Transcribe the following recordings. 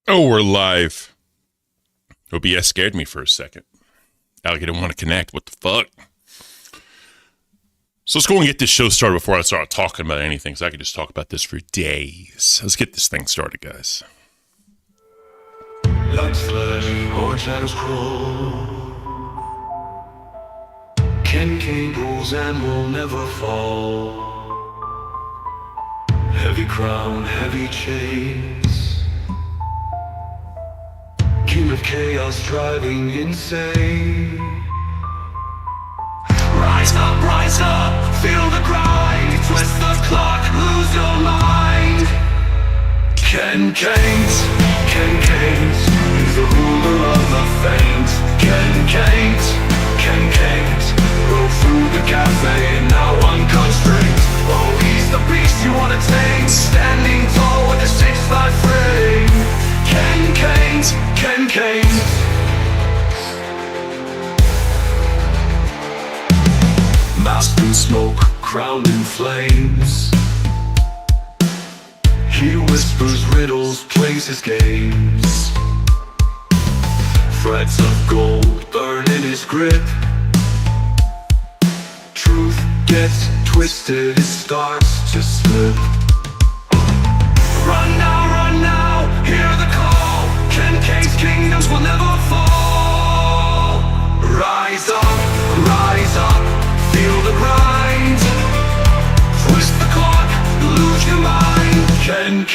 Oh, we're live. OBS scared me for a second. Alligator didn't want to connect. What the fuck? So let's go and get this show started before I start talking about anything, because I could just talk about this for days. Let's get this thing started, guys. Like flesh or shadows crawl, Caint rules and will never fall. Heavy crown, heavy chains, king of chaos driving insane. Rise up, feel the grind, twist the clock, lose your mind. Caint, he's the ruler of the faint. Caint, rode through the cafe, now unconstrained. Oh, he's the beast you wanna tame, standing tall with a 6'5" frame. Caint. Masked in smoke, crowned in flames, he whispers riddles, plays his games. Threads of gold burn in his grip, truth gets twisted, it starts to slip. Run now, hear the call. Caint's kingdoms will never fall. Rise up, feel the grind, twist the clock, lose your mind. Caint,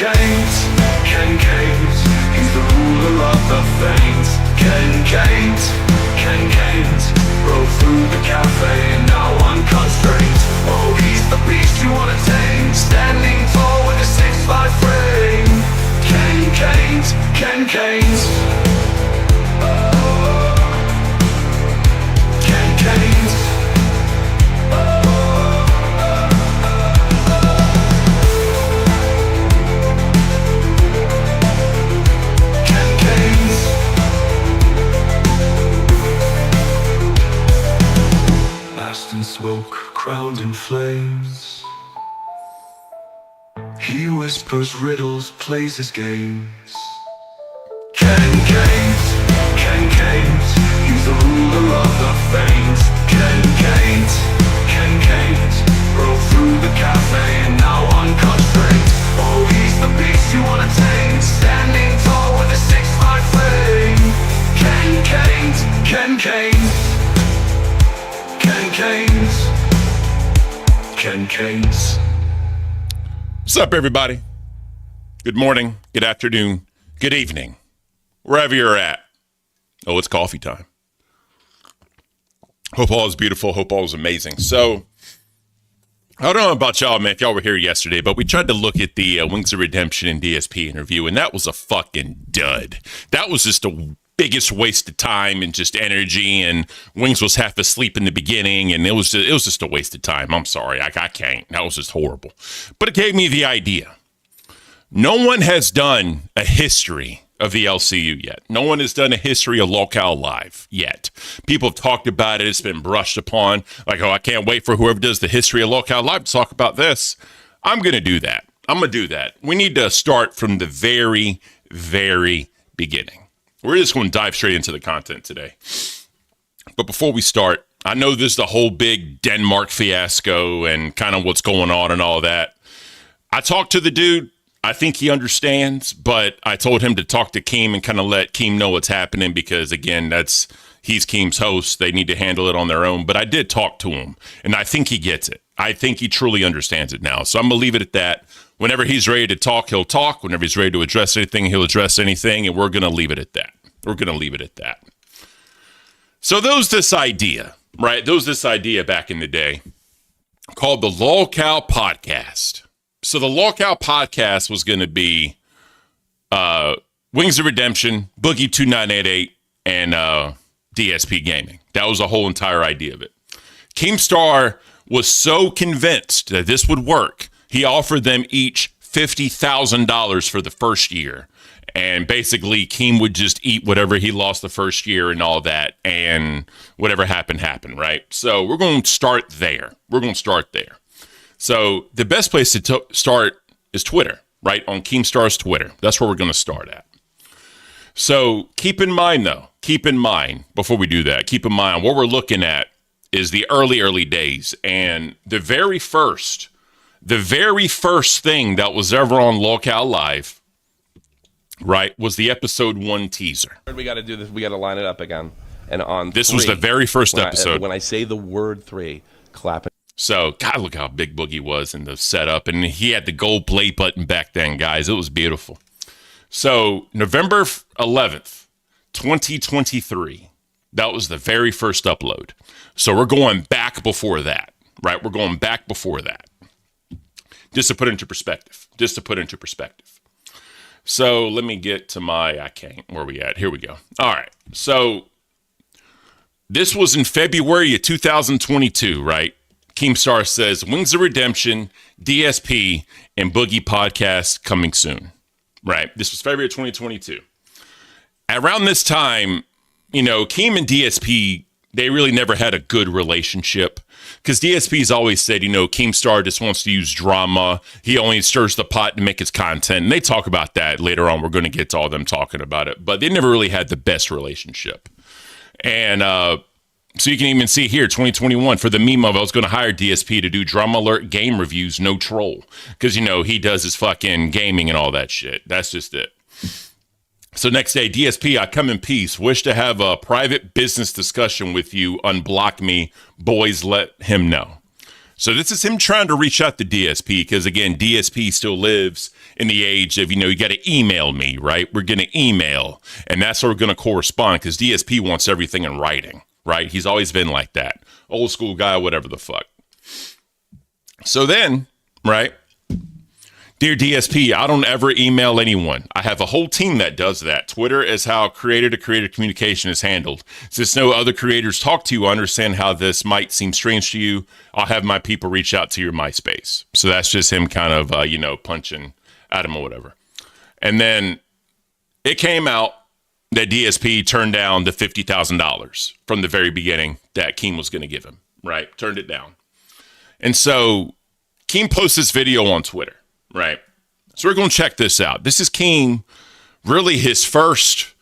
he's the ruler of the faint. Caint, rode through the cafe, now unconstrained. Oh, he's the beast you wanna tame, standing tall with a 6'5" frame. Caint. In smoke, crowned in flames, he whispers riddles, plays his games. Caint, he's the ruler of the faint. Caint, rode through the cafe, and now unconstrained. Oh, he's the beast you wanna tame, standing tall with a 6'5" frame. Caint. What's up, everybody? Good morning, good afternoon, good evening, wherever you're at. Oh, it's coffee time. Hope all is beautiful. Hope all is amazing. So, I don't know about y'all, man, if y'all were here yesterday, but we tried to look at the Wings of Redemption and DSP interview, and that was a fucking dud. That was just a biggest waste of time and just energy, and Wings was half asleep in the beginning, and it was just a waste of time. I'm sorry, I can't. That was just horrible. But it gave me the idea. No one has done a history of the LCU yet. No one has done a history of Locale Live yet. People have talked about it. It's been brushed upon. Like, oh, I can't wait for whoever does the history of Locale Live to talk about this. I'm going to do that. We need to start from the very, very beginning. We're just going to dive straight into the content today. But before we start, I know this is the whole big Denmark fiasco and kind of what's going on and all that. I talked to the dude. I think he understands, but I told him to talk to Keem and kind of let Keem know what's happening because, again, he's Keem's host. They need to handle it on their own. But I did talk to him, and I think he gets it. I think he truly understands it now. So I'm going to leave it at that. Whenever he's ready to talk, he'll talk. Whenever he's ready to address anything, he'll address anything, and we're going to leave it at that. So there was this idea, right? There was this idea back in the day called the Locale Podcast. So the Locale Podcast was going to be Wings of Redemption, Boogie 2988, and DSP Gaming. That was the whole entire idea of it. Keemstar was so convinced that this would work, he offered them each $50,000 for the first year. And basically, Keem would just eat whatever he lost the first year and all that. And whatever happened, right? So we're going to start there. So the best place to start is Twitter, right? On Keemstar's Twitter. That's where we're going to start at. So keep in mind, before we do that, keep in mind what we're looking at is the early days. And the very first thing that was ever on Locale Live, right, was the episode 1 teaser. We got to do this. We got to line it up again. And on this three, was the very first episode. When I say the word 3, clap it. So, God, look how big Boogie was in the setup. And he had the gold play button back then, guys. It was beautiful. So, November 11th, 2023, that was the very first upload. So, we're going back before that, right? We're going back before that. Just to put it into perspective. So, let me get to I can't. Where are we at? Here we go. All right. So, this was in February of 2022, right? Keemstar says, Wings of Redemption, DSP, and Boogie podcast coming soon. Right. This was February of 2022. Around this time, Keem and DSP, they really never had a good relationship because DSP's always said, Keemstar just wants to use drama. He only stirs the pot to make his content. And they talk about that later on. We're going to get to all them talking about it. But they never really had the best relationship. And so you can even see here, 2021, for the meme of I was going to hire DSP to do Drama Alert game reviews, no troll. Because, he does his fucking gaming and all that shit. That's just it. So next day, DSP, I come in peace. Wish to have a private business discussion with you. Unblock me. Boys, let him know. So this is him trying to reach out to DSP because, again, DSP still lives in the age of, you got to email me, right? We're going to email. And that's how we're going to correspond because DSP wants everything in writing. Right? He's always been like that. Old school guy, whatever the fuck. So then, right? Dear DSP, I don't ever email anyone. I have a whole team that does that. Twitter is how creator-to-creator communication is handled. Since no other creators talk to you, I understand how this might seem strange to you. I'll have my people reach out to your MySpace. So that's just him kind of, punching at him or whatever. And then it came out that DSP turned down the $50,000 from the very beginning that Keem was going to give him, right? Turned it down. And so Keem posts this video on Twitter, right? So we're going to check this out. This is Keem, really his first,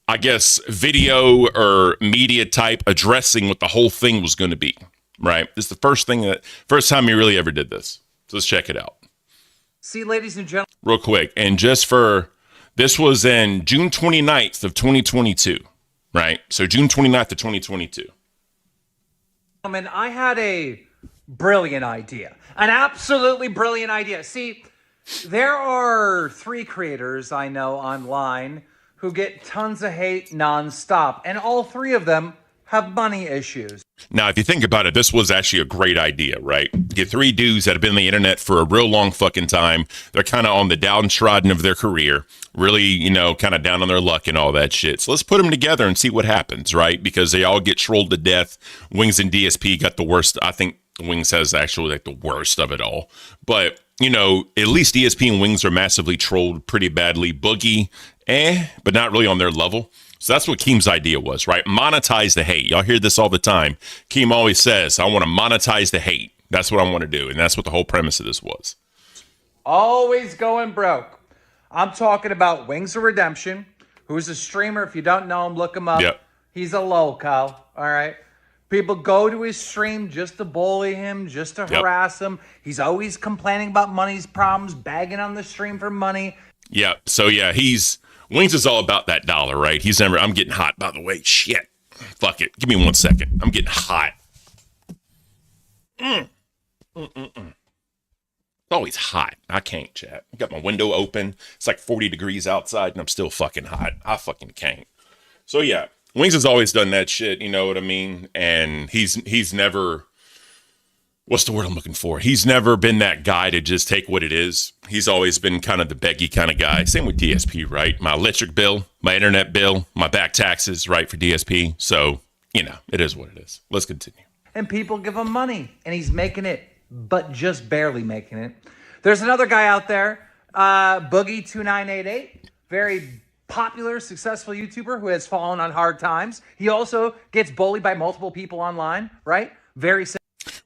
I guess, video or media type addressing what the whole thing was going to be, right? This is the first time he really ever did this. So let's check it out. See, ladies and gentlemen. Real quick. And this was in June 29th of 2022, right? So June 29th of 2022. I had a brilliant idea. An absolutely brilliant idea. See, there are 3 creators I know online who get tons of hate nonstop. And all 3 of them have money issues. Now, if you think about it, this was actually a great idea, right? Get 3 dudes that have been on the internet for a real long fucking time. They're kind of on the downtrodden of their career, really, kind of down on their luck and all that shit. So let's put them together and see what happens, right? Because they all get trolled to death. Wings and DSP got the worst. I think Wings has actually the worst of it all. But, at least DSP and Wings are massively trolled pretty badly. Boogie, but not really on their level. So that's what Keem's idea was, right? Monetize the hate. Y'all hear this all the time. Keem always says, I want to monetize the hate. That's what I want to do. And that's what the whole premise of this was. Always going broke. I'm talking about Wings of Redemption, who's a streamer. If you don't know him, look him up. Yep. He's a loco, all right? People go to his stream just to bully him, just to harass him. He's always complaining about money's problems, bagging on the stream for money. Yeah. So, yeah, Wings is all about that dollar, right? I'm getting hot, by the way. Shit. Fuck it. Give me 1 second. I'm getting hot. It's always hot. I can't, chat. I got my window open. It's like 40 degrees outside, and I'm still fucking hot. I fucking can't. So, yeah. Wings has always done that shit, you know what I mean? And he's never... What's the word I'm looking for? He's never been that guy to just take what it is. He's always been kind of the beggy kind of guy. Same with DSP, right? My electric bill, my internet bill, my back taxes, right, for DSP. So, it is what it is. Let's continue. And people give him money, and he's making it, but just barely making it. There's another guy out there, Boogie2988, very popular, successful YouTuber who has fallen on hard times. He also gets bullied by multiple people online, right? Very simple.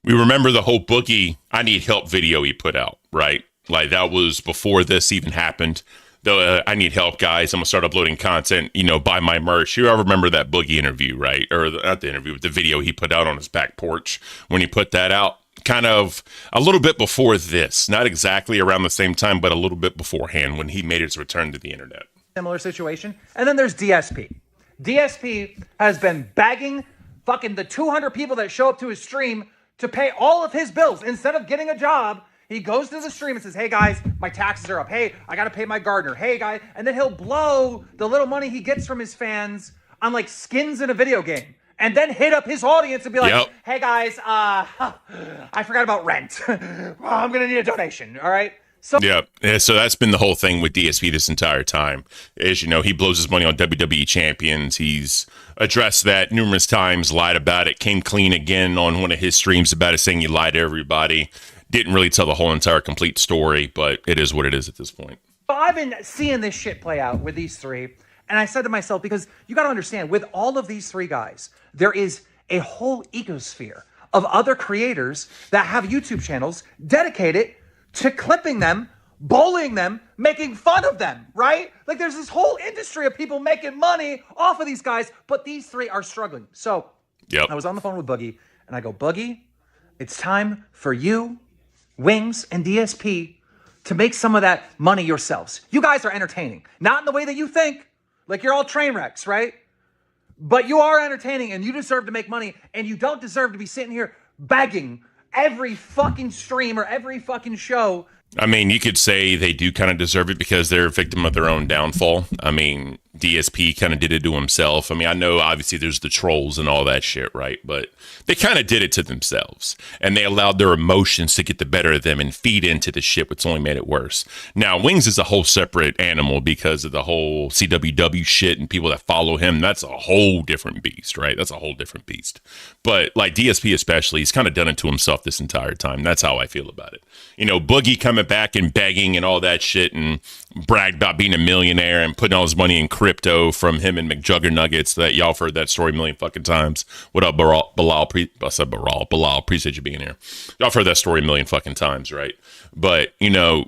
We remember the whole Boogie I Need Help video he put out, right? Like that was before this even happened. I need help, guys. I'm gonna start uploading content. Buy my merch. You all remember that Boogie interview, right? Or not the interview, the video he put out on his back porch when he put that out. Kind of a little bit before this, not exactly around the same time, but a little bit beforehand when he made his return to the internet. Similar situation. And then there's DSP. DSP has been begging fucking the 200 people that show up to his stream to pay all of his bills. Instead of getting a job, he goes to the stream and says, hey guys, my taxes are up. Hey, I got to pay my gardener. Hey guys. And then he'll blow the little money he gets from his fans on like skins in a video game. And then hit up his audience and be like, hey guys, I forgot about rent. I'm going to need a donation. All right. So that's been the whole thing with DSP this entire time. As you know, he blows his money on WWE champions. He's addressed that numerous times, lied about it, came clean again on one of his streams about it, saying he lied to everybody. Didn't really tell the whole entire complete story, but it is what it is at this point. I've been seeing this shit play out with these three. And I said to myself, because you got to understand, with all of these three guys, there is a whole ecosphere of other creators that have YouTube channels dedicated to clipping them, bullying them, making fun of them, right? Like there's this whole industry of people making money off of these guys, but these three are struggling. So I was on the phone with Boogie, and I go, Boogie, it's time for you, Wings, and DSP to make some of that money yourselves. You guys are entertaining, not in the way that you think. Like you're all train wrecks, right? But you are entertaining and you deserve to make money, and you don't deserve to be sitting here begging every fucking stream or every fucking show. I mean, you could say they do kind of deserve it because they're a victim of their own downfall. I mean, DSP kind of did it to himself. I mean, I know obviously there's the trolls and all that shit, right? But they kind of did it to themselves, and they allowed their emotions to get the better of them and feed into the shit, which only made it worse. Now, Wings is a whole separate animal because of the whole CWW shit and people that follow him. That's a whole different beast, right? That's a whole different beast. But like DSP especially, he's kind of done it to himself this entire time. That's how I feel about it. Boogie coming back and begging and all that shit and bragged about being a millionaire and putting all his money in crypto from him and McJuggernuggets. That y'all have heard that story a million fucking times. What up, Bilal? I said Bilal, appreciate you being here. Y'all have heard that story a million fucking times, right? But Wings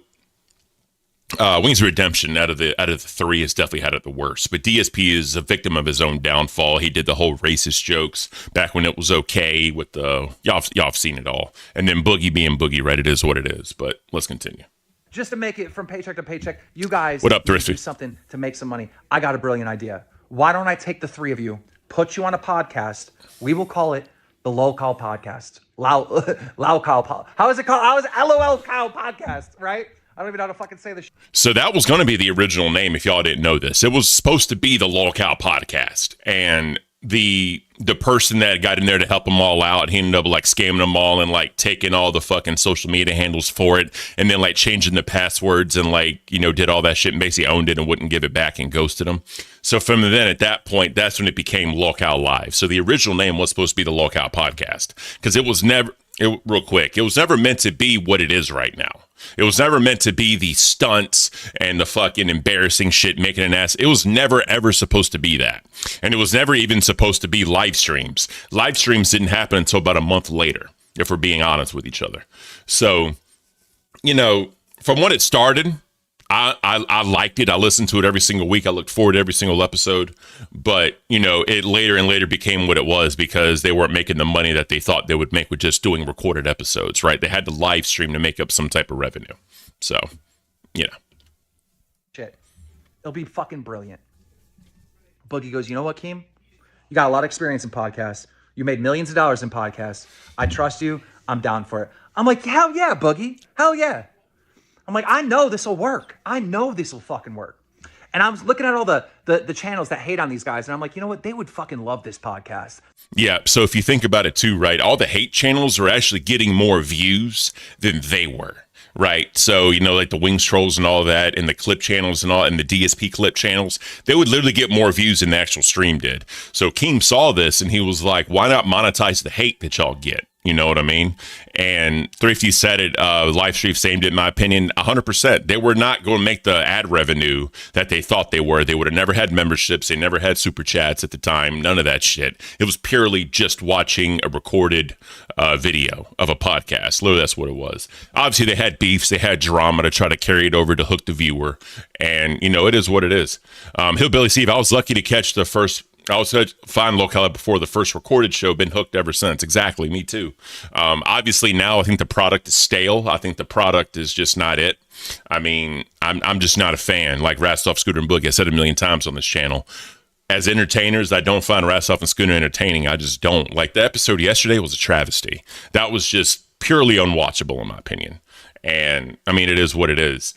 of Redemption out of the three has definitely had it the worst. But DSP is a victim of his own downfall. He did the whole racist jokes back when it was okay with the y'all have seen it all. And then Boogie being Boogie, right? It is what it is. But let's continue. Just to make it from paycheck to paycheck, you guys what up, need to Thrifty? do something to make some money. I got a brilliant idea. Why don't I take the three of you, put you on a podcast? We will call it the Low Cow Podcast. Low Cow. How is it called? How is it? LOL Cow Podcast, right? I don't even know how to fucking say this. So that was going to be the original name if y'all didn't know this. It was supposed to be the Lol Cow Podcast. And the person that got in there to help them all out, he ended up like scamming them all and like taking all the fucking social media handles for it, and then like changing the passwords and like, did all that shit and basically owned it and wouldn't give it back and ghosted them. So from then at that point, that's when it became Lol Cow Live. So the original name was supposed to be the Lol Cow Podcast because it was never meant to be what it is right now. It was never meant to be the stunts and the fucking embarrassing shit making an ass. It was never, ever supposed to be that. And it was never even supposed to be live streams. Live streams didn't happen until about a month later, if we're being honest with each other. So, from when it started, I liked it. I listened to it every single week. I looked forward to every single episode. But, it later and later became what it was because they weren't making the money that they thought they would make with just doing recorded episodes, right? They had to live stream to make up some type of revenue. So, Shit. It'll be fucking brilliant. Boogie goes, you know what, Keem? You got a lot of experience in podcasts. You made millions of dollars in podcasts. I trust you. I'm down for it. I'm like, hell yeah, Boogie. Hell yeah. I'm like, I know this will work. I know this will fucking work. And I was looking at all the channels that hate on these guys, and I'm like, you know what? They would fucking love this podcast. Yeah, so if you think about it too, right, all the hate channels are actually getting more views than they were, right? So, like the Wings Trolls and all that, and the clip channels and all, and the DSP clip channels, they would literally get more views than the actual stream did. So Keem saw this, and he was like, why not monetize the hate that y'all get? You know what I mean? And Thrifty said it, live stream same in my opinion, 100%. They were not going to make the ad revenue that they thought they were. They would have never had memberships. They never had super chats at the time. None of that shit. It was purely just watching a recorded video of a podcast. Literally, that's what it was. Obviously, they had beefs. They had drama to try to carry it over to hook the viewer. And, you know, it is what it is. Hillbilly Steve, I was lucky to catch the first. I was fine locale before the first recorded show, been hooked ever since. Exactly, me too. Obviously now I think the product is stale. I think the product is just not it. I mean, I'm just not a fan. Like Rastov, Scooter, and Boogie, I said it a million times on this channel. As entertainers, I don't find Rastov and Scooter entertaining. I just don't. Like the episode yesterday was a travesty. That was just purely unwatchable in my opinion. And I mean, it is what it is.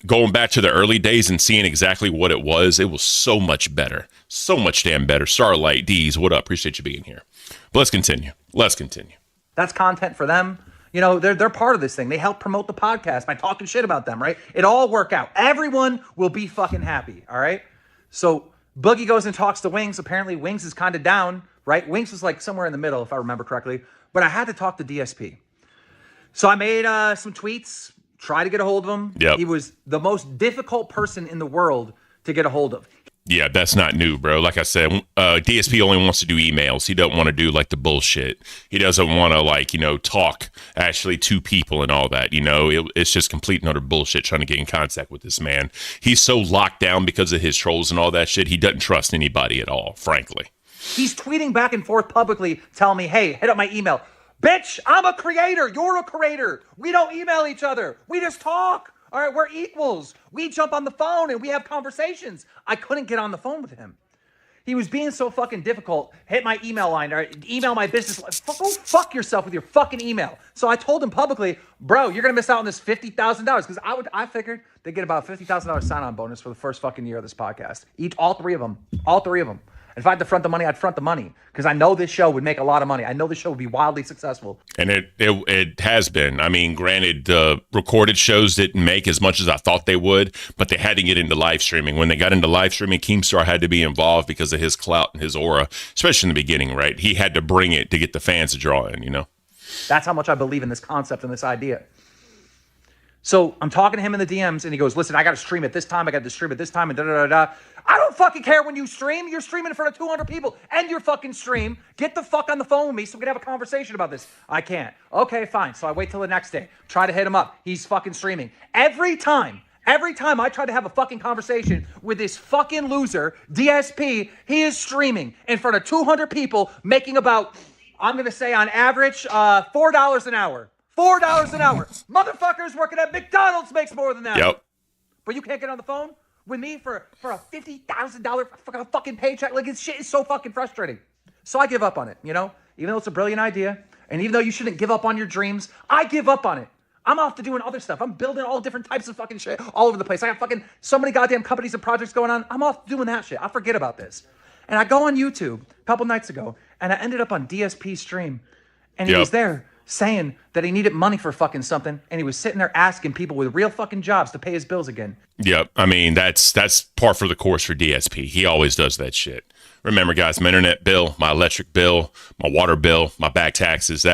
Going back to the early days and seeing exactly what it was so much better. So much damn better. Starlight, D's, what up? Appreciate you being here. But let's continue. That's content for them. You know, they're part of this thing. They help promote the podcast by talking shit about them, right? It all work out. Everyone will be fucking happy, all right? So Boogie goes and talks to Wings. Apparently Wings is kind of down, right? Wings was like somewhere in the middle, if I remember correctly. But I had to talk to DSP. So I made some tweets. Try to get a hold of him. Yep. He was the most difficult person in the world to get a hold of. Yeah, that's not new, bro. Like I said, DSP only wants to do emails. He doesn't want to do like the bullshit. He doesn't want to like, you know, talk actually to people and all that. You know, it's just complete and utter bullshit trying to get in contact with this man. He's so locked down because of his trolls and all that shit. He doesn't trust anybody at all, frankly. He's tweeting back and forth publicly telling me, hey, hit up my email. Bitch, I'm a creator. You're a creator. We don't email each other. We just talk. All right, we're equals. We jump on the phone and we have conversations. I couldn't get on the phone with him. He was being so fucking difficult. Hit my email line or email my business line. Go fuck yourself with your fucking email. So I told him publicly, bro, you're going to miss out on this $50,000 because I figured they'd get about a $50,000 sign-on bonus for the first fucking year of this podcast. All three of them. And if I had to front the money, I'd front the money because I know this show would make a lot of money. I know this show would be wildly successful. And it has been. I mean, granted, the recorded shows didn't make as much as I thought they would, but they had to get into live streaming. When they got into live streaming, Keemstar had to be involved because of his clout and his aura, especially in the beginning, right? He had to bring it to get the fans to draw in, you know? That's how much I believe in this concept and this idea. So I'm talking to him in the DMs and he goes, listen, I got to stream at this time. I got to stream at this time and da-da-da-da. I don't fucking care when you stream. You're streaming in front of 200 people and your fucking stream. Get the fuck on the phone with me so we can have a conversation about this. I can't. Okay, fine. So I wait till the next day. Try to hit him up. He's fucking streaming. Every time I try to have a fucking conversation with this fucking loser, DSP, he is streaming in front of 200 people making about, I'm going to say on average, $4 an hour. $4 an hour. Motherfuckers working at McDonald's makes more than that. Yep. But you can't get on the phone with me for a $50,000 fucking paycheck. Like, this shit is so fucking frustrating. So I give up on it, you know? Even though it's a brilliant idea, and even though you shouldn't give up on your dreams, I give up on it. I'm off to doing other stuff. I'm building all different types of fucking shit all over the place. I got fucking so many goddamn companies and projects going on. I'm off doing that shit. I forget about this. And I go on YouTube a couple nights ago, and I ended up on DSP's stream, and he was there saying that he needed money for fucking something, and he was sitting there asking people with real fucking jobs to pay his bills again. Yep. I mean, that's par for the course for DSP. He always does that shit. Remember, guys, my internet bill, my electric bill, my water bill, my back taxes,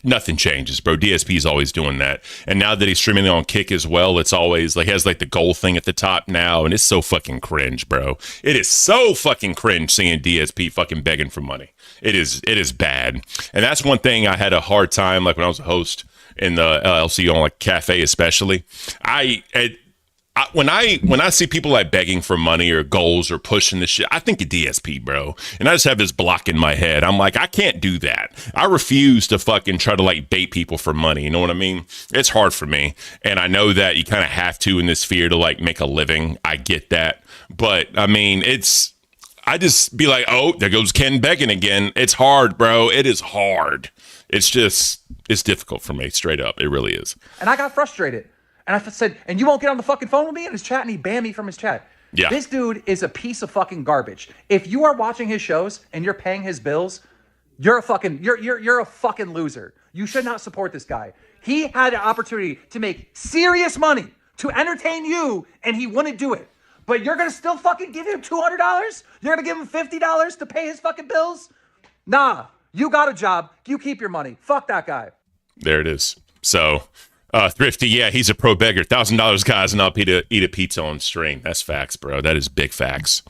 nothing changes, bro. DSP is always doing that. And now that he's streaming on Kick as well, it's always like, he has like the goal thing at the top now, and it's so fucking cringe, bro. It is so fucking cringe seeing DSP fucking begging for money. It is bad. And that's one thing I had a hard time, like when I was a host in the LLC on like cafe especially. When I see people like begging for money or goals or pushing this shit, I think of DSP, bro. And I just have this block in my head. I'm like, I can't do that. I refuse to fucking try to like bait people for money. You know what I mean? It's hard for me. And I know that you kind of have to in this sphere to like make a living. I get that. But I mean, I just be like, oh, there goes Ken begging again. It's hard, bro. It is hard. It's difficult for me, straight up. It really is. And I got frustrated. And I said, and you won't get on the fucking phone with me in his chat? And he banned me from his chat. Yeah. This dude is a piece of fucking garbage. If you are watching his shows and you're paying his bills, you're a fucking loser. You should not support this guy. He had an opportunity to make serious money to entertain you, and he wouldn't do it. But you're going to still fucking give him $200? You're going to give him $50 to pay his fucking bills? Nah. You got a job. You keep your money. Fuck that guy. There it is. So, Thrifty, yeah, he's a pro beggar. $1,000 guys and I'll eat a pizza on stream. That's facts, bro. That is big facts.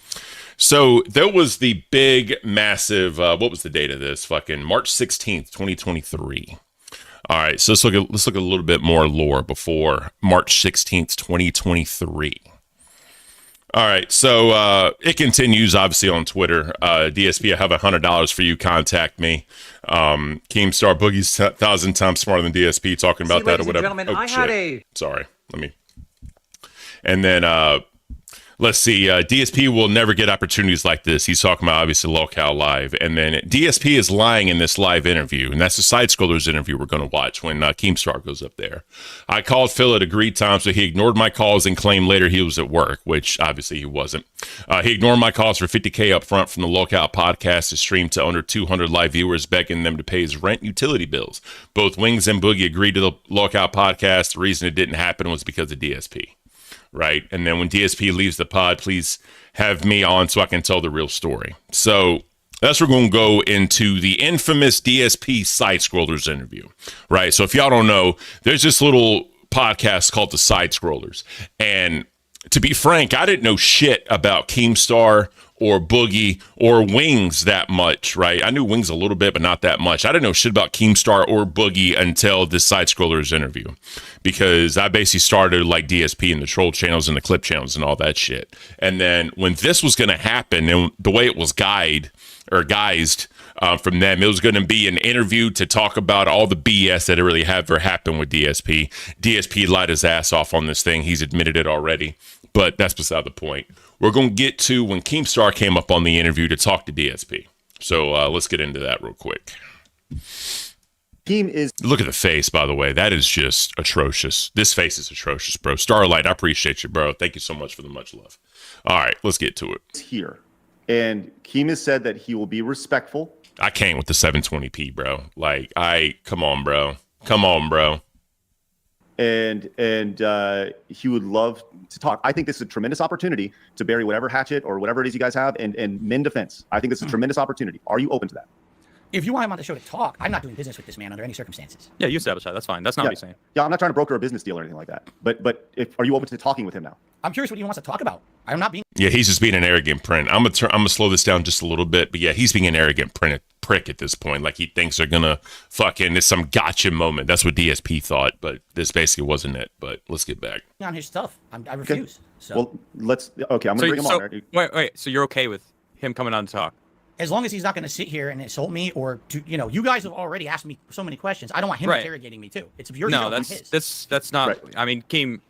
So there was the big, massive, what was the date of this? Fucking March 16th, 2023. All right, so let's look at a little bit more lore before March 16th, 2023. All right, so it continues, obviously, on Twitter. DSP, I have $100 for you. Contact me. Keemstar Boogie's 1,000 times smarter than DSP, talking about that or whatever. Sorry, let me. And then let's see. DSP will never get opportunities like this. He's talking about, obviously, Locale Live. And then DSP is lying in this live interview. And that's the Side Scrollers interview we're going to watch when Keemstar goes up there. I called Phil at agreed times, so he ignored my calls and claimed later he was at work, which obviously he wasn't. He ignored my calls for $50K up front from the Locale podcast to stream to under 200 live viewers, begging them to pay his rent utility bills. Both Wings and Boogie agreed to the Locale podcast. The reason it didn't happen was because of DSP. Right. And then when DSP leaves the pod, please have me on so I can tell the real story. So that's where we're going to go into the infamous DSP Side Scrollers interview. Right. So if y'all don't know, there's this little podcast called the Side Scrollers. And to be frank, I didn't know shit about Keemstar or Boogie or Wings that much, right? I knew Wings a little bit, but not that much. I didn't know shit about Keemstar or Boogie until this Side Scrollers interview, because I basically started like DSP and the troll channels and the clip channels and all that shit. And then when this was going to happen, and the way it was guised from them, it was going to be an interview to talk about all the BS that really ever happened with DSP. DSP lied his ass off on this thing. He's admitted it already, but that's beside the point. We're going to get to when Keemstar came up on the interview to talk to DSP. So let's get into that real quick. Look at the face, by the way. That is just atrocious. This face is atrocious, bro. Starlight, I appreciate you, bro. Thank you so much for the much love. All right, let's get to it. Here. And Keem has said that he will be respectful. I can't with the 720p, bro. Like, come on, bro. Come on, bro. And he would love to talk. I think this is a tremendous opportunity to bury whatever hatchet or whatever it is you guys have and mend defense. I think this is a tremendous opportunity. Are you open to that? If you want him on the show to talk, I'm not doing business with this man under any circumstances. Yeah, you established that. That's fine. That's not what he's saying. Yeah, I'm not trying to broker a business deal or anything like that. But are you open to talking with him now? I'm curious what he wants to talk about. I'm not being. Yeah, he's just being an arrogant prick. I'm gonna slow this down just a little bit, but yeah, he's being an arrogant prick at this point. Like he thinks they're gonna fucking it's some gotcha moment. That's what DSP thought, but this basically wasn't it. But let's get back on his stuff. I refuse. So. Well, I'm gonna bring him on. Wait. So you're okay with him coming on to talk? As long as he's not going to sit here and insult me or, you guys have already asked me so many questions. I don't want him interrogating me too. It's your show, not his. That's not. Right. I mean, Keem,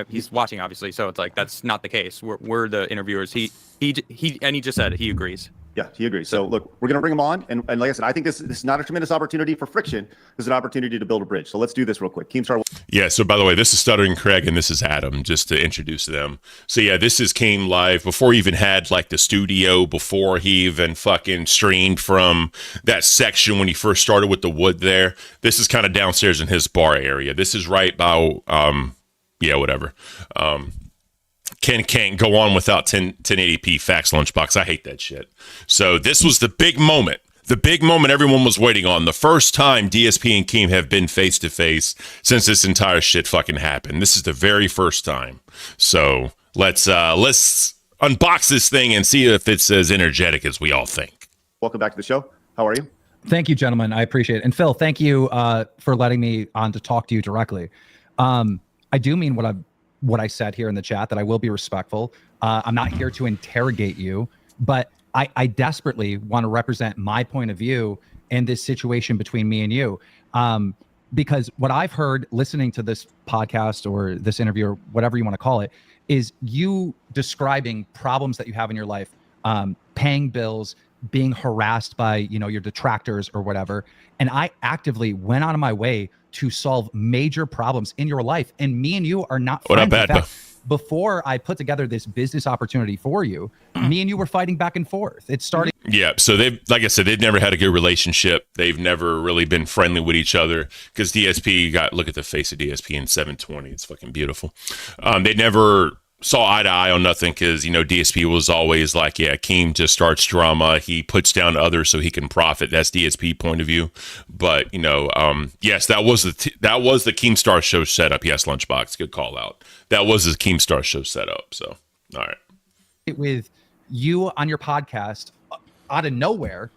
he's watching obviously, so it's like that's not the case. We're the interviewers. He just said he agrees. Yeah, he agrees. So look, we're gonna bring him on, and like I said, I think this is not a tremendous opportunity for friction. This is an opportunity to build a bridge. So let's do this real quick. Keemstar. Yeah. So by the way, this is Stuttering Craig, and this is Adam. Just to introduce them. So yeah, this is Keem live before he even had like the studio, before he even fucking streamed from that section when he first started with the wood there. This is kind of downstairs in his bar area. This is right by whatever. Can't go on without 1080p fax lunchbox. I hate that shit. So this was the big moment. The big moment everyone was waiting on. The first time DSP and Keem have been face to face since this entire shit fucking happened. This is the very first time. So let's unbox this thing and see if it's as energetic as we all think. Welcome back to the show. How are you? Thank you, gentlemen. I appreciate it. And Phil, thank you for letting me on to talk to you directly. I do mean what I said here in the chat, that I will be respectful. I'm not here to interrogate you, but I desperately want to represent my point of view in this situation between me and you. Because what I've heard listening to this podcast or this interview or whatever you want to call it, is you describing problems that you have in your life, paying bills, being harassed by, your detractors or whatever. And I actively went out of my way to solve major problems in your life. And me and you are not friends. In fact, before I put together this business opportunity for you, me and you were fighting back and forth. It started. Yeah. So like I said, they've never had a good relationship. They've never really been friendly with each other because DSP look at the face of DSP in 720. It's fucking beautiful. They never saw eye to eye on nothing because, DSP was always like, yeah, Keem just starts drama. He puts down others so he can profit. That's DSP point of view. But, yes, that was the Keemstar show setup. Yes, Lunchbox, good call out. That was the Keemstar show setup. So, all right. With you on your podcast out of nowhere,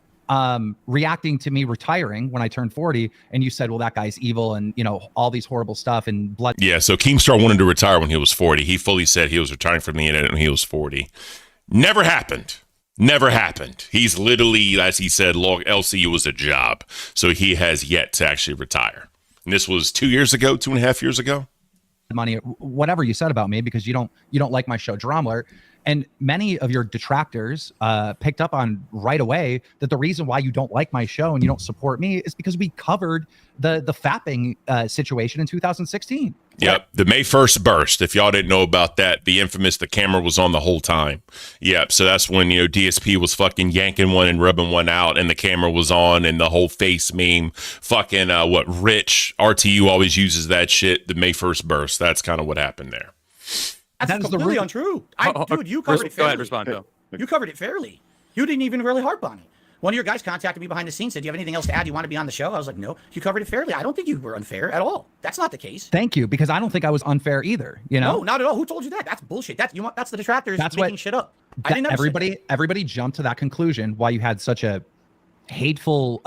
reacting to me retiring when I turned 40, and you said, well, that guy's evil and, all these horrible stuff and blood. Yeah, so Keemstar wanted to retire when he was 40. He fully said he was retiring from the internet when he was 40. Never happened. Never happened. He's literally, as he said, LCU was a job. So he has yet to actually retire. And this was 2 years ago, 2.5 years ago. Money, whatever you said about me, because you don't like my show Drama Alert. And many of your detractors picked up on right away that the reason why you don't like my show and you don't support me is because we covered the fapping situation in 2016. Yep, the May 1st burst. If y'all didn't know about that, the infamous, the camera was on the whole time. Yep, so that's when, DSP was fucking yanking one and rubbing one out and the camera was on and the whole face meme. Fucking, Rich, RTU always uses that shit, the May 1st burst. That's kind of what happened there. That's completely untrue. Dude, you covered it fairly. Go ahead, respond, Phil. You covered it fairly. You didn't even really harp on it. One of your guys contacted me behind the scenes, said, do you have anything else to add? You want to be on the show? I was like, no, you covered it fairly. I don't think you were unfair at all. That's not the case. Thank you, because I don't think I was unfair either. No, not at all. Who told you that? That's bullshit. That's the detractors making shit up. I didn't everybody jumped to that conclusion why you had such a hateful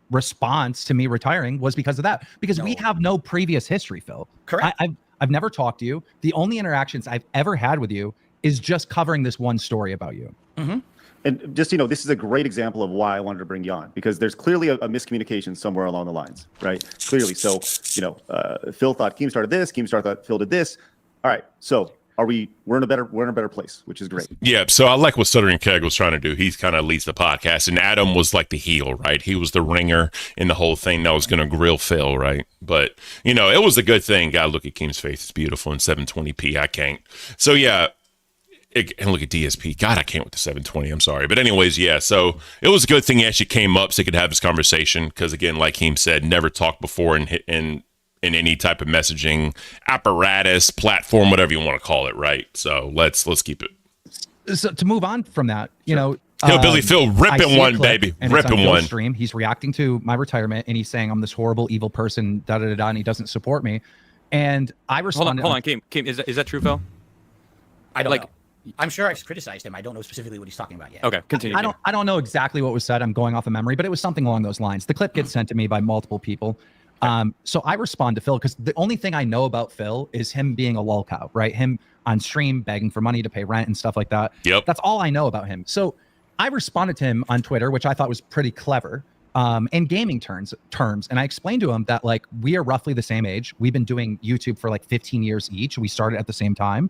response to me retiring was because of that. Because we have no previous history, Phil. Correct. I've never talked to you. The only interactions I've ever had with you is just covering this one story about you. Mm-hmm. And just, this is a great example of why I wanted to bring you on, because there's clearly a miscommunication somewhere along the lines, right? Clearly. So, Phil thought Keemstar did this, Keemstar thought Phil did this. All right. So we're in a better place, which is great. Yeah, so I like what Southern Keg was trying to do. He kind of leads the podcast, and Adam was like the heel, right? He was the ringer in the whole thing that was going to grill Phil, right? But, it was a good thing. God, look at Keem's face. It's beautiful in 720p. I can't. So, yeah. And look at DSP. God, I can't with the 720. I'm sorry. But anyways, yeah. So it was a good thing he actually came up so he could have this conversation. Because, again, like Keem said, never talked before in any type of messaging apparatus, platform, whatever you want to call it, right? So let's keep it. So to move on from that, Billy Phil ripping one, baby, ripping one. Stream, he's reacting to my retirement, and he's saying I'm this horrible, evil person, and he doesn't support me. And I responded. Hold on, Keem, is that true, Phil? I don't know. I'm sure I've criticized him. I don't know specifically what he's talking about yet. Okay, continue. I don't know exactly what was said. I'm going off of memory, but it was something along those lines. The clip gets sent to me by multiple people. So I respond to Phil because the only thing I know about Phil is him being a lolcow, right? Him on stream begging for money to pay rent and stuff like that. Yep. That's all I know about him. So I responded to him on Twitter, which I thought was pretty clever in gaming terms. And I explained to him that like we are roughly the same age. We've been doing YouTube for like 15 years each. We started at the same time.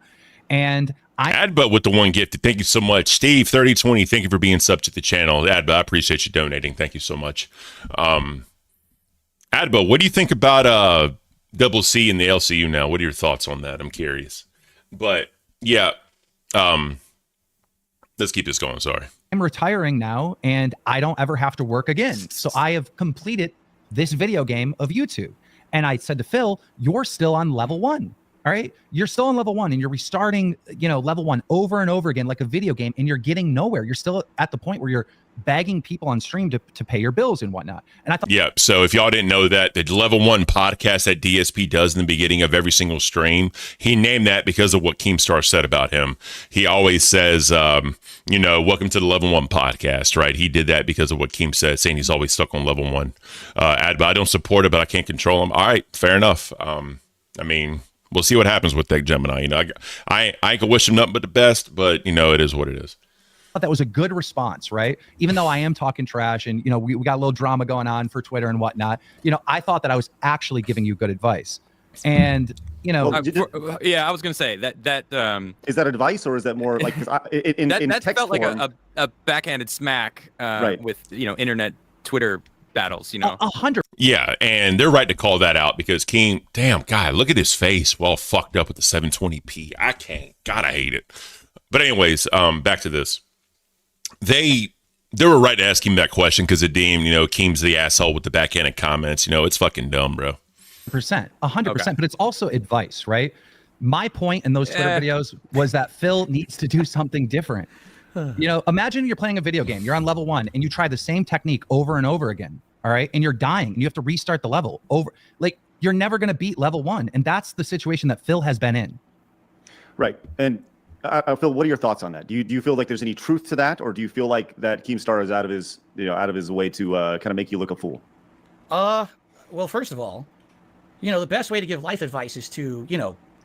And Adba with the one gift. Thank you so much. Steve 3020, thank you for being sub to the channel. Adba, I appreciate you donating. Thank you so much. Adba, what do you think about Double C and the LCU now? What are your thoughts on that? I'm curious. But yeah, let's keep this going. Sorry. I'm retiring now and I don't ever have to work again. So I have completed this video game of YouTube. And I said to Phil, you're still on level 1. All right. You're still on level 1 and you're restarting, level 1 over and over again, like a video game, and you're getting nowhere. You're still at the point where you're begging people on stream to pay your bills and whatnot. And I thought, yeah. So if y'all didn't know that, the level 1 podcast that DSP does in the beginning of every single stream, he named that because of what Keemstar said about him. He always says, welcome to the level 1 podcast, right? He did that because of what Keem said, saying he's always stuck on level 1. But I don't support it, but I can't control him. All right. Fair enough. We'll see what happens with that Gemini. I ain't gonna wish him nothing but the best, but it is what it is. That was a good response, right? Even though I am talking trash and, we got a little drama going on for Twitter and whatnot, I thought that I was actually giving you good advice. And, I was going to say that is that advice or is that more like, that felt like a backhanded smack with, internet Twitter battles, 100. Yeah, and they're right to call that out because Keem, damn guy, look at his face, well fucked up with the 720p. I can't. God, I hate it. But anyways, back to this. They were right to ask him that question because it deemed, Keem's the asshole with the backhanded comments. It's fucking dumb, bro. 100%, but it's also advice, right? My point in those Twitter videos was that Phil needs to do something different. You know, imagine you're playing a video game, you're on level 1 and you try the same technique over and over again. All right. And you're dying and you have to restart the level over. Like, you're never going to beat level 1. And that's the situation that Phil has been in. Right. And Phil, what are your thoughts on that? Do you feel like there's any truth to that, or do you feel like that Keemstar is out of his way to kind of make you look a fool? Well, first of all, the best way to give life advice is to,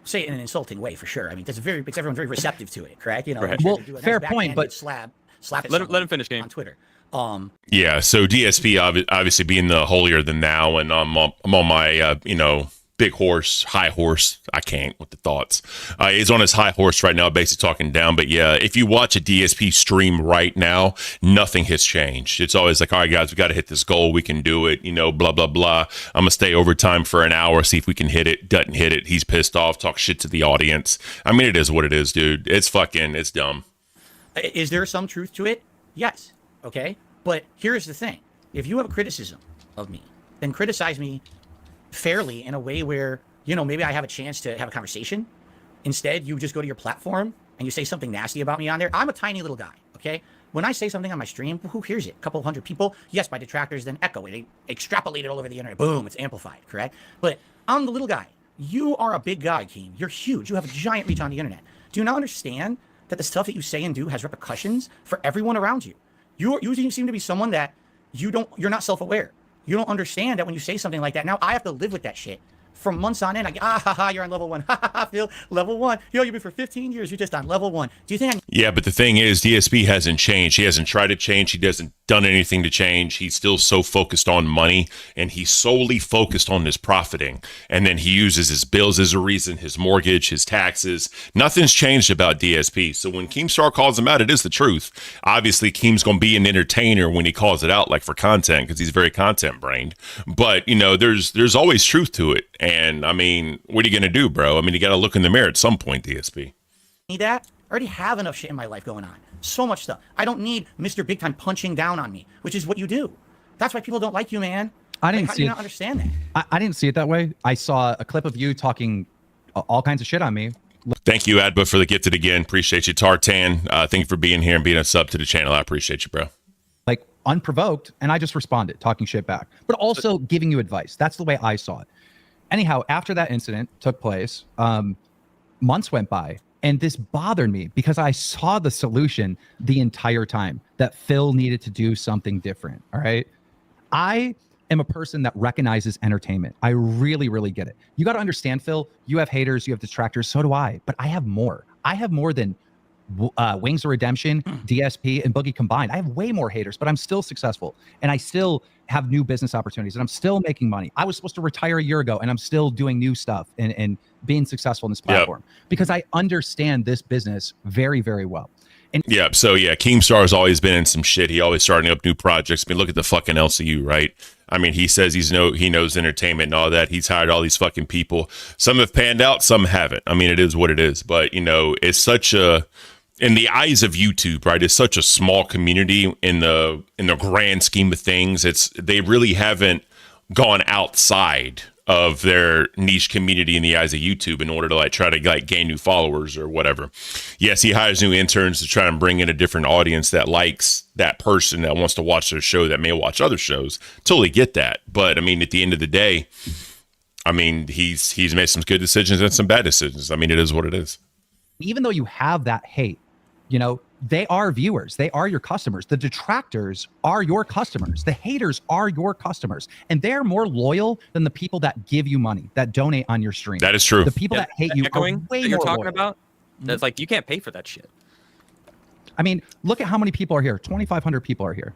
say it in an insulting way, for sure. I mean, everyone's very receptive to it, correct? Right. Well, fair point, but slap let him finish, game on Twitter. Yeah, so DSP obviously being the holier than thou, and I'm on my big horse, high horse. I can't with the thoughts. He's on his high horse right now, basically talking down. But yeah, if you watch a DSP stream right now, nothing has changed. It's always like, all right, guys, we got to hit this goal. We can do it. Blah blah blah. I'm gonna stay overtime for an hour, see if we can hit it. Doesn't hit it. He's pissed off. Talk shit to the audience. I mean, it is what it is, dude. It's dumb. Is there some truth to it? Yes. Okay. But here's the thing. If you have a criticism of me, then criticize me fairly in a way where, maybe I have a chance to have a conversation. Instead, you just go to your platform and you say something nasty about me on there. I'm a tiny little guy. Okay. When I say something on my stream, who hears it? A couple hundred people. Yes, my detractors then echo it. They extrapolate it all over the internet. Boom. It's amplified. Correct. But I'm the little guy. You are a big guy, Keem. You're huge. You have a giant reach on the internet. Do you not understand that the stuff that you say and do has repercussions for everyone around you? You seem to be someone that you're not self-aware. You don't understand that when you say something like that, now I have to live with that shit for months on end. You're on level 1. Phil, level 1. You've been for 15 years. You're just on level 1. Do you think Yeah, but the thing is, DSP hasn't changed. He hasn't tried to change. He hasn't done anything to change. He's still so focused on money, and he's solely focused on his profiting. And then he uses his bills as a reason, his mortgage, his taxes. Nothing's changed about DSP. So when Keemstar calls him out, it is the truth. Obviously, Keem's going to be an entertainer when he calls it out, like for content, because he's very content brained. But, there's always truth to it. And I mean, what are you going to do, bro? I mean, you got to look in the mirror at some point, DSP. Need that? I already have enough shit in my life going on. So much stuff. I don't need Mr. Big Time punching down on me, which is what you do. That's why people don't like you, man. I didn't how see do you it. not understand that? I didn't see it that way. I saw a clip of you talking all kinds of shit on me. Thank you, Adba, for the gifted again. Appreciate you, Tartan. Thank you for being here and being a sub to the channel. I appreciate you, bro. Like, unprovoked, and I just responded, talking shit back, but also giving you advice. That's the way I saw it. Anyhow, after that incident took place, months went by, and this bothered me because I saw the solution the entire time, that Phil needed to do something different. All right. I am a person that recognizes entertainment. I really, really get it. You got to understand, Phil, you have haters, you have detractors. So do I, but I have more. I have more than Wings of Redemption, DSP, and Boogie combined. I have way more haters, but I'm still successful, and I still have new business opportunities, and I'm still making money. I was supposed to retire a year ago, and I'm still doing new stuff and being successful in this platform because I understand this business very, very well. And So Keemstar has always been in some shit. He always starting up new projects. I mean, look at the fucking LCU, right? I mean, he says he knows entertainment and all that. He's hired all these fucking people. Some have panned out, some haven't. I mean, it is what it is. But it's such a, in the eyes of YouTube, right? It's such a small community in the grand scheme of things. They really haven't gone outside of their niche community in the eyes of YouTube in order to try to gain new followers or whatever. Yes, he hires new interns to try and bring in a different audience that likes that person that wants to watch their show that may watch other shows. Totally get that. But I mean, at the end of the day, I mean, he's made some good decisions and some bad decisions. I mean, it is what it is. even though you have that hate, they are viewers. They are your customers. The detractors are your customers. The haters are your customers. And they're more loyal than the people that give you money, that donate on your stream. That is true. The people that hate you are way that you're more talking loyal. about, that's like, you can't pay for that shit. I mean, look at how many people are here. 2,500 people are here.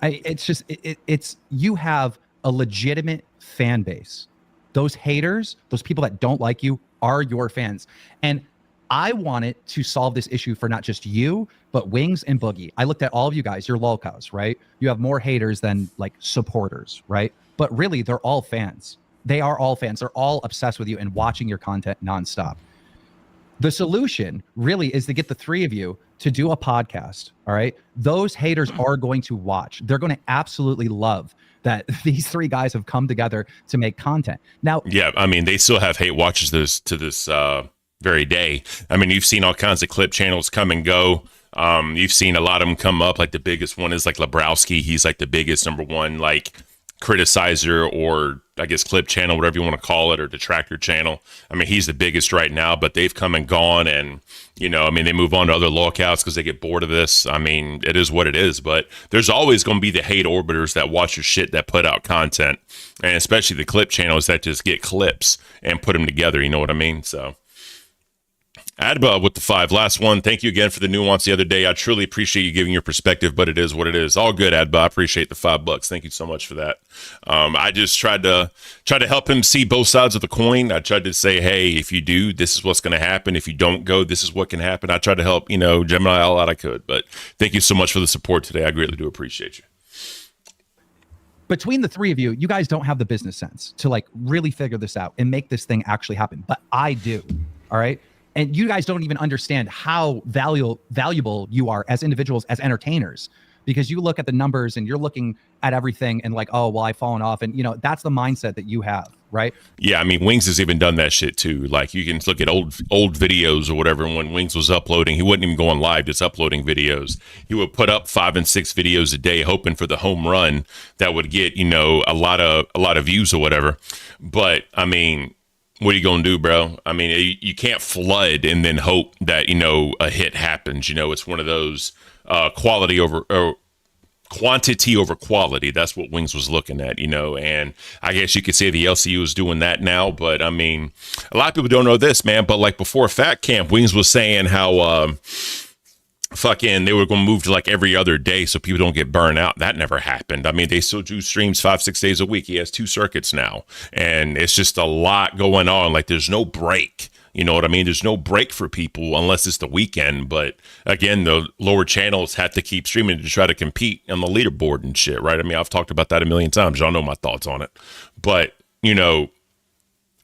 It's just, it's you have a legitimate fan base. Those haters, those people that don't like you are your fans. And I wanted to solve this issue for not just you, but Wings and Boogie. I looked at all of you guys, you're lolcows, right? You have more haters than like supporters, right? But really, they're all fans. They are all fans. They're all obsessed with you and watching your content nonstop. The solution really is to get the three of you to do a podcast, all right? Those haters are going to watch. They're going to absolutely love that these three guys have come together to make content. Now, yeah, I mean, they still have hate watches to this very day. I mean, you've seen all kinds of clip channels come and go. You've seen a lot of them come up. Like the biggest one is like Lebrowski. He's like the biggest number one like criticizer, or I guess clip channel, whatever you want to call it, or detractor channel. I mean, he's the biggest right now, but they've come and gone, and you know, I mean, they move on to other locales because they get bored of this. I mean, it is what it is, but there's always going to be the hate orbiters that watch your shit, that put out content, and especially the clip channels that just get clips and put them together. You know what I mean? So Adba with the 5. Last one. Thank you again for the nuance the other day. I truly appreciate you giving your perspective, but it is what it is. All good, Adba. I appreciate the $5. Thank you so much for that. I just tried to help him see both sides of the coin. I tried to say, hey, if you do, this is what's going to happen. If you don't go, this is what can happen. I tried to help, you know, Gemini all out I could. But thank you so much for the support today. I greatly do appreciate you. Between the three of you, you guys don't have the business sense to like really figure this out and make this thing actually happen. But I do. All right. And you guys don't even understand how valuable you are as individuals, as entertainers, because you look at the numbers and you're looking at everything and like, oh, well, I've fallen off. And, you know, that's the mindset that you have, right? Yeah, I mean, Wings has even done that shit too. Like, you can look at old videos or whatever. And when Wings was uploading, he wasn't even going live, just uploading videos. He would put up 5 and 6 videos a day, hoping for the home run that would get, you know, a lot of views or whatever. But I mean, what are you going to do, bro? I mean, you can't flood and then hope that, you know, a hit happens. You know, it's one of those quantity over quality. That's what Wings was looking at, you know, and I guess you could say the LCU is doing that now. But I mean, a lot of people don't know this, man. But like before Fat Camp, Wings was saying how they were going to move to like every other day so people don't get burned out. That never happened. I mean, they still do streams 5-6 days a week. He has 2 circuits now, and it's just a lot going on. Like, there's no break. You know what I mean? There's no break for people unless it's the weekend. But again, the lower channels have to keep streaming to try to compete on the leaderboard and shit, right? I mean, I've talked about that a million times. Y'all know my thoughts on it. But, you know,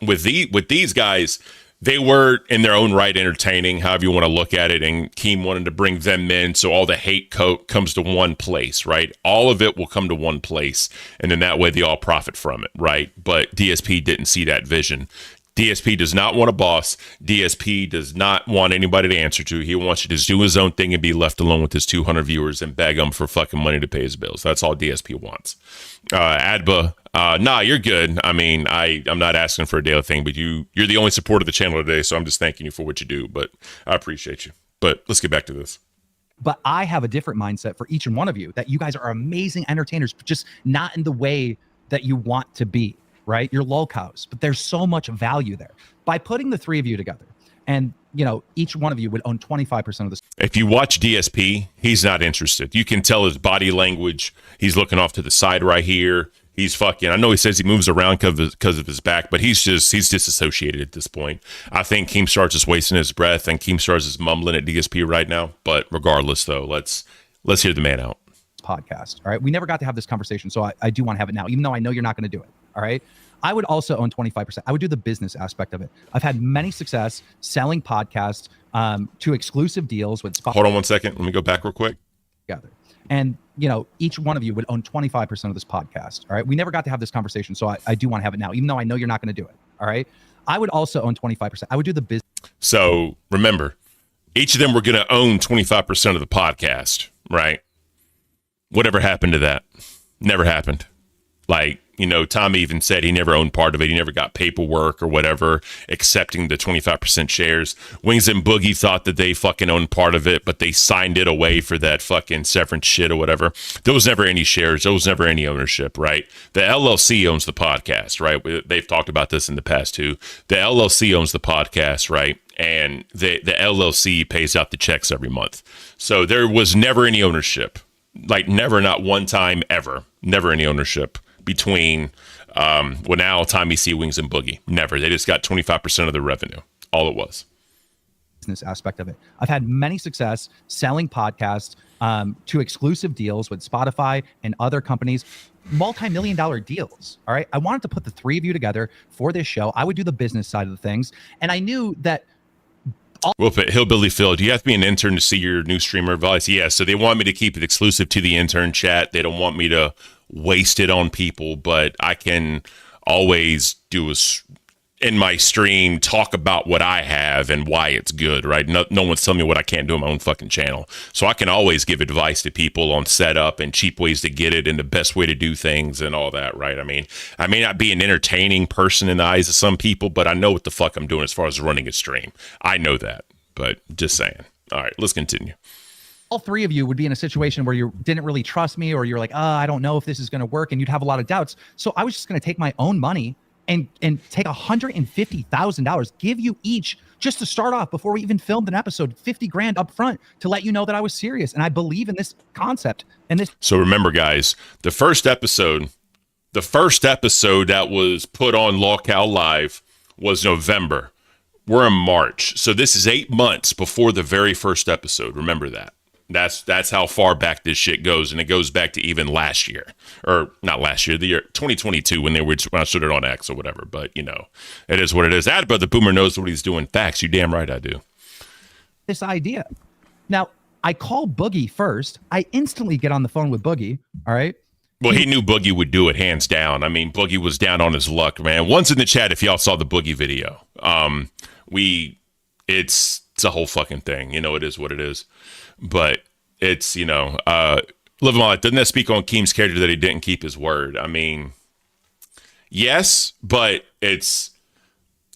with these guys, they were in their own right entertaining, however you want to look at it, and Keem wanted to bring them in so all the hate comes to one place, right? All of it will come to one place, and then that way they all profit from it, right? But DSP didn't see that vision. DSP does not want a boss. DSP does not want anybody to answer to. He wants you to just do his own thing and be left alone with his 200 viewers and beg them for fucking money to pay his bills. That's all DSP wants. Adba, nah, you're good. I mean, I'm not asking for a daily thing, but you're the only supporter of the channel today, so I'm just thanking you for what you do. But I appreciate you. But let's get back to this. But I have a different mindset for each and one of you, that you guys are amazing entertainers, but just not in the way that you want to be. Right? You're lolcows, but there's so much value there. By putting the 3 of you together, and, you know, each one of you would own 25% of this. If you watch DSP, he's not interested. You can tell his body language. He's looking off to the side right here. He's fucking, I know he says he moves around because of his back, but he's disassociated at this point. I think Keemstar's just wasting his breath, and Keemstar's is mumbling at DSP right now. But regardless, though, let's hear the man out. Podcast. All right. We never got to have this conversation, so I do want to have it now, even though I know you're not going to do it. All right. I would also own 25%. I would do the business aspect of it. I've had many success selling podcasts to exclusive deals with Spotify. Hold on one second. Let me go back real quick. Together. And, you know, each one of you would own 25% of this podcast. All right. We never got to have this conversation, so I do want to have it now, even though I know you're not going to do it. All right. I would also own 25%. I would do the business. So remember, each of them were going to own 25% of the podcast, right? Whatever happened to that? Never happened. Like, you know, Tommy even said he never owned part of it. He never got paperwork or whatever accepting the 25% shares. Wings and Boogie thought that they fucking owned part of it, but they signed it away for that fucking severance shit or whatever. There was never any shares. There was never any ownership, right? The LLC owns the podcast, right? They've talked about this in the past too. The LLC owns the podcast, right? And the LLC pays out the checks every month. So there was never any ownership. Like, never, not one time ever. Never any ownership between now Tommy C, Wings, and Boogie. Never. They just got 25% of the revenue. All it was. Business aspect of it. I've had many success selling podcasts to exclusive deals with Spotify and other companies, multi-million-dollar deals. All right. I wanted to put the 3 of you together for this show. I would do the business side of the things. And I knew that We'll put Hillbilly Phil. Do you have to be an intern to see your new streamer advice? Yeah, so they want me to keep it exclusive to the intern chat. They don't want me to waste it on people, but I can always do in my stream talk about what I have and why it's good, right? No one's telling me what I can't do on my own fucking channel. So I can always give advice to people on setup and cheap ways to get it and the best way to do things and all that, right? I mean, I may not be an entertaining person in the eyes of some people, but I know what the fuck I'm doing as far as running a stream. I know that, but just saying. All right, let's continue. All three of you would be in a situation where you didn't really trust me, or you're like, I don't know if this is going to work, and you'd have a lot of doubts. So I was just going to take my own money and take $150,000, give you each, just to start off before we even filmed an episode, 50 grand up front to let you know that I was serious and I believe in this concept. And this. So remember, guys, the first episode that was put on Locale Live was November. We're in March. So this is 8 months before the very first episode. Remember that. That's how far back this shit goes, and it goes back to even last year, or not last year, the year 2022 when I started on X or whatever. But it is what it is. That brother Boomer knows what he's doing. Facts, you damn right I do. This idea. Now I call Boogie first. I instantly get on the phone with Boogie. All right. Well, he knew Boogie would do it, hands down. I mean, Boogie was down on his luck, man. Once in the chat, if y'all saw the Boogie video, it's a whole fucking thing. It is what it is. But it's, living my life. Doesn't that speak on Keem's character that he didn't keep his word? I mean, yes, but it's,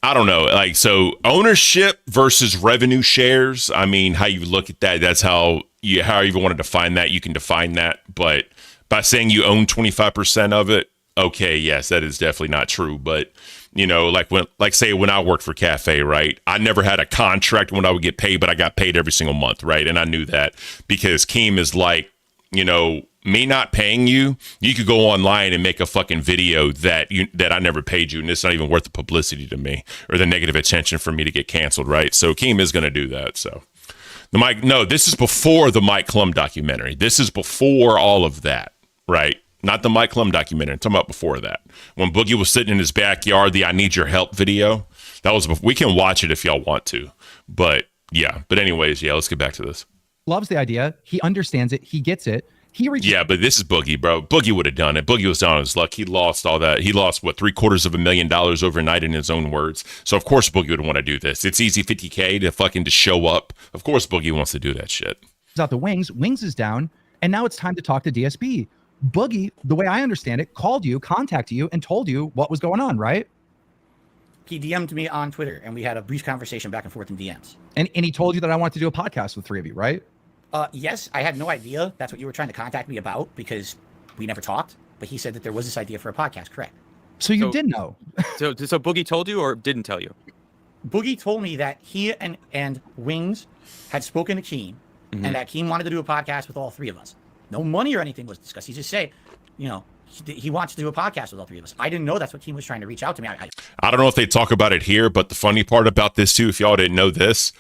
I don't know. Like, so ownership versus revenue shares. I mean, how you look at that, that's how you want to define that. You can define that. But by saying you own 25% of it, okay, yes, that is definitely not true. But say when I worked for Cafe, right? I never had a contract when I would get paid, but I got paid every single month, right? And I knew that because Keem is like, me not paying you, you could go online and make a fucking video that I never paid you, and it's not even worth the publicity to me or the negative attention for me to get canceled, right? So Keem is going to do that. So this is before the Mike Klum documentary. This is before all of that, right? Not the Mike Klum documentary. I'm talking about before that. When Boogie was sitting in his backyard, the I Need Your Help video. That was before. We can watch it if y'all want to. But yeah. But anyways, yeah, let's get back to this. Loves the idea. He understands it. He gets it. Yeah, but this is Boogie, bro. Boogie would have done it. Boogie was down on his luck. He lost all that. He lost, $750,000 overnight in his own words. So, of course, Boogie would want to do this. It's easy $50K to show up. Of course, Boogie wants to do that shit. Out the Wings. Wings is down. And now it's time to talk to DSP. Boogie, the way I understand it, contacted you and told you what was going on, right? He DM'd me on Twitter, and we had a brief conversation back and forth in DMs. And he told you that I wanted to do a podcast with three of you, right? Yes, I had no idea that's what you were trying to contact me about because we never talked. But he said that there was this idea for a podcast, correct? So you did know. So Boogie told you or didn't tell you? Boogie told me that he and Wings had spoken to Keem, and that Keem wanted to do a podcast with all three of us. No money or anything was discussed. He just said, he wants to do a podcast with all three of us. I didn't know that's what Keem was trying to reach out to me. I don't know if they talk about it here, but the funny part about this too, if y'all didn't know this,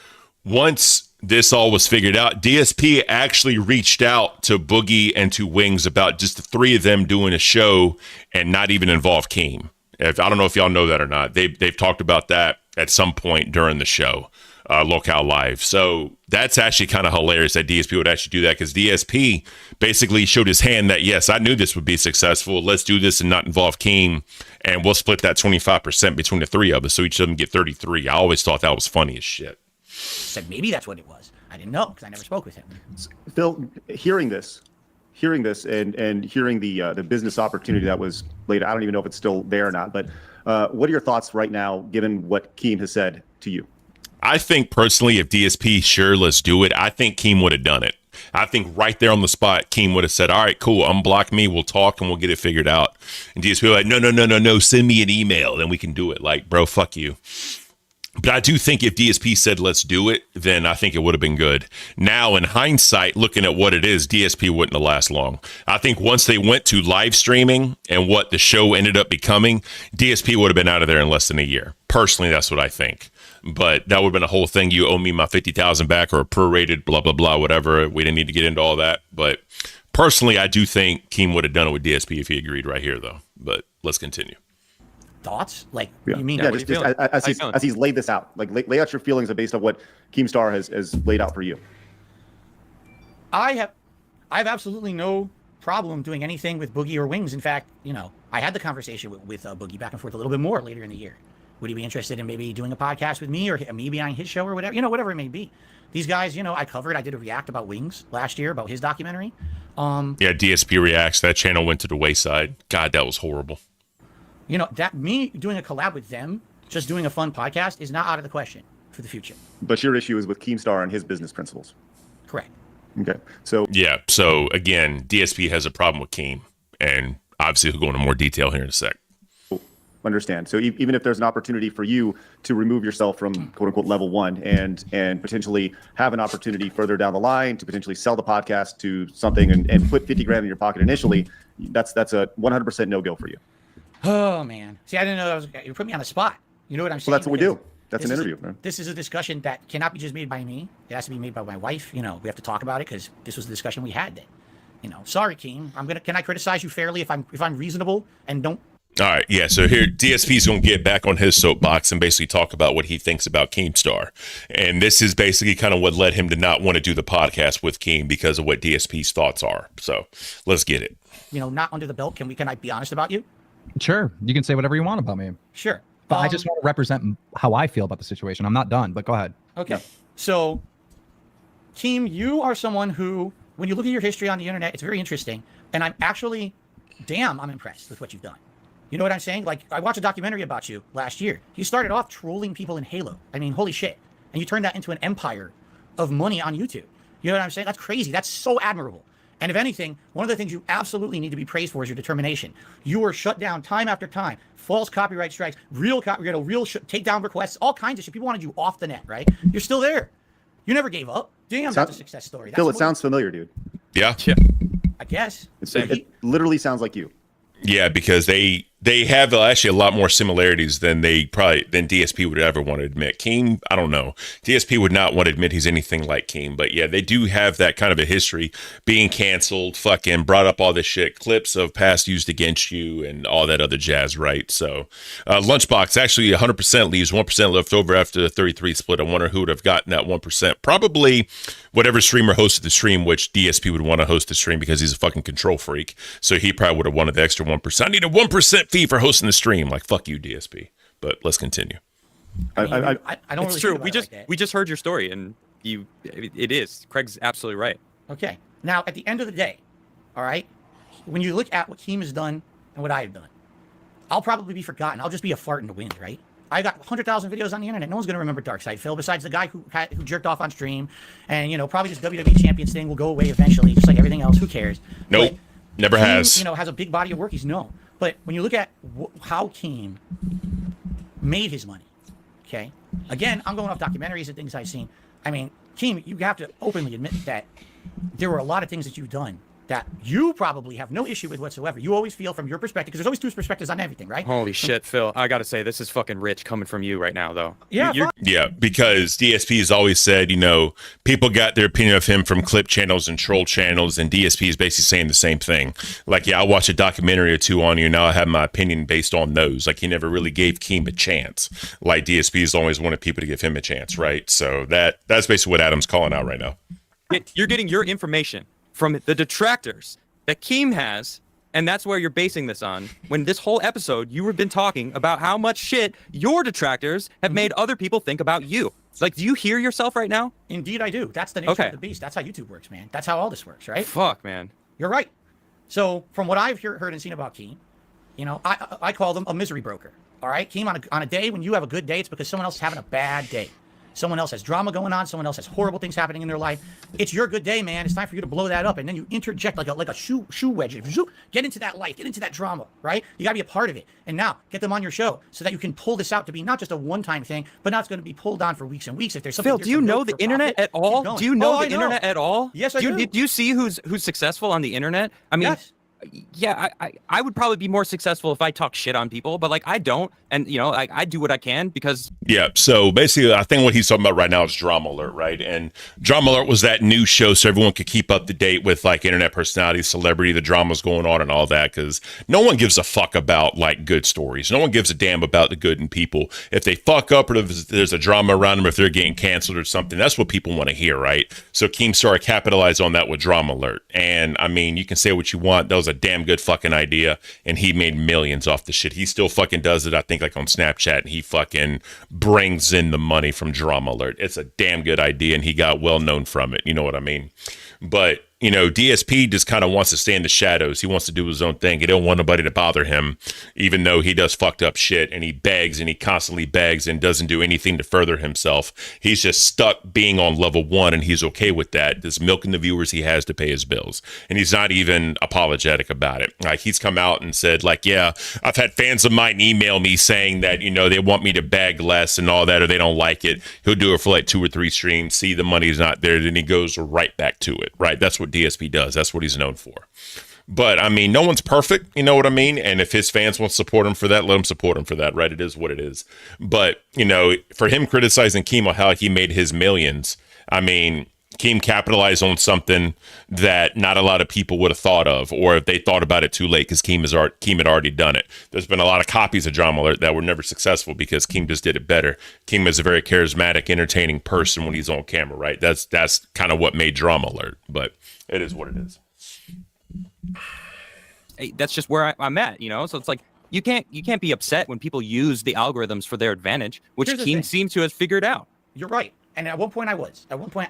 once this all was figured out, DSP actually reached out to Boogie and to Wings about just the three of them doing a show and not even involve Keem. I don't know if y'all know that or not. They've talked about that at some point during the show. Locale Live. So that's actually kind of hilarious that DSP would actually do that because DSP basically showed his hand that, yes, I knew this would be successful. Let's do this and not involve Keem, and we'll split that 25% between the three of us so each of them get 33. I always thought that was funny as shit. Said maybe that's what it was. I didn't know because I never spoke with him. Phil, hearing this and hearing the business opportunity that was laid, I don't even know if it's still there or not, but what are your thoughts right now, given what Keem has said to you? I think personally, if DSP, sure, let's do it. I think Keem would have done it. I think right there on the spot, Keem would have said, all right, cool, unblock me, we'll talk, and we'll get it figured out. And DSP would be like, no, send me an email, then we can do it. Like, bro, fuck you. But I do think if DSP said, let's do it, then I think it would have been good. Now, in hindsight, looking at what it is, DSP wouldn't have lasted long. I think once they went to live streaming and what the show ended up becoming, DSP would have been out of there in less than a year. Personally, that's what I think. But that would have been a whole thing. You owe me my $50,000 back or a prorated, blah, blah, blah, whatever. We didn't need to get into all that. But personally, I do think Keem would have done it with DSP if he agreed right here, though. But let's continue. Thoughts? Like, Yeah. you mean? Yeah, What just, do you feel? as he's laid this out, like lay out your feelings based on what Keemstar has laid out for you. I have absolutely no problem doing anything with Boogie or Wings. In fact, I had the conversation with Boogie back and forth a little bit more later in the year. Would he be interested in maybe doing a podcast with me or me being on his show or whatever? Whatever it may be. These guys, I did a react about Wings last year about his documentary. Yeah, DSP Reacts. That channel went to the wayside. God, that was horrible. That me doing a collab with them, just doing a fun podcast, is not out of the question for the future. But your issue is with Keemstar and his business principles. Correct. Okay. So Yeah. So again, DSP has a problem with Keem, and obviously he'll go into more detail here in a sec. understand. So even if there's an opportunity for you to remove yourself from quote unquote level one and potentially have an opportunity further down the line to potentially sell the podcast to something and put 50 grand in your pocket initially, that's a 100% no go for you. Oh man. See, I didn't know you put me on the spot. You know what I'm saying? Well, that's what we do. That's an interview. This is a discussion that cannot be just made by me. It has to be made by my wife. We have to talk about it because this was the discussion we had then. Sorry, Keem. Can I criticize you fairly if I'm reasonable and don't? All right, yeah. So here, DSP's going to get back on his soapbox and basically talk about what he thinks about Keemstar, and this is basically kind of what led him to not want to do the podcast with Keem because of what DSP's thoughts are. So let's get it. Not under the belt. Can I be honest about you? Sure, you can say whatever you want about me. Sure, but I just want to represent how I feel about the situation. I'm not done, but go ahead. Okay, so Keem, you are someone who, when you look at your history on the internet, it's very interesting, and I'm impressed with what you've done. You know what I'm saying? Like, I watched a documentary about you last year. You started off trolling people in Halo. I mean, holy shit. And you turned that into an empire of money on YouTube. You know what I'm saying? That's crazy. That's so admirable. And if anything, one of the things you absolutely need to be praised for is your determination. You were shut down time after time. False copyright strikes, real takedown requests, all kinds of shit. People wanted you off the net, right? You're still there. You never gave up. Damn, that's a success story. Phil, it sounds familiar, dude. Yeah. I guess. It literally sounds like you. Yeah, because they have actually a lot more similarities than DSP would ever want to admit. Keem, I don't know. DSP would not want to admit he's anything like Keem, but yeah, they do have that kind of a history, being canceled, fucking brought up all this shit, clips of past used against you and all that other jazz, right? So Lunchbox actually 100% leaves 1% left over after the 33 split. I wonder who would have gotten that 1%. Probably whatever streamer hosted the stream, which DSP would want to host the stream because he's a fucking control freak. So he probably would have wanted the extra 1%. I need a 1% fee for hosting the stream. Like, fuck you, DSP. But let's continue. I don't it's really true. think about We just heard your story, and it is. Craig's absolutely right. Okay. Now, at the end of the day, all right, when you look at what Keem has done and what I have done, I'll probably be forgotten. I'll just be a fart in the wind, right? I got 100,000 videos on the internet. No one's going to remember Darkside Phil besides the guy who jerked off on stream. And, probably this WWE Champions thing will go away eventually, just like everything else. Who cares? Nope. But never Keem, has. Has a big body of work. He's known. But when you look at how Keem made his money, okay? Again, I'm going off documentaries and things I've seen. I mean, Keem, you have to openly admit that there were a lot of things that you've done that you probably have no issue with whatsoever. You always feel from your perspective, because there's always two perspectives on everything, right? Holy shit, Phil. I got to say, this is fucking rich coming from you right now, though. Yeah, yeah, because DSP has always said, people got their opinion of him from clip channels and troll channels, and DSP is basically saying the same thing. Like, yeah, I watched a documentary or two on you, now I have my opinion based on those. Like, he never really gave Keem a chance. Like, DSP has always wanted people to give him a chance, right? So that's basically what Adam's calling out right now. You're getting your information from the detractors that Keem has, and that's where you're basing this on. When this whole episode, you have been talking about how much shit your detractors have made other people think about you. Like, do you hear yourself right now? Indeed, I do. That's the nature of the beast. That's how YouTube works, man. That's how all this works, right? Fuck, man. You're right. So, from what I've heard and seen about Keem, I call them a misery broker. All right, Keem, on a day when you have a good day, it's because someone else is having a bad day. Someone else has drama going on. Someone else has horrible things happening in their life. It's your good day, man. It's time for you to blow that up, and then you interject like a shoe wedge. Get into that life. Get into that drama, right? You gotta be a part of it. And now get them on your show so that you can pull this out to be not just a one-time thing, but now it's going to be pulled on for weeks and weeks. If there's something, Phil, do you know the internet at all? Do you know the internet at all? Yes, I do. Do you see who's successful on the internet? I mean. Yes. Yeah, I would probably be more successful if I talk shit on people, but I don't, and I do what I can because. Yeah, so basically, I think what he's talking about right now is Drama Alert, right? And Drama Alert was that news show so everyone could keep up to date with internet personality, celebrity, the dramas going on, and all that. Because no one gives a fuck about good stories. No one gives a damn about the good in people. If they fuck up or if there's a drama around them, if they're getting canceled or something, that's what people want to hear, right? So Keemstar capitalized on that with Drama Alert, and I mean, you can say what you want. That was a damn good fucking idea, and he made millions off the shit. He still fucking does it, I think, like on Snapchat, and he fucking brings in the money from Drama Alert. It's a damn good idea, and he got well known from it. You know what I mean? But, you know, DSP just kind of wants to stay in the shadows. He wants to do his own thing. He don't want nobody to bother him, even though he does fucked up shit, and he begs, and he constantly begs and doesn't do anything to further himself. He's just stuck being on level 1, and he's okay with that. Just milking the viewers he has to pay his bills. And he's not even apologetic about it. Like, he's come out and said, like, yeah, I've had fans of mine email me saying that, you know, they want me to beg less and all that, or they don't like it. He'll do it for like 2 or 3 streams, see the money's not there, then he goes right back to it, right? That's what DSP does. That's what he's known for. But, I mean, no one's perfect, you know what I mean? And if his fans want to support him for that, let him support him for that, right? It is what it is. But, you know, for him criticizing Keem on how he made his millions, I mean, Keem capitalized on something that not a lot of people would have thought of, or if they thought about it too late, because Keem had already done it. There's been a lot of copies of Drama Alert that were never successful because Keem just did it better. Keem is a very charismatic, entertaining person when he's on camera, right? That's kind of what made Drama Alert, but it is what it is. Hey, that's just where I'm at, you know? So it's like, you can't be upset when people use the algorithms for their advantage, which Keem seems to have figured out. You're right. And at one point I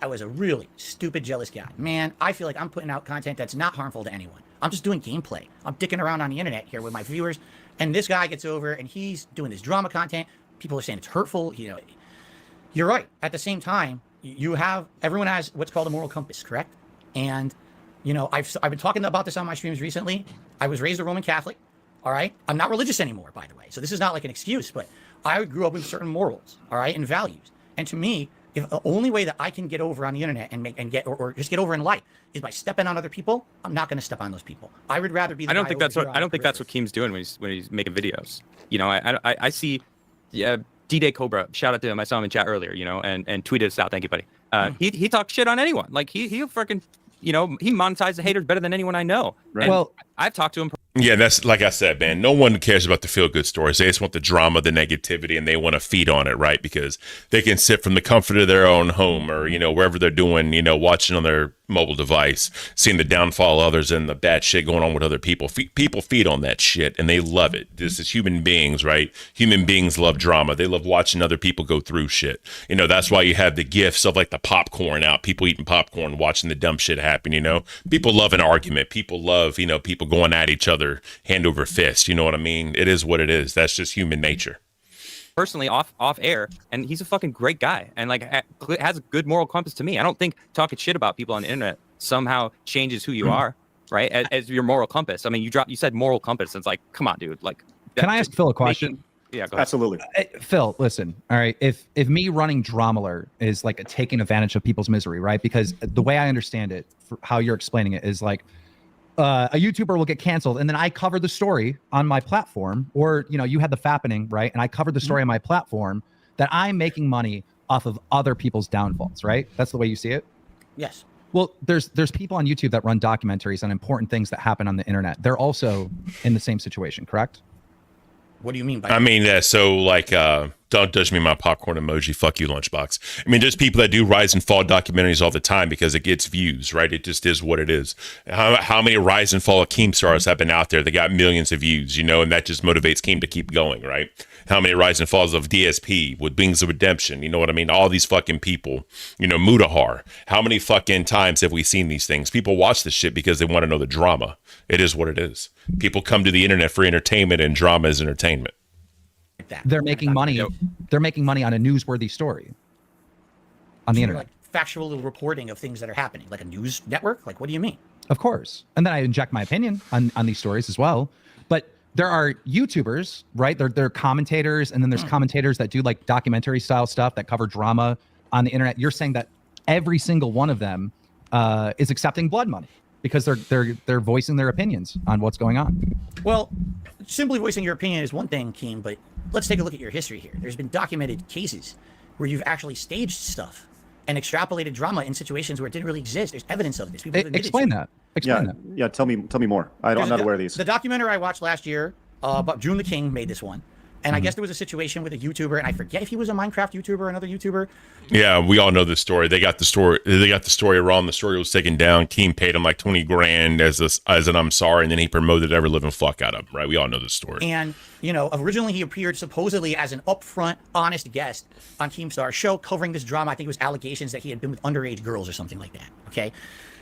was a really stupid, jealous guy. Man, I feel like I'm putting out content that's not harmful to anyone. I'm just doing gameplay. I'm dicking around on the internet here with my viewers. And this guy gets over and he's doing this drama content. People are saying it's hurtful. You know, you're right. At the same time, everyone has what's called a moral compass, correct? And, you know, I've been talking about this on my streams recently. I was raised a Roman Catholic. All right. I'm not religious anymore, by the way. So this is not like an excuse, but I grew up with certain morals, all right, and values. And to me, if the only way that I can get over on the internet and get just get over in life is by stepping on other people, I'm not going to step on those people. I would rather be. I don't think that's what Keem's doing when he's making videos. You know, I see, yeah, D-Day Cobra. Shout out to him. I saw him in chat earlier. You know, and tweeted us out. Thank you, buddy. He talks shit on anyone. Like he'll freaking, you know, he monetizes the haters better than anyone I know. Right. Well, I've talked to him. Yeah, that's like I said, man. No one cares about the feel-good stories. They just want the drama, the negativity, and they want to feed on it, right? Because they can sit from the comfort of their own home or, you know, wherever they're doing, you know, watching on their mobile device, seeing the downfall of others and the bad shit going on with other people. People feed on that shit, and they love it. This is human beings, right? Human beings love drama. They love watching other people go through shit. You know, that's why you have the gifs of, like, the popcorn out. People eating popcorn, watching the dumb shit happen, you know? People love an argument. People love, you know, people going at each other hand over fist. You know what I mean? It is what it is. That's just human nature. Personally, off air, and he's a fucking great guy, and like has a good moral compass to me. I don't think talking shit about people on the internet somehow changes who you are, right? As your moral compass. I mean, you said moral compass. And it's like, come on, dude. Like, can I ask Phil a question? Yeah, go ahead. Absolutely. Phil, listen. All right, if me running Drama Alert is like taking advantage of people's misery, right? Because the way I understand it, for how you're explaining it, is like, a YouTuber will get canceled, and then I cover the story on my platform, or, you know, you had the fappening, right? And I covered the story on my platform, that I'm making money off of other people's downfalls, right? That's the way you see it? Yes. Well, there's people on YouTube that run documentaries on important things that happen on the internet. They're also in the same situation, correct? What do you mean by I mean, so like, don't judge me my popcorn emoji. Fuck you, Lunchbox. I mean, there's people that do rise and fall documentaries all the time because it gets views, right? It just is what it is. How many rise and fall of Keemstars have been out there that got millions of views, you know, and that just motivates Keem to keep going, right? How many rise and falls of DSP with Wings of Redemption, you know what I mean? All these fucking people, you know, Mudahar. How many fucking times have we seen these things? People watch this shit because they want to know the drama. It is what it is. People come to the internet for entertainment, and drama is entertainment. They're making money. They're making money on a newsworthy story on the internet. Like factual reporting of things that are happening, like a news network. Like, what do you mean? Of course. And then I inject my opinion on these stories as well. But there are YouTubers, right? They're commentators, and then there's commentators that do like documentary style stuff that cover drama on the internet. You're saying that every single one of them is accepting blood money because they're voicing their opinions on what's going on. Well, simply voicing your opinion is one thing, Keem, but let's take a look at your history here. There's been documented cases where you've actually staged stuff and extrapolated drama in situations where it didn't really exist. There's evidence of this. Explain that. Explain that. Yeah, tell me more. I'm not aware of these. The documentary I watched last year about June the King made this one. And I guess there was a situation with a YouTuber, and I forget if he was a Minecraft YouTuber or another YouTuber. Yeah, we all know this story. They got the story. They got the story wrong. The story was taken down. Caint paid him like 20 grand as an I'm sorry, and then he promoted every living fuck out of him. Right? We all know this story. And originally he appeared supposedly as an upfront, honest guest on Keemstar's show, covering this drama. I think it was allegations that he had been with underage girls or something like that. Okay.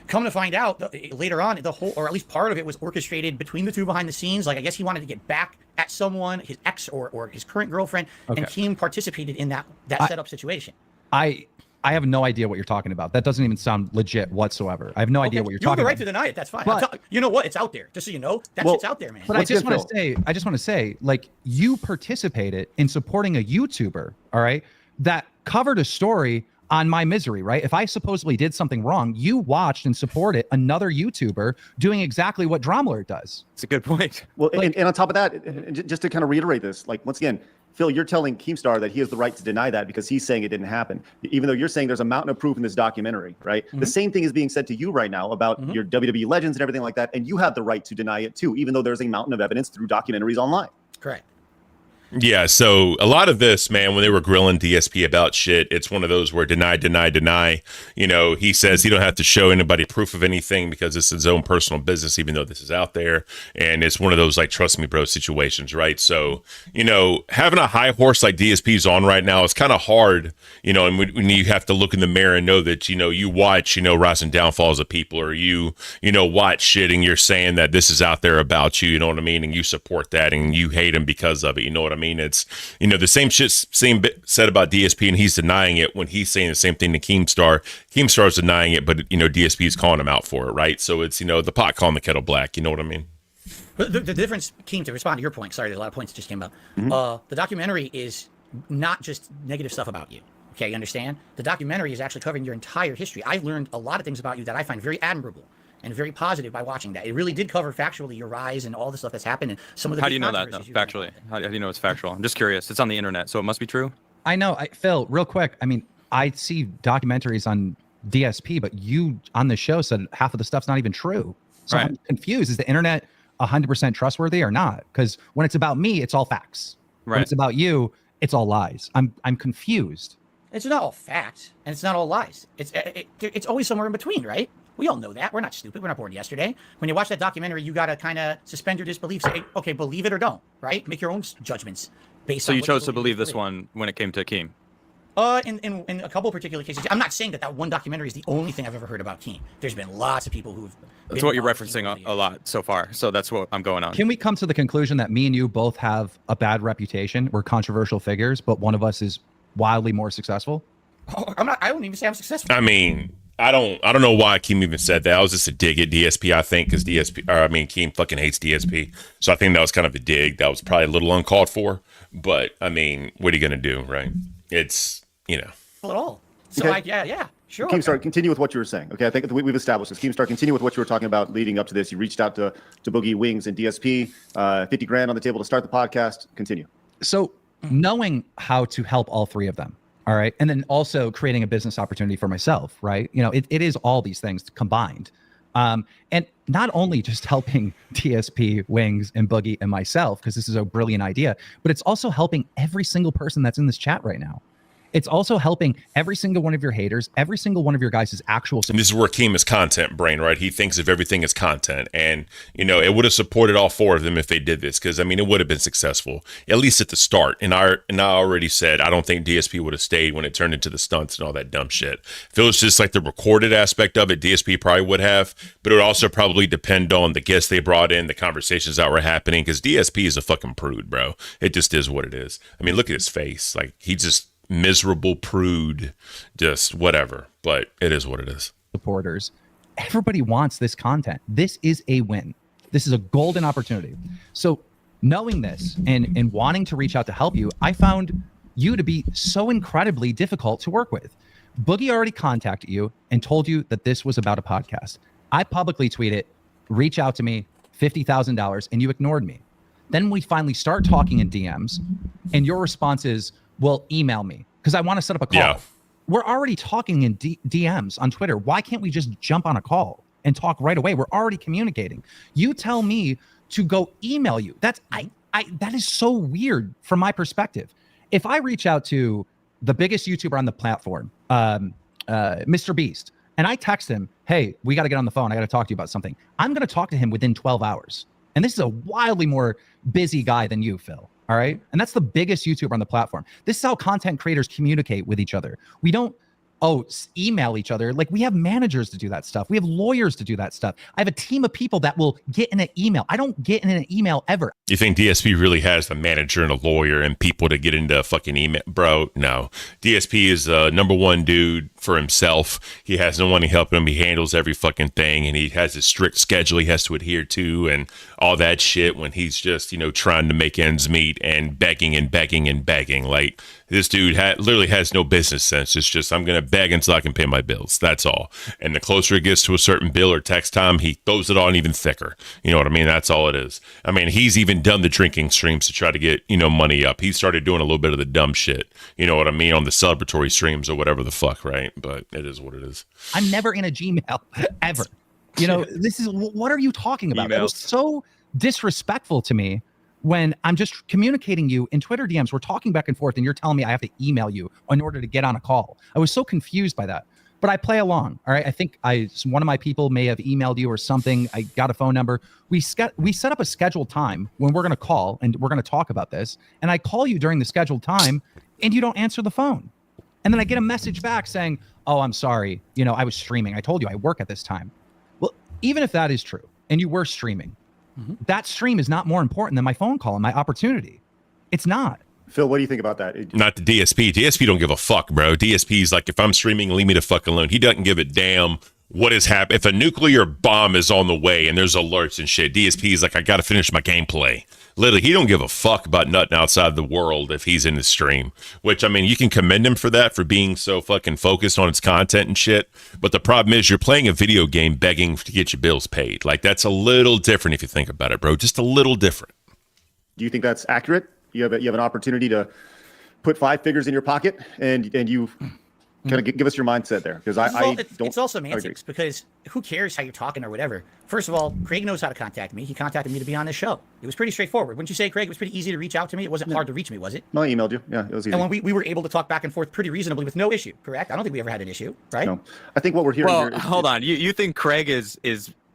Come to find out, later on, the whole, or at least part of it, was orchestrated between the two behind the scenes. Like, I guess he wanted to get back at someone, his ex or his current girlfriend, and Caint participated in that setup situation. I have no idea what you're talking about. That doesn't even sound legit whatsoever. I have no idea what you're talking about. You have the right to deny it. That's fine. You know what? It's out there. Just so you know, that shit's out there, man. But I just want to say, like, you participated in supporting a YouTuber, all right, that covered a story on my misery, right? If I supposedly did something wrong, you watched and supported another YouTuber doing exactly what Dromler does. It's a good point. Well, and on top of that, just to kind of reiterate this, like, once again, Phil, you're telling Keemstar that he has the right to deny that because he's saying it didn't happen, even though you're saying there's a mountain of proof in this documentary, right? The same thing is being said to you right now about your WWE legends and everything like that, and you have the right to deny it too, even though there's a mountain of evidence through documentaries online. Correct. Yeah, so a lot of this, man, when they were grilling DSP about shit, it's one of those where deny. He says he don't have to show anybody proof of anything because it's his own personal business, even though this is out there. And it's one of those, like, trust me, bro, situations, right? So, having a high horse like DSP's on right now is kind of hard, and when you have to look in the mirror and know that, you watch, rise and downfalls of people, or you watch shit and you're saying that this is out there about you, you know what I mean? And you support that and you hate him because of it, you know what I mean? It's, the same shit said about DSP, and he's denying it when he's saying the same thing to Keemstar. Keemstar's denying it, but, DSP is calling him out for it, right? So it's, the pot calling the kettle black, you know what I mean? The difference, Caint, to respond to your point, sorry, there's a lot of points that just came up. The documentary is not just negative stuff about you. Okay, you understand? The documentary is actually covering your entire history. I've learned a lot of things about you that I find very admirable and very positive by watching that. It really did cover factually your rise and all the stuff that's happened and some of the. How do you know that, factually? How do you know it's factual? I'm just curious. It's on the internet, so it must be true. I know. Phil, real quick. I mean, I see documentaries on DSP, but you on the show said half of the stuff's not even true. So I'm confused. Is the internet 100% trustworthy or not? Because when it's about me, it's all facts. Right. When it's about you, it's all lies. I'm confused. It's not all facts and it's not all lies. It's always somewhere in between, right? We all know that. We're not stupid. We're not born yesterday. When you watch that documentary, you got to kind of suspend your disbelief. Say, okay, believe it or don't, right? Make your own judgments based on. So you chose to believe this one when it came to Caint? In a couple particular cases. I'm not saying that one documentary is the only thing I've ever heard about Caint. There's been lots of people who've. That's what you're referencing a lot so far. So that's what I'm going on. Can we come to the conclusion that me and you both have a bad reputation? We're controversial figures, but one of us is wildly more successful? Oh, I'm not. I don't even say I'm successful. I mean, I don't know why Caint even said that. I was just a dig at DSP, I think, because Caint fucking hates DSP. So I think that was kind of a dig. That was probably a little uncalled for. But I mean, what are you gonna do, right? It's Not at all. So Okay. yeah, sure. Keemstar, continue with what you were saying. Okay, I think we've established this. Keemstar, continue with what you were talking about leading up to this. You reached out to Boogie Wings and DSP, 50 grand on the table to start the podcast. Continue. So knowing how to help all three of them, all right, and then also creating a business opportunity for myself, right? It is all these things combined. And not only just helping DSP, Wings, and Boogie and myself, because this is a brilliant idea, but it's also helping every single person that's in this chat right now. It's also helping every single one of your haters, every single one of your guys' actual. And this is where Caint is content brain, right? He thinks of everything as content. And, it would have supported all four of them if they did this, because, it would have been successful, at least at the start. And I already said, I don't think DSP would have stayed when it turned into the stunts and all that dumb shit. If it was just like the recorded aspect of it, DSP probably would have, but it would also probably depend on the guests they brought in, the conversations that were happening, because DSP is a fucking prude, bro. It just is what it is. Look at his face. Like, he just miserable prude, just whatever, but it is what it is. Supporters, everybody wants this content. This is a win. This is a golden opportunity. So knowing this and wanting to reach out to help you, I found you to be so incredibly difficult to work with. Boogie already contacted you and told you that this was about a podcast. I publicly tweeted, reach out to me, $50,000, and you ignored me. Then we finally start talking in DMs, and your response is, well, email me because I want to set up a call. Yeah. We're already talking in DMs on Twitter. Why can't we just jump on a call and talk right away? We're already communicating. You tell me to go email you. that is so weird from my perspective. If I reach out to the biggest YouTuber on the platform, Mr. Beast, and I text him, hey, we got to get on the phone. I got to talk to you about something. I'm going to talk to him within 12 hours. And this is a wildly more busy guy than you, Phil. All right. And that's the biggest YouTuber on the platform. This is how content creators communicate with each other. We don't, email each other. Like, we have managers to do that stuff. We have lawyers to do that stuff. I have a team of people that will get in an email. I don't get in an email ever. You think DSP really has the manager and a lawyer and people to get into fucking email? Bro, no. DSP is number one dude for himself. He has no one to help him. He handles every fucking thing, and he has a strict schedule he has to adhere to and all that shit when he's just, trying to make ends meet and begging and begging and begging. Like, this dude literally has no business sense. It's just, I'm going to beg until I can pay my bills. That's all. And the closer it gets to a certain bill or text time, he throws it on even thicker. You know what I mean? That's all it is. I mean, he's even done the drinking streams to try to get, money up. He started doing a little bit of the dumb shit. You know what I mean? On the celebratory streams or whatever the fuck, right? But it is what it is. I'm never in a Gmail ever. This is, what are you talking about? That was so disrespectful to me. When I'm just communicating you in Twitter DMs, we're talking back and forth, and you're telling me I have to email you in order to get on a call. I was so confused by that, but I play along. All right. I think one of my people may have emailed you or something. I got a phone number. We set up a scheduled time when we're going to call and we're going to talk about this. And I call you during the scheduled time and you don't answer the phone. And then I get a message back saying, oh, I'm sorry. I was streaming. I told you I work at this time. Well, even if that is true and you were streaming, that stream is not more important than my phone call and my opportunity. It's not. Phil, what do you think about that? Not the DSP. DSP don't give a fuck, bro. DSP's like, if I'm streaming, leave me the fuck alone. He doesn't give a damn what is happening. If a nuclear bomb is on the way and there's alerts and shit, DSP's like, I got to finish my gameplay. Literally, he don't give a fuck about nothing outside the world if he's in the stream. Which, I mean, you can commend him for that, for being so fucking focused on his content and shit. But the problem is, you're playing a video game begging to get your bills paid. Like, that's a little different if you think about it, bro. Just a little different. Do you think that's accurate? You have an opportunity to put 5 figures in your pocket, and you kind of give us your mindset there, because I don't. It's all semantics, because who cares how you're talking or whatever. First of all, Craig knows how to contact me. He contacted me to be on this show. It was pretty straightforward. Wouldn't you say, Craig? It was pretty easy to reach out to me. It wasn't hard to reach me, was it? No, I emailed you. Yeah, it was easy. And when we were able to talk back and forth pretty reasonably with no issue, correct? I don't think we ever had an issue, right? No. I think what we're hearing here is, hold on. You think Craig is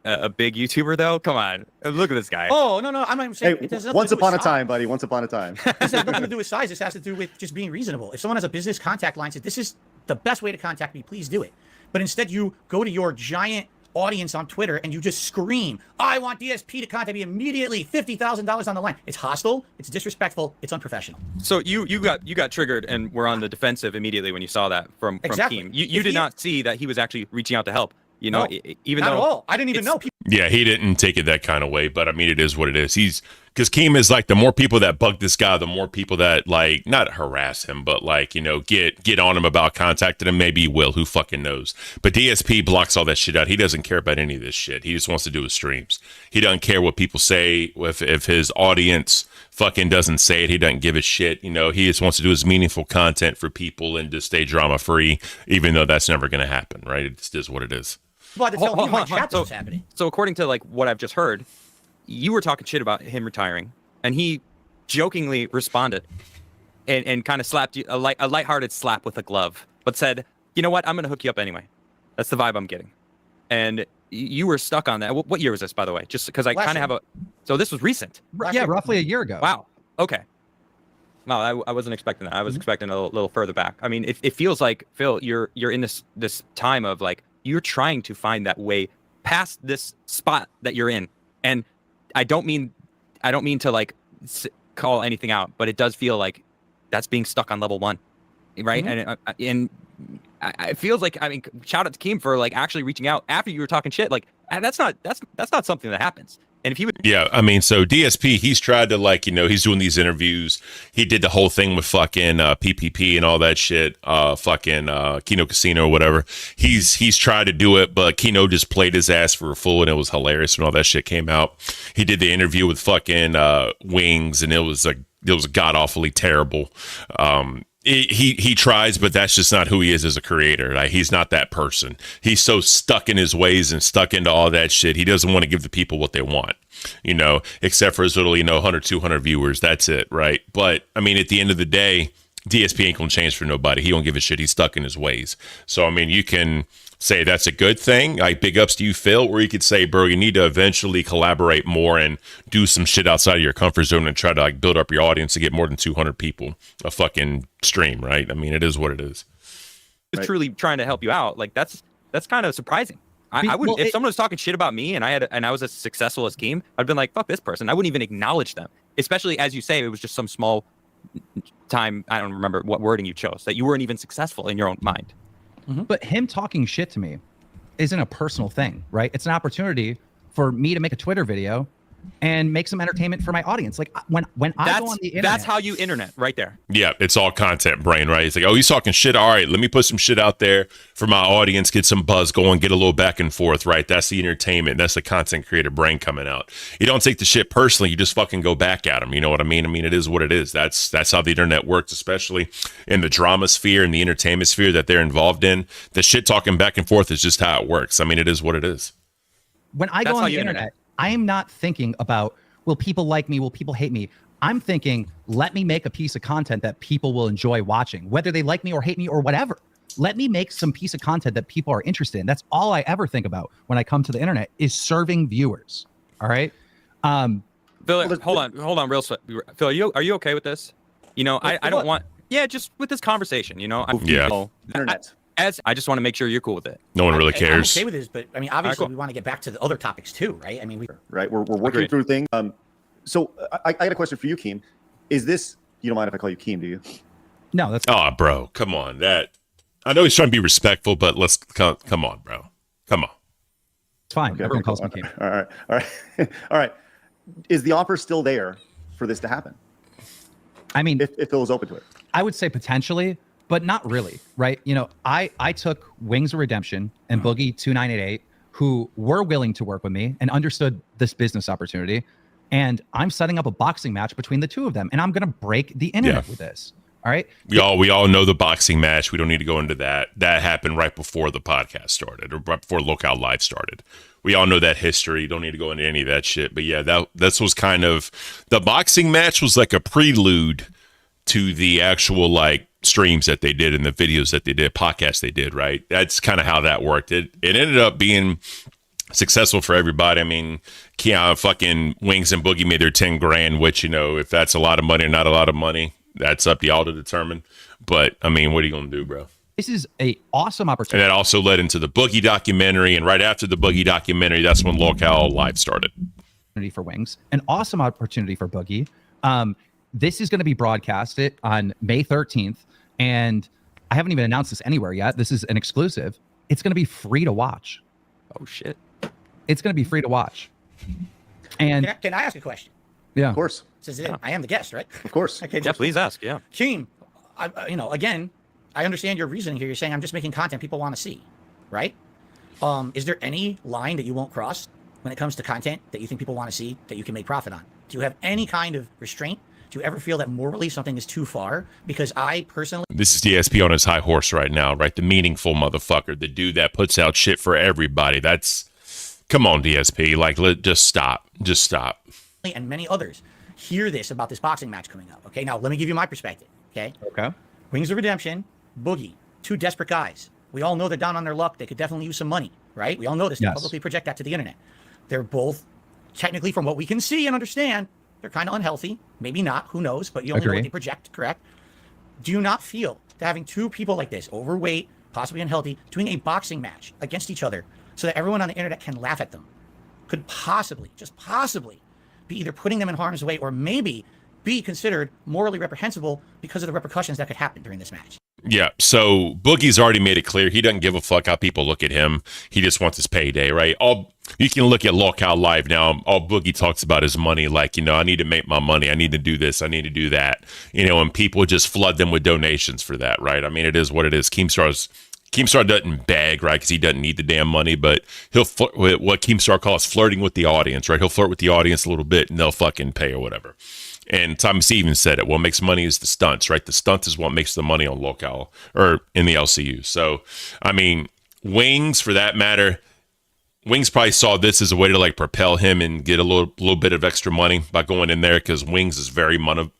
a big YouTuber, though? Come on. Look at this guy. Oh, no. I'm not even saying it has nothing once to do with upon a size. time, buddy. Once upon a time. This has nothing to do with size. This has to do with just being reasonable. If someone has a business contact line, says, this is the best way to contact me, please do it. But instead, you go to your giant audience on Twitter and you just scream, I want DSP to contact me immediately, $50,000 on the line. It's hostile, it's disrespectful, it's unprofessional. So you got triggered and were on the defensive immediately when you saw that from Exactly. Keem. You did not see that he was actually reaching out to help. No, even not though at all. I didn't even know. Yeah, he didn't take it that kind of way, but I mean, it is what it is. Because Keem is like, the more people that bug this guy, the more people that, like, not harass him, but like, get on him about contacting him. Maybe he will, who fucking knows. But DSP blocks all that shit out. He doesn't care about any of this shit. He just wants to do his streams. He doesn't care what people say. If his audience fucking doesn't say it, he doesn't give a shit. He just wants to do his meaningful content for people and just stay drama free, even though that's never going to happen, right? It just is what it is. Well, to tell me my chat what's happening. So according to like what I've just heard, you were talking shit about him retiring, and he jokingly responded and kind of slapped you a lighthearted slap with a glove, but said, "You know what? I'm gonna hook you up anyway." That's the vibe I'm getting. And you were stuck on that. What year was this, by the way? Just because I kind of have a. So this was recent. Yeah, roughly a year ago. Wow. Okay. Wow, I wasn't expecting that. I was expecting a little further back. I mean, it feels like, Phil, you're in this time of like, you're trying to find that way past this spot that you're in. And I don't mean to like call anything out, but it does feel like that's being stuck on level 1, right? And it feels like, I mean, shout out to Keem for like actually reaching out after you were talking shit. Like, that's not something that happens. And if he would, yeah, I mean, so DSP, he's tried to, like, he's doing these interviews. He did the whole thing with fucking PPP and all that shit, fucking Kino Casino or whatever. He's tried to do it, but Kino just played his ass for a fool, and it was hilarious when all that shit came out. He did the interview with fucking Wings, and it was god awfully terrible. he tries, but that's just not who he is as a creator. Like, he's not that person. He's so stuck in his ways and stuck into all that shit. He doesn't want to give the people what they want, except for his little, 100, 200 viewers. That's it, right? But, I mean, at the end of the day, DSP ain't going to change for nobody. He don't give a shit. He's stuck in his ways. So, I mean, you can say that's a good thing. Like, big ups to you, Phil. Or you could say, bro, you need to eventually collaborate more and do some shit outside of your comfort zone and try to like build up your audience to get more than 200 people a fucking stream, right? I mean, it is what it is. Is truly trying to help you out. Like that's kind of surprising. I would, if someone was talking shit about me and I was as successful as Keem, I'd been like, fuck this person. I wouldn't even acknowledge them. Especially as you say, it was just some small time. I don't remember what wording you chose, that you weren't even successful in your own mind. But him talking shit to me isn't a personal thing, right? It's an opportunity for me to make a Twitter video and make some entertainment for my audience. Like when I go on the internet, that's how you internet right there. Yeah, it's all content brain, right? It's like, oh, he's talking shit. All right, let me put some shit out there for my audience, get some buzz going, get a little back and forth, right? That's the entertainment. That's the content creator brain coming out. You don't take the shit personally. You just fucking go back at them. You know what I mean? I mean, it is what it is. That's how the internet works, especially in the drama sphere and the entertainment sphere that they're involved in. The shit talking back and forth is just how it works. I mean, it is what it is. When I go on the internet, I am not thinking about, will people like me? Will people hate me? I'm thinking, let me make a piece of content that people will enjoy watching, whether they like me or hate me or whatever. Let me make some piece of content that people are interested in. That's all I ever think about when I come to the internet, is serving viewers. All right. Phil, hold on, real quick. Phil, are you okay with this? I don't want. Yeah, just with this conversation. Internet. I just want to make sure you're cool with it. No one really cares. I'm okay with this, but I mean, obviously, we want to get back to the other topics too, right? I mean, we're working through things. So I got a question for you, Keem. Is this? You don't mind if I call you Keem, do you? No, that's. Oh, bro, come on. I know he's trying to be respectful, but let's come on, bro. Come on. It's fine. Okay, Everyone calls me Keem. All right. All right. Is the offer still there for this to happen? I mean, if Phil is open to it, I would say potentially, but not really, right? I took Wings of Redemption and Boogie 2988, who were willing to work with me and understood this business opportunity, and I'm setting up a boxing match between the two of them, and I'm going to break the internet with this. All right. We all know the boxing match. We don't need to go into that. That happened right before the podcast started, or right before Lookout Live started. We all know that history. You don't need to go into any of that shit. But yeah, that was kind of, the boxing match was like a prelude to the actual like streams that they did and the videos that they did, podcasts they did, right? That's kind of how that worked. It ended up being successful for everybody. I mean, fucking Wings and Boogie made their 10 grand, which, if that's a lot of money or not a lot of money, that's up to y'all to determine. But I mean, what are you going to do, bro? This is a awesome opportunity. And that also led into the Boogie documentary. And right after the Boogie documentary, that's when Locale Live started. For Wings, an awesome opportunity for Boogie. This is going to be broadcasted on May 13th. And I haven't even announced this anywhere yet. This is an exclusive. It's going to be free to watch. Oh, shit. It's going to be free to watch. And can I ask a question? Yeah. Of course. Since I am the guest, right? Of course. Okay, Yeah, please ask. Yeah. Keem, again, I understand your reasoning here. You're saying I'm just making content people want to see, right? Is there any line that you won't cross when it comes to content that you think people want to see that you can make profit on? Do you have any kind of restraint? Do you ever feel that morally something is too far? Because I personally... This is DSP on his high horse right now, right? The meaningful motherfucker, the dude that puts out shit for everybody. That's... Come on, DSP. Like, just stop. Just stop. And many others hear this about this boxing match coming up. Okay, now let me give you my perspective. Okay. Wings of Redemption, Boogie, two desperate guys. We all know they're down on their luck. They could definitely use some money, right? We all know this. They publicly project that to the internet. They're both, technically, from what we can see and understand, they're kind of unhealthy. Maybe not. Who knows? But you only know what they project, correct? Do you not feel that having two people like this, overweight, possibly unhealthy, doing a boxing match against each other so that everyone on the internet can laugh at them could possibly, just possibly, be either putting them in harm's way or maybe be considered morally reprehensible because of the repercussions that could happen during this match? Yeah, so Boogie's already made it clear he doesn't give a fuck how people look at him. He just wants his payday, right? You can look at Locale Live now. All Boogie talks about is money. Like, I need to make my money. I need to do this. I need to do that. And people just flood them with donations for that, right? I mean, it is what it is. Keemstar doesn't beg, right? Because he doesn't need the damn money, but he'll what Keemstar calls flirting with the audience, right? He'll flirt with the audience a little bit and they'll fucking pay or whatever. And Tommy Stevens said it. What makes money is the stunts, right? The stunt is what makes the money on locale or in the LCU. So, I mean, Wings, for that matter, Wings probably saw this as a way to like propel him and get a little bit of extra money by going in there, because Wings is very money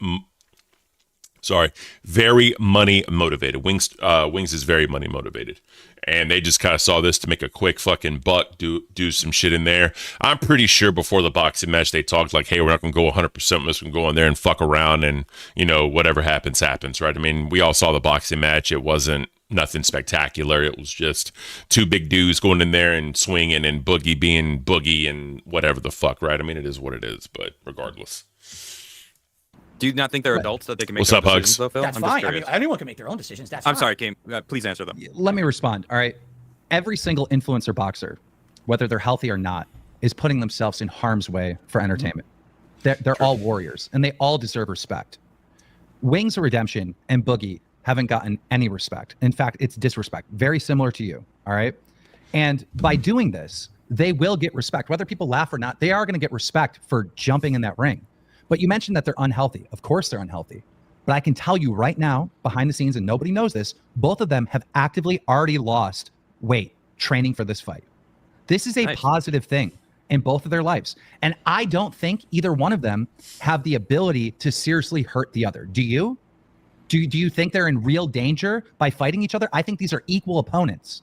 motivated. Wings is very money motivated, and they just kind of saw this to make a quick fucking buck, do some shit in there. I'm pretty sure before the boxing match they talked like, hey, we're not gonna go 100%. We're just gonna go in there and fuck around, and whatever happens, right? I mean, we all saw the boxing match. It wasn't nothing spectacular. It was just two big dudes going in there and swinging, and Boogie being Boogie and whatever the fuck, right? I mean, it is what it is, but regardless. Do you not think they're adults that they can make What's their up, own Hugs? decisions, though, Phil? That's I'm just fine. I mean, curious. anyone can make their own decisions. That's I'm fine. sorry, Kim. Please answer them. Let me respond. All right. Every single influencer boxer, whether they're healthy or not, is putting themselves in harm's way for entertainment. They're all warriors, and they all deserve respect. Wings of Redemption and Boogie haven't gotten any respect. In fact, it's disrespect. Very similar to you. All right. And by doing this, they will get respect. Whether people laugh or not, they are going to get respect for jumping in that ring. But you mentioned that they're unhealthy. Of course they're unhealthy. But I can tell you right now, behind the scenes, and nobody knows this, both of them have actively already lost weight training for this fight. This is a Nice. positive thing in both of their lives. And I don't think either one of them have the ability to seriously hurt the other. Do you? Do you think they're in real danger by fighting each other? I think these are equal opponents.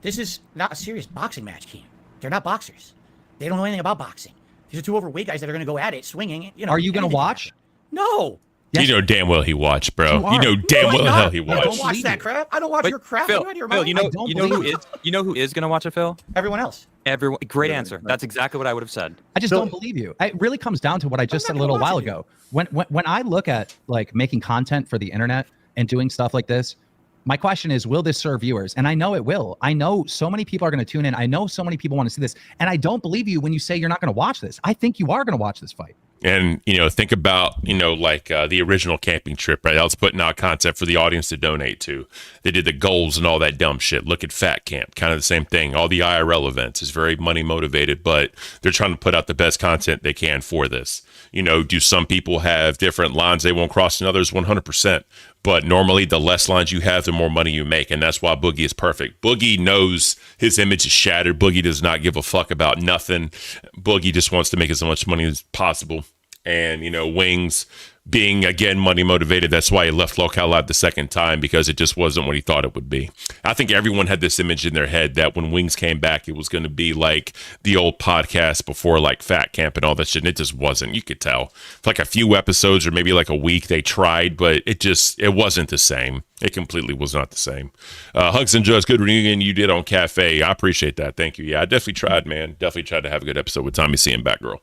This is not a serious boxing match, Keem. They're not boxers. They don't know anything about boxing. These are two overweight guys that are going to go at it, swinging. Are you going to anything can watch? happen. No. Yes. You know damn well he watched, bro. You are. You know damn No, I'm well not. hell he I don't watched. watch that crap. I don't watch But your crap. Phil, You're out of your Phil, mind. you know, I don't you know who believe is, you know who is gonna watch it, Phil? Everyone else. Everyone. Great answer. That's exactly what I would have said. I just So- don't believe you. It really comes down to what I just I'm said a not little gonna while watch it, ago. When I look at like making content for the internet and doing stuff like this, my question is, will this serve viewers? And I know it will. I know so many people are going to tune in. I know so many people want to see this. And I don't believe you when you say you're not going to watch this. I think you are going to watch this fight. And, think about, like the original camping trip, right? I was putting out content for the audience to donate to. They did the goals and all that dumb shit. Look at Fat Camp, kind of the same thing. All the IRL events is very money motivated, but they're trying to put out the best content they can for this. Do some people have different lines they won't cross than others? 100%. But normally, the less lines you have, the more money you make. And that's why Boogie is perfect. Boogie knows his image is shattered. Boogie does not give a fuck about nothing. Boogie just wants to make as much money as possible. And, Wings being, again, money motivated, that's why he left Locale Live the second time, because it just wasn't what he thought it would be. I think everyone had this image in their head that when Wings came back, it was going to be like the old podcast before, like Fat Camp and all that shit. And it just wasn't. You could tell. For like a few episodes or maybe like a week, they tried, but it wasn't the same. It completely was not the same. Hugs and Joe's good reunion you did on Cafe. I appreciate that. Thank you. Yeah, I definitely tried, man. Definitely tried to have a good episode with Tommy C and Batgirl.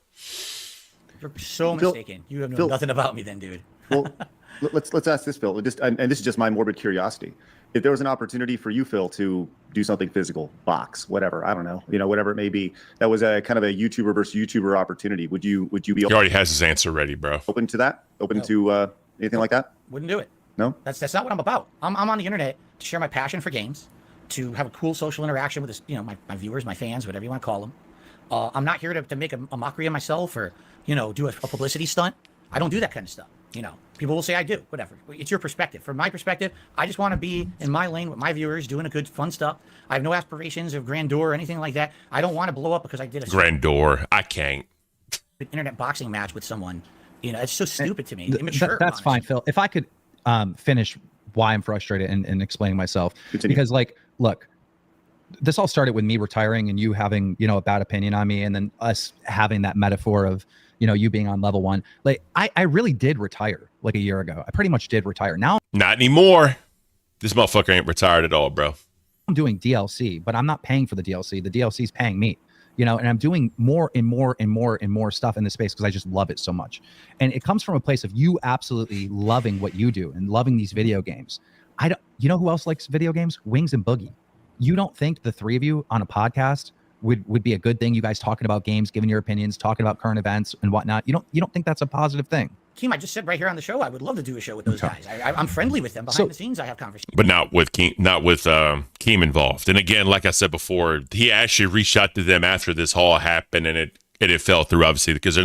You're so Phil- mistaken. You have known Phil- nothing about me then, dude. Well, let's ask this, Phil. And this is just my morbid curiosity. If there was an opportunity for you, Phil, to do something physical, box, whatever, I don't know, whatever it may be, that was a kind of a YouTuber versus YouTuber opportunity. Would you be He already has his answer ready, bro. open to that? Open No. to anything like that? Wouldn't do it. No. That's not what I'm about. I'm on the internet to share my passion for games, to have a cool social interaction with this, my viewers, my fans, whatever you want to call them. I'm not here to make a mockery of myself or do a publicity stunt. I don't do that kind of stuff. People will say I do, whatever. It's your perspective. From my perspective, I just want to be in my lane with my viewers, doing a good, fun stuff. I have no aspirations of grandeur or anything like that. I don't want to blow up because I did a Grandeur. I can't. internet boxing match with someone. It's so stupid to me. Th- Immature, that's fine, honestly. Phil. If I could finish why I'm frustrated and explaining myself, Continue. because look, this all started with me retiring and you having a bad opinion on me, and then us having that metaphor of you being on level 1. Like I really did retire like a year ago. I pretty much did retire. Now Not anymore. This motherfucker ain't retired at all, bro. I'm doing DLC, but I'm not paying for the DLC. The DLC is paying me. And I'm doing more and more and more and more stuff in this space because I just love it so much. And it comes from a place of you absolutely loving what you do and loving these video games. You know who else likes video games? Wings and Boogie. You don't think the three of you on a podcast would be a good thing? You guys talking about games, giving your opinions, talking about current events and whatnot. You don't think that's a positive thing? Keem, I just said right here on the show, I would love to do a show with those guys. I'm friendly with them behind the scenes. I have conversations. But not with Keem involved. And again, like I said before, he actually reached out to them after this all happened, and it fell through, obviously, because they're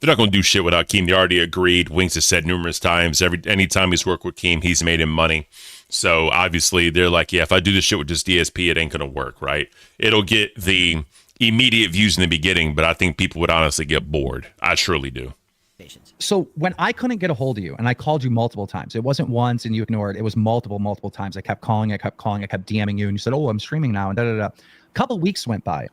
they're not going to do shit without Keem. They already agreed. Wings has said numerous times, anytime he's worked with Keem, he's made him money. So obviously they're like, yeah, if I do this shit with just DSP, it ain't going to work, right? It'll get the immediate views in the beginning, but I think people would honestly get bored. I surely do. So when I couldn't get a hold of you and I called you multiple times, it wasn't once and you ignored, it was multiple times. I kept calling, I kept DMing you and you said, oh, I'm streaming now and A couple weeks went by.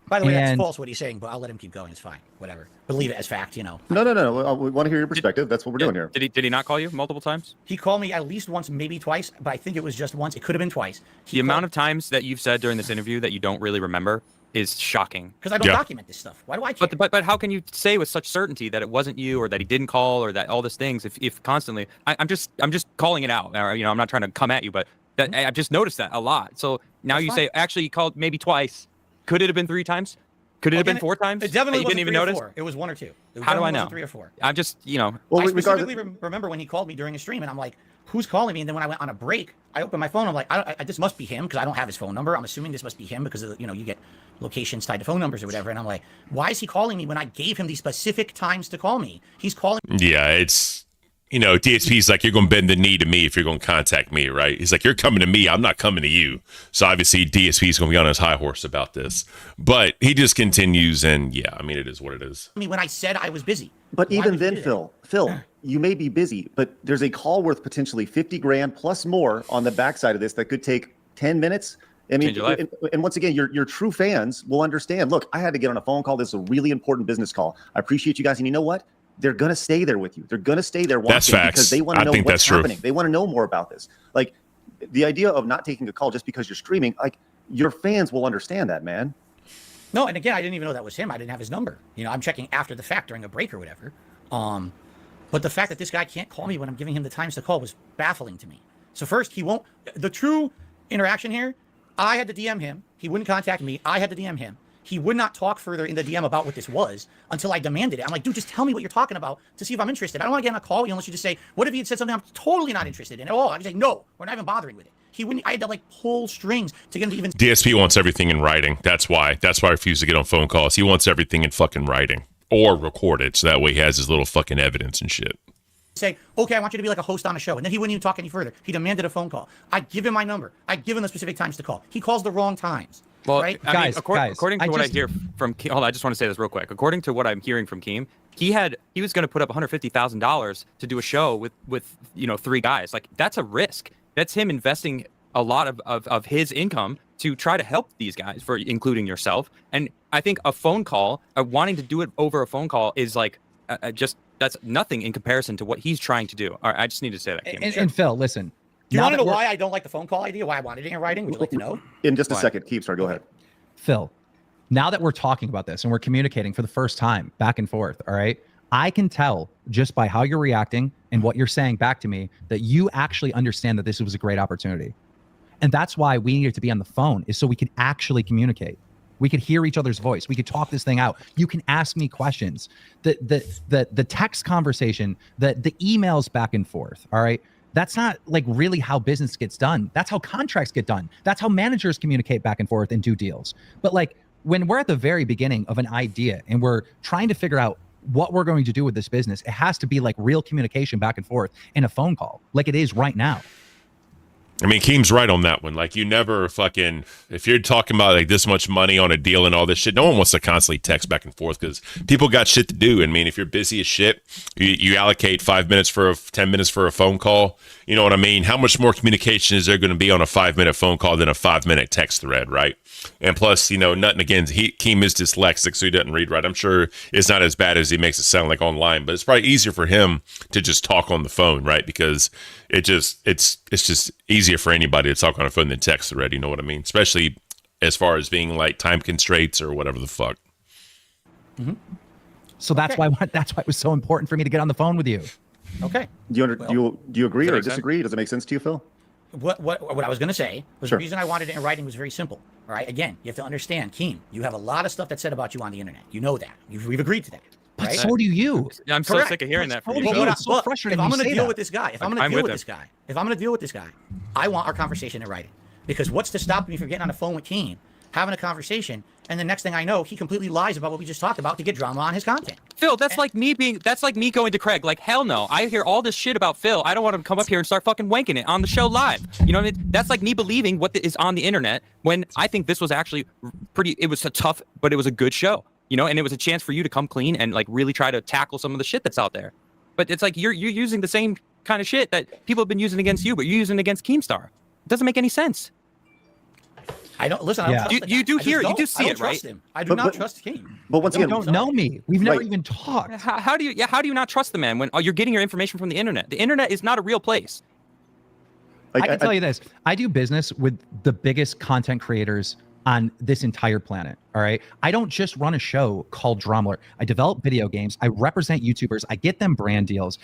By the way, that's false what he's saying, but I'll let him keep going. It's fine. Whatever. Believe it as fact, you know. No. We want to hear your perspective. That's what we're doing here. Did he not call you multiple times? He called me at least once, maybe twice, but I think it was just once. It could have been twice. The amount of times that you've said during this interview that you don't really remember is shocking. Because I don't document this stuff. Why do I care? But how can you say with such certainty that it wasn't you or that he didn't call or that all these things if constantly I'm just calling it out. Or, you know, I'm not trying to come at you, but that, I've just noticed that a lot. So now That's you fine. say actually he called maybe twice. Could it have been 3 times? Could it have been 4 times? It definitely you wasn't didn't even 3 or notice. 4. It was 1 or 2. How do I know? 3 or 4. I'm just, you know. Well, I specifically remember when he called me during a stream, and I'm like, who's calling me? And then when I went on a break, I opened my phone. I'm like, this must be him because I don't have his phone number. I'm assuming this must be him because of, you know, you get locations tied to phone numbers or whatever. And I'm like, why is he calling me when I gave him these specific times to call me? He's calling. Yeah, it's, you know, DSP's like, you're going to bend the knee to me if you're going to contact me, right? He's like, you're coming to me. I'm not coming to you. So obviously DSP's going to be on his high horse about this. But he just continues, and yeah, I mean, it is what it is. Me when I said I was busy. But Why even would you then, do that? Phil, you may be busy, but there's a call worth potentially 50 grand plus more on the backside of this that could take 10 minutes. I mean, Change your life. and once again, your true fans will understand. Look, I had to get on a phone call. This is a really important business call. I appreciate you guys. And you know what? They're going to stay there with you. They're going to stay there watching That's facts. because they want to I know think what's that's true. happening. They want to know more about this. Like the idea of not taking a call just because you're streaming, like your fans will understand that, man. No, and again, I didn't even know that was him. I didn't have his number. You know, I'm checking after the fact during a break or whatever. But the fact that this guy can't call me when I'm giving him the times to call was baffling to me. So first, he won't. The true interaction here, I had to DM him. He wouldn't contact me. I had to DM him. He would not talk further in the DM about what this was until I demanded it. I'm like, dude, just tell me what you're talking about to see if I'm interested. I don't want to get on a call unless you just say, what if he had said something I'm totally not interested in at all? I would say, no, we're not even bothering with it. He wouldn't. I had to like pull strings to get him to even. DSP wants everything in writing. That's why I refuse to get on phone calls. He wants everything in fucking writing or recorded, so that way he has his little fucking evidence and shit. Say, okay, I want you to be like a host on a show. And then he wouldn't even talk any further. He demanded a phone call. I give him my number. I give him the specific times to call. He calls the wrong times. Well, right? I mean, Guys, according to what I hear from Keem, hold on, I just want to say this real quick. According to what I'm hearing from Keem, he was going to put up $150,000 to do a show with 3 guys. Like, that's a risk. That's him investing a lot of his income to try to help these guys, for including yourself. And I think a phone call, wanting to do it over a phone call, is like that's nothing in comparison to what he's trying to do. All right, I just need to say that, Keem. And Phil, listen. Do you now want to that know we're- why I don't like the phone call idea? Why I wanted it in writing? Would you like to know? In just a Why? second, Keep, sorry, go ahead. Phil, now that we're talking about this and we're communicating for the first time back and forth, all right, I can tell just by how you're reacting and what you're saying back to me that you actually understand that this was a great opportunity. And that's why we needed to be on the phone, is so we could actually communicate. We could hear each other's voice. We could talk this thing out. You can ask me questions. The text conversation, the emails back and forth, all right? That's not like really how business gets done. That's how contracts get done. That's how managers communicate back and forth and do deals. But like when we're at the very beginning of an idea and we're trying to figure out what we're going to do with this business, it has to be like real communication back and forth in a phone call, like it is right now. I mean, Keem's right on that one. Like, you never fucking, if you're talking about like this much money on a deal and all this shit, no one wants to constantly text back and forth because people got shit to do. I mean, if you're busy as shit, you allocate 5 minutes 10 minutes for a phone call. You know what I mean? How much more communication is there going to be on a 5-minute phone call than a 5-minute text thread, right? And plus, nothing against Keem is dyslexic, so he doesn't read right. I'm sure it's not as bad as he makes it sound like online, but it's probably easier for him to just talk on the phone, right? Because it's just easier for anybody to talk on a phone than text thread. You know what I mean? Especially as far as being like time constraints or whatever the fuck. Mm-hmm. So that's why it was so important for me to get on the phone with you. Okay. Do you agree Does that or make sense? disagree? Does it make sense to you, Phil? What I was going to say was Sure. the reason I wanted it in writing was very simple. All right. Again, you have to understand, Keem, you have a lot of stuff that's said about you on the internet. You know that. We've agreed to that. But Right? so do you. I'm so Correct. sick of hearing that from But you. what But It's so frustrating if I'm when you going to say deal that. with this guy, if I'm going I'm to deal with with this guy, I want our conversation in writing. Because what's to stop me from getting on the phone with Keem, having a conversation, and the next thing I know, he completely lies about what we just talked about to get drama on his content. Phil, that's like me going to Craig. Like, hell no. I hear all this shit about Phil. I don't want him to come up here and start fucking wanking it on the show live. You know what I mean? That's like me believing what is on the internet when I think this was actually it was a tough, but it was a good show, you know, and it was a chance for you to come clean and like really try to tackle some of the shit that's out there. But it's like you're using the same kind of shit that people have been using against you, but you're using it against Keemstar. It doesn't make any sense. I don't listen. I don't trust the guy. You do I just hear, you don't. do see I don't it, right? trust him. I do not trust Caint. But once You again, don't know me. We've never Right. even talked. How do you not trust the man when you're getting your information from the internet? The internet is not a real place. I can tell you this. I do business with the biggest content creators on this entire planet. All right. I don't just run a show called Drama Alert. I develop video games. I represent YouTubers. I get them brand deals.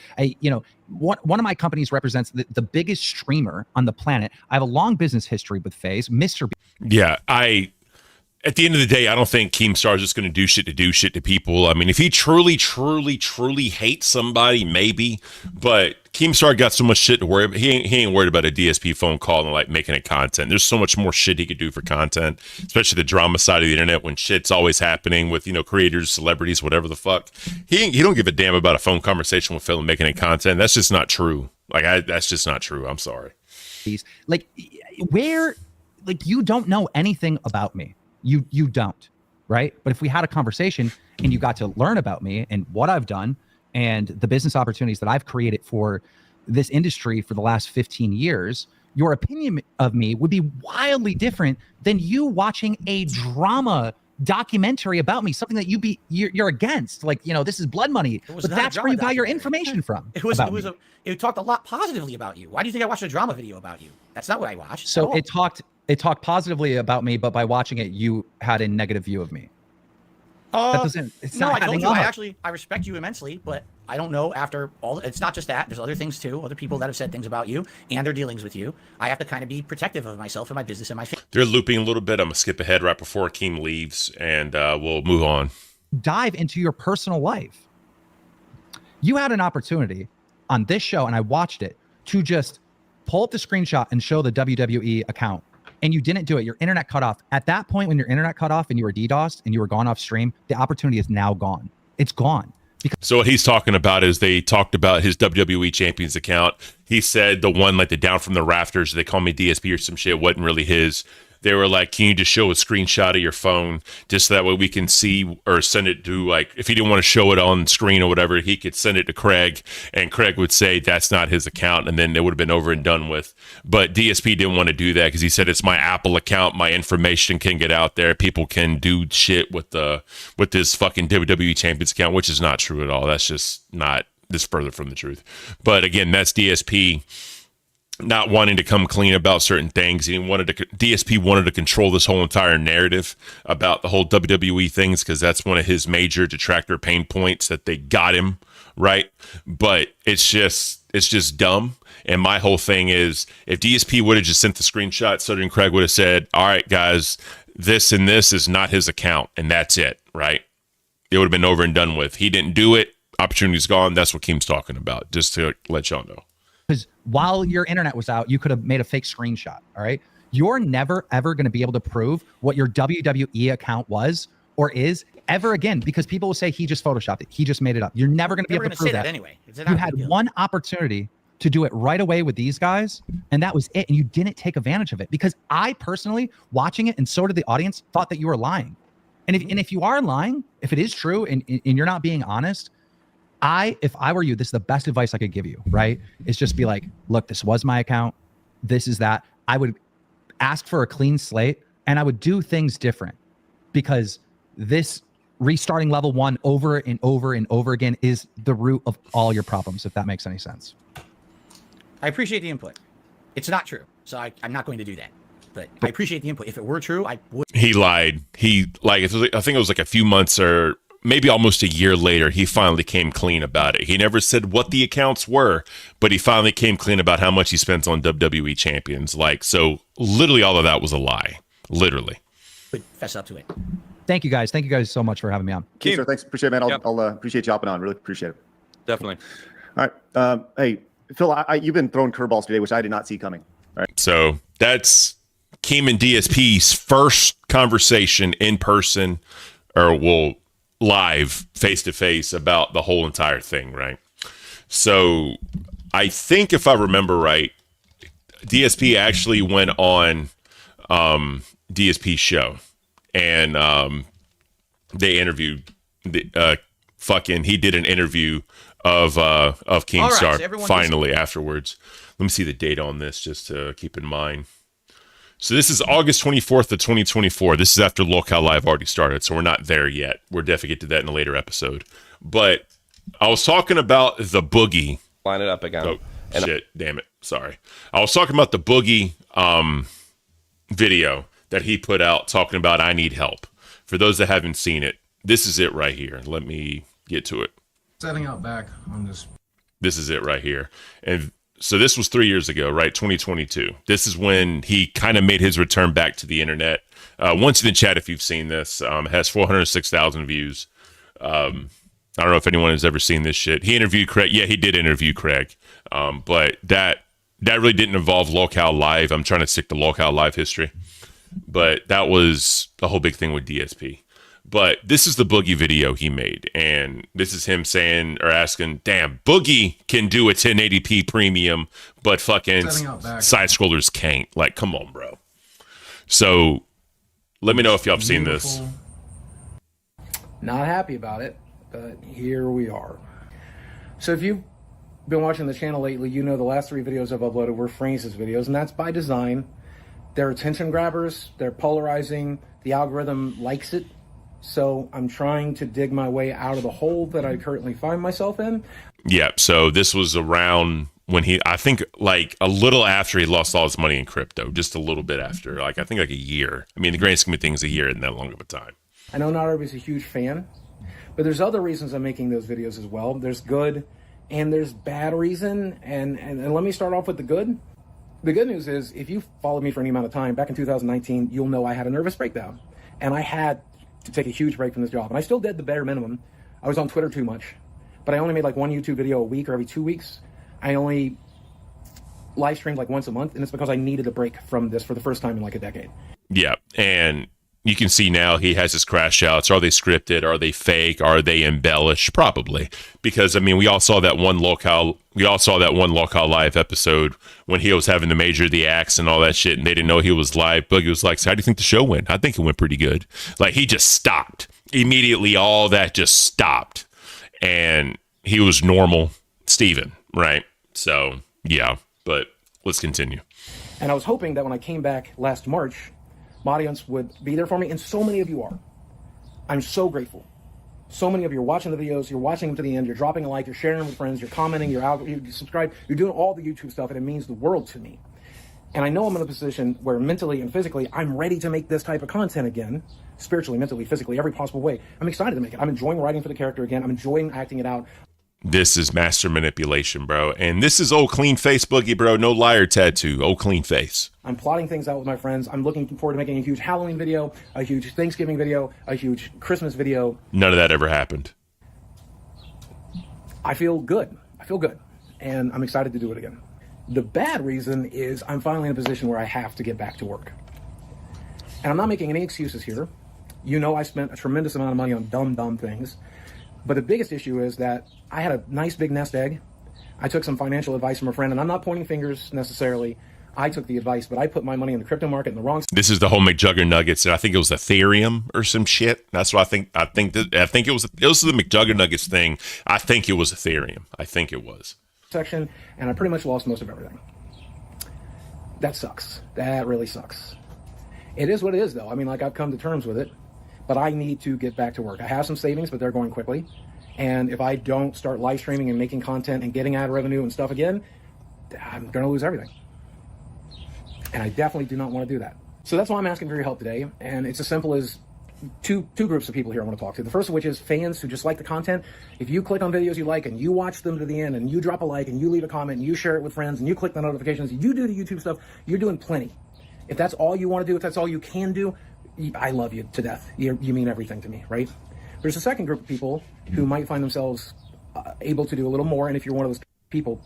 One of my companies represents the biggest streamer on the planet. I have a long business history with FaZe, Mr. Yeah, at the end of the day, I don't think Keemstar is just going to do shit to people. I mean, if he truly hates somebody, maybe. But Keemstar got so much shit to worry about. He ain't worried about a DSP phone call and like making it content. There's so much more shit he could do for content, especially the drama side of the internet when shit's always happening with, you know, creators, celebrities, whatever the fuck. He don't give a damn about a phone conversation with Phil and making it content. That's just not true. That's just not true. I'm sorry. Like, you don't know anything about me. You don't, right? But if we had a conversation and you got to learn about me and what I've done and the business opportunities that I've created for this industry for the last 15 years, your opinion of me would be wildly different than you watching a drama documentary about me, something that you're against. Like, you know, this is blood money, but that's where you got your information from. It talked a lot positively about you. Why do you think I watched a drama video about you? That's not what I watched. So it talked positively about me, but by watching it, you had a negative view of me. That doesn't. It's No, not I told adding you. up. I respect you immensely, but I don't know. After all, it's not just that. There's other things too. Other people that have said things about you and their dealings with you. I have to kind of be protective of myself and my business and my family. They're looping a little bit. I'm gonna skip ahead right before Keem leaves, and we'll move on. Dive into your personal life. You had an opportunity on this show, and I watched it, to just pull up the screenshot and show the WWE account, and you didn't do it. Your internet cut off. At that point, when your internet cut off and you were DDoSed and you were gone off stream, the opportunity is now gone. It's gone. So what he's talking about is they talked about his WWE Champions account. He said the one like the down from the rafters, they call me DSP or some shit, wasn't really his. They were like, can you just show a screenshot of your phone just so that way we can see, or send it to, like, if he didn't want to show it on screen or whatever, he could send it to Craig, and Craig would say that's not his account, and then it would have been over and done with. But DSP didn't want to do that because he said it's my Apple account, my information can get out there, people can do shit with this fucking WWE Champions account, which is not true at all. That's just not this further from the truth. But again, that's DSP not wanting to come clean about certain things. DSP wanted to control this whole entire narrative about the whole WWE things because that's one of his major detractor pain points that they got him, right? But it's just dumb. And my whole thing is, if DSP would have just sent the screenshot, Southern Craig would have said, all right, guys, this and this is not his account, and that's it, right? It would have been over and done with. He didn't do it. Opportunity's gone. That's what Keem's talking about, just to let y'all know. Because while your internet was out, you could have made a fake screenshot. All right. You're never, ever going to be able to prove what your WWE account was or is ever again, because people will say he just photoshopped it. He just made it up. You're never going to be able to prove that anyway. You had one opportunity to do it right away with these guys, and that was it. And you didn't take advantage of it, because I personally, watching it, and so did the audience, thought that you were lying. And if you are lying, if it is true and you're not being honest, if I were you, this is the best advice I could give you, right? It's just be like, look, this was my account. This is that. I would ask for a clean slate, and I would do things different, because this restarting level one over and over and over again is the root of all your problems, if that makes any sense. I appreciate the input. It's not true, so I'm not going to do that. But I appreciate the input. If it were true, I would. He lied. I think it was like a few months or maybe almost a year later, he finally came clean about it. He never said what the accounts were, but he finally came clean about how much he spends on WWE champions. So literally all of that was a lie. Literally. But fess up to it. Thank you guys. Thank you guys so much for having me on. Okay, sir, thanks. Appreciate it, man. I'll appreciate you hopping on. Really appreciate it. Definitely. All right. Hey, Phil, you've been throwing curveballs today, which I did not see coming. All right. So that's Keem and DSP's first conversation in person, or live face to face about the whole entire thing, right? So I think if I remember right, DSP actually went on DSP's show, and they interviewed he did an interview of Keemstar finally afterwards. Let me see the date on this just to keep in mind. So this is August 24th of 2024. This is after Locale Live already started, so we're not there yet. We'll definitely get to that in a later episode. But I was talking about the Boogie. Line it up again. Oh, shit. Damn it. Sorry. I was talking about the Boogie video that he put out talking about I Need Help. For those that haven't seen it, this is it right here. Let me get to it. Setting out back on this. This is it right here. And so this was 3 years ago, right? 2022. This is when he kind of made his return back to the internet. Once in the chat, if you've seen this, it has 406,000 views. I don't know if anyone has ever seen this shit. He interviewed Craig. Yeah, he did interview Craig. But that really didn't involve Locale Live. I'm trying to stick to Locale Live history. But that was the whole big thing with DSP. But this is the Boogie video he made. And this is him saying or asking, damn, Boogie can do a 1080p premium, but fucking side scrollers can't. Like, come on, bro. So let me know if y'all have seen this. Not happy about it, but here we are. So if you've been watching the channel lately, you know the last 3 videos I've uploaded were Francis videos, and that's by design. They're attention grabbers. They're polarizing. The algorithm likes it. So I'm trying to dig my way out of the hole that I currently find myself in. Yeah, so this was around when I think like a little after he lost all his money in crypto, just a little bit after, I think like a year. I mean, the grand scheme of things, a year isn't that long of a time. I know not everybody's a huge fan, but there's other reasons I'm making those videos as well. There's good and there's bad reason. And let me start off with the good. The good news is if you followed me for any amount of time, back in 2019, you'll know I had a nervous breakdown. And I had to take a huge break from this job. And I still did the bare minimum. I was on Twitter too much, but I only made like 1 YouTube video a week or every 2 weeks. I only live streamed like once a month, and it's because I needed a break from this for the first time in like a decade. Yeah, and you can see now he has his crash outs. Are they scripted? Are they fake? Are they embellished? Probably, because I mean, we all saw that one Locale Live episode when he was having to major the acts and all that shit, and they didn't know he was live. Boogie was like, "So how do you think the show went?" I think it went pretty good. Like he just stopped immediately. All that just stopped, and he was normal Steven, right? So yeah, but let's continue. And I was hoping that when I came back last March, my audience would be there for me, and so many of you are. I'm so grateful. So many of you are watching the videos, you're watching them to the end, you're dropping a like, you're sharing them with friends, you're commenting, you subscribe, you're doing all the YouTube stuff, and it means the world to me. And I know I'm in a position where mentally and physically, I'm ready to make this type of content again, spiritually, mentally, physically, every possible way. I'm excited to make it. I'm enjoying writing for the character again. I'm enjoying acting it out. This is master manipulation, bro. And this is old clean face Boogie, bro. No liar tattoo. Old clean face. I'm plotting things out with my friends. I'm looking forward to making a huge Halloween video, a huge Thanksgiving video, a huge Christmas video. None of that ever happened. I feel good. And I'm excited to do it again. The bad reason is I'm finally in a position where I have to get back to work. And I'm not making any excuses here. You know I spent a tremendous amount of money on dumb things. But the biggest issue is that I had a nice big nest egg. I took some financial advice from a friend, and I'm not pointing fingers necessarily. I took the advice, but I put my money in the crypto market in the wrong. This is the whole McJuggernuggets, and I think it was Ethereum or some shit. That's what I think. I think it was the McJuggernuggets thing. I think it was Ethereum. I think it was. Section, and I pretty much lost most of everything. That sucks. That really sucks. It is what it is, though. I mean, like, I've come to terms with it. But I need to get back to work. I have some savings, but they're going quickly. And if I don't start live streaming and making content and getting ad revenue and stuff again, I'm going to lose everything. And I definitely do not want to do that. So that's why I'm asking for your help today. And it's as simple as two groups of people here I want to talk to. The first of which is fans who just like the content. If you click on videos you like and you watch them to the end and you drop a like and you leave a comment and you share it with friends and you click the notifications, you do the YouTube stuff, you're doing plenty. If that's all you want to do, if that's all you can do, I love you to death. You mean everything to me, right? There's a second group of people who might find themselves able to do a little more, and if you're one of those people,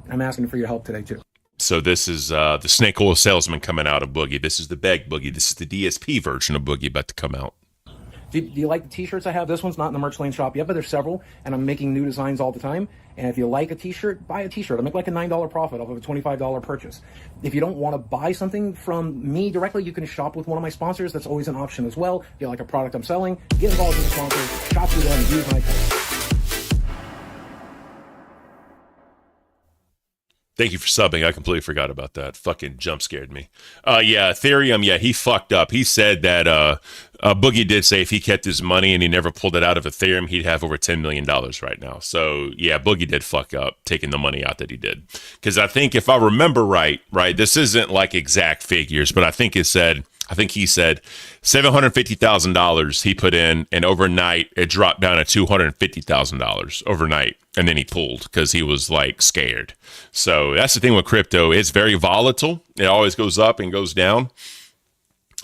I'm asking for your help today too. So this is the snake oil salesman coming out of Boogie. This is the beg Boogie. This is the DSP version of Boogie about to come out. Do you like the t-shirts I have? This one's not in the merch lane shop yet, but there's several, and I'm making new designs all the time. And if you like a t-shirt, buy a t-shirt. I make like a $9 profit off of a $25 purchase. If you don't want to buy something from me directly, you can shop with one of my sponsors. That's always an option as well. If you like a product I'm selling, get involved with the sponsor, shop through them, and use my code. Thank you for subbing. I completely forgot about that. Fucking jump scared me. Yeah, Ethereum, yeah, he fucked up. He said that Boogie did say if he kept his money and he never pulled it out of Ethereum, he'd have over $10 million right now. So, yeah, Boogie did fuck up taking the money out that he did. Because I think if I remember right, this isn't like exact figures, but I think he said $750,000 he put in, and overnight it dropped down to $250,000 overnight. And then he pulled because he was like scared. So that's the thing with crypto. It's very volatile. It always goes up and goes down.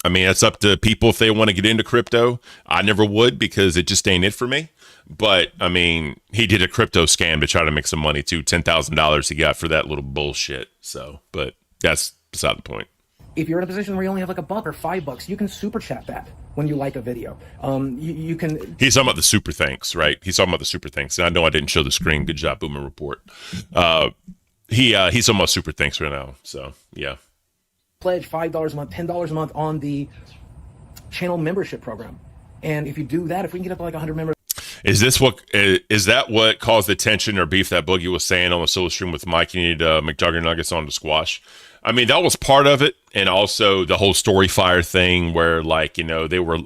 I mean, it's up to people if they want to get into crypto. I never would because it just ain't it for me. But I mean, he did a crypto scam to try to make some money too. $10,000 he got for that little bullshit. So, but that's beside the point. If you're in a position where you only have like $1 or $5, you can super chat that when you like a video. You can. He's talking about the super thanks, right? He's talking about the super thanks. And I know I didn't show the screen. Good job, Boomer Report. He's talking about super thanks right now. So yeah. Pledge $5 a month, $10 a month on the channel membership program, and if you do that, if we can get up to like 100 members. Is that what caused the tension or beef that Boogie was saying on the solo stream with Mike? You need McJuggernuggets on the squash. I mean, that was part of it. And also the whole story fire thing where, like, you know, they were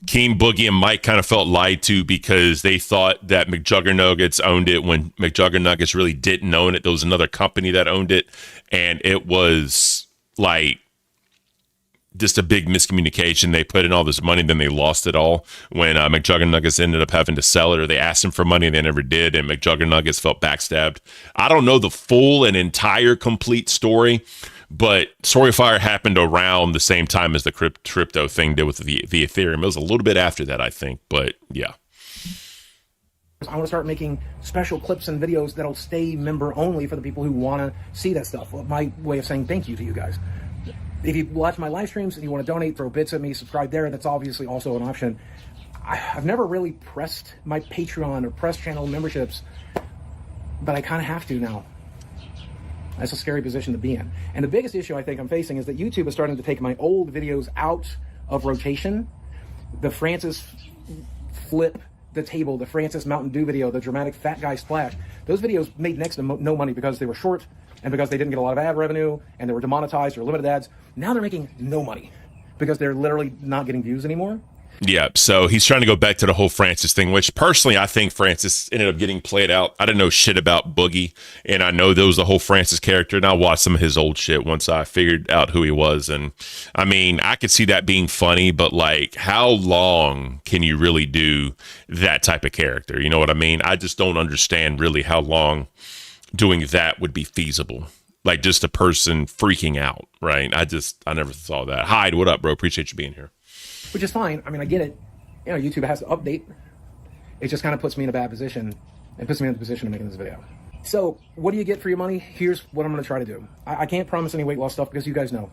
Keem, Boogie, and Mike kind of felt lied to because they thought that McJuggernuggets owned it when McJuggernuggets really didn't own it. There was another company that owned it. And it was like just a big miscommunication. They put in all this money, then they lost it all when McJuggernuggets ended up having to sell it, or they asked him for money and they never did, and McJuggernuggets felt backstabbed. I don't know the full and entire complete story, but Storyfire happened around the same time as the crypto thing did with the Ethereum. It was a little bit after that, I think, but yeah. I want to start making special clips and videos that'll stay member only for the people who want to see that stuff. Well, my way of saying thank you to you guys. If you watch my live streams and you want to donate, throw bits at me, subscribe there. That's obviously also an option. I've never really pressed my Patreon or press channel memberships, but I kind of have to now. That's a scary position to be in. And the biggest issue I think I'm facing is that YouTube is starting to take my old videos out of rotation. The Francis flip the table, the Francis Mountain Dew video, the dramatic fat guy splash. Those videos made next to no money because they were short and because they didn't get a lot of ad revenue and they were demonetized or limited ads. Now they're making no money because they're literally not getting views anymore. Yeah, so he's trying to go back to the whole Francis thing, which personally I think Francis ended up getting played out. I didn't know shit about Boogie, and I know there was the whole Francis character, and I watched some of his old shit once I figured out who he was. And I mean, I could see that being funny, but like, how long can you really do that type of character? You know what I mean? I just don't understand really how long doing that would be feasible. Like just a person freaking out, right? I never saw that. Hyde, what up, bro? Appreciate you being here. Which is fine. I mean, I get it. You know, YouTube has to update. It just kind of puts me in a bad position and puts me in the position of making this video. So what do you get for your money? Here's what I'm going to try to do. I can't promise any weight loss stuff because you guys know.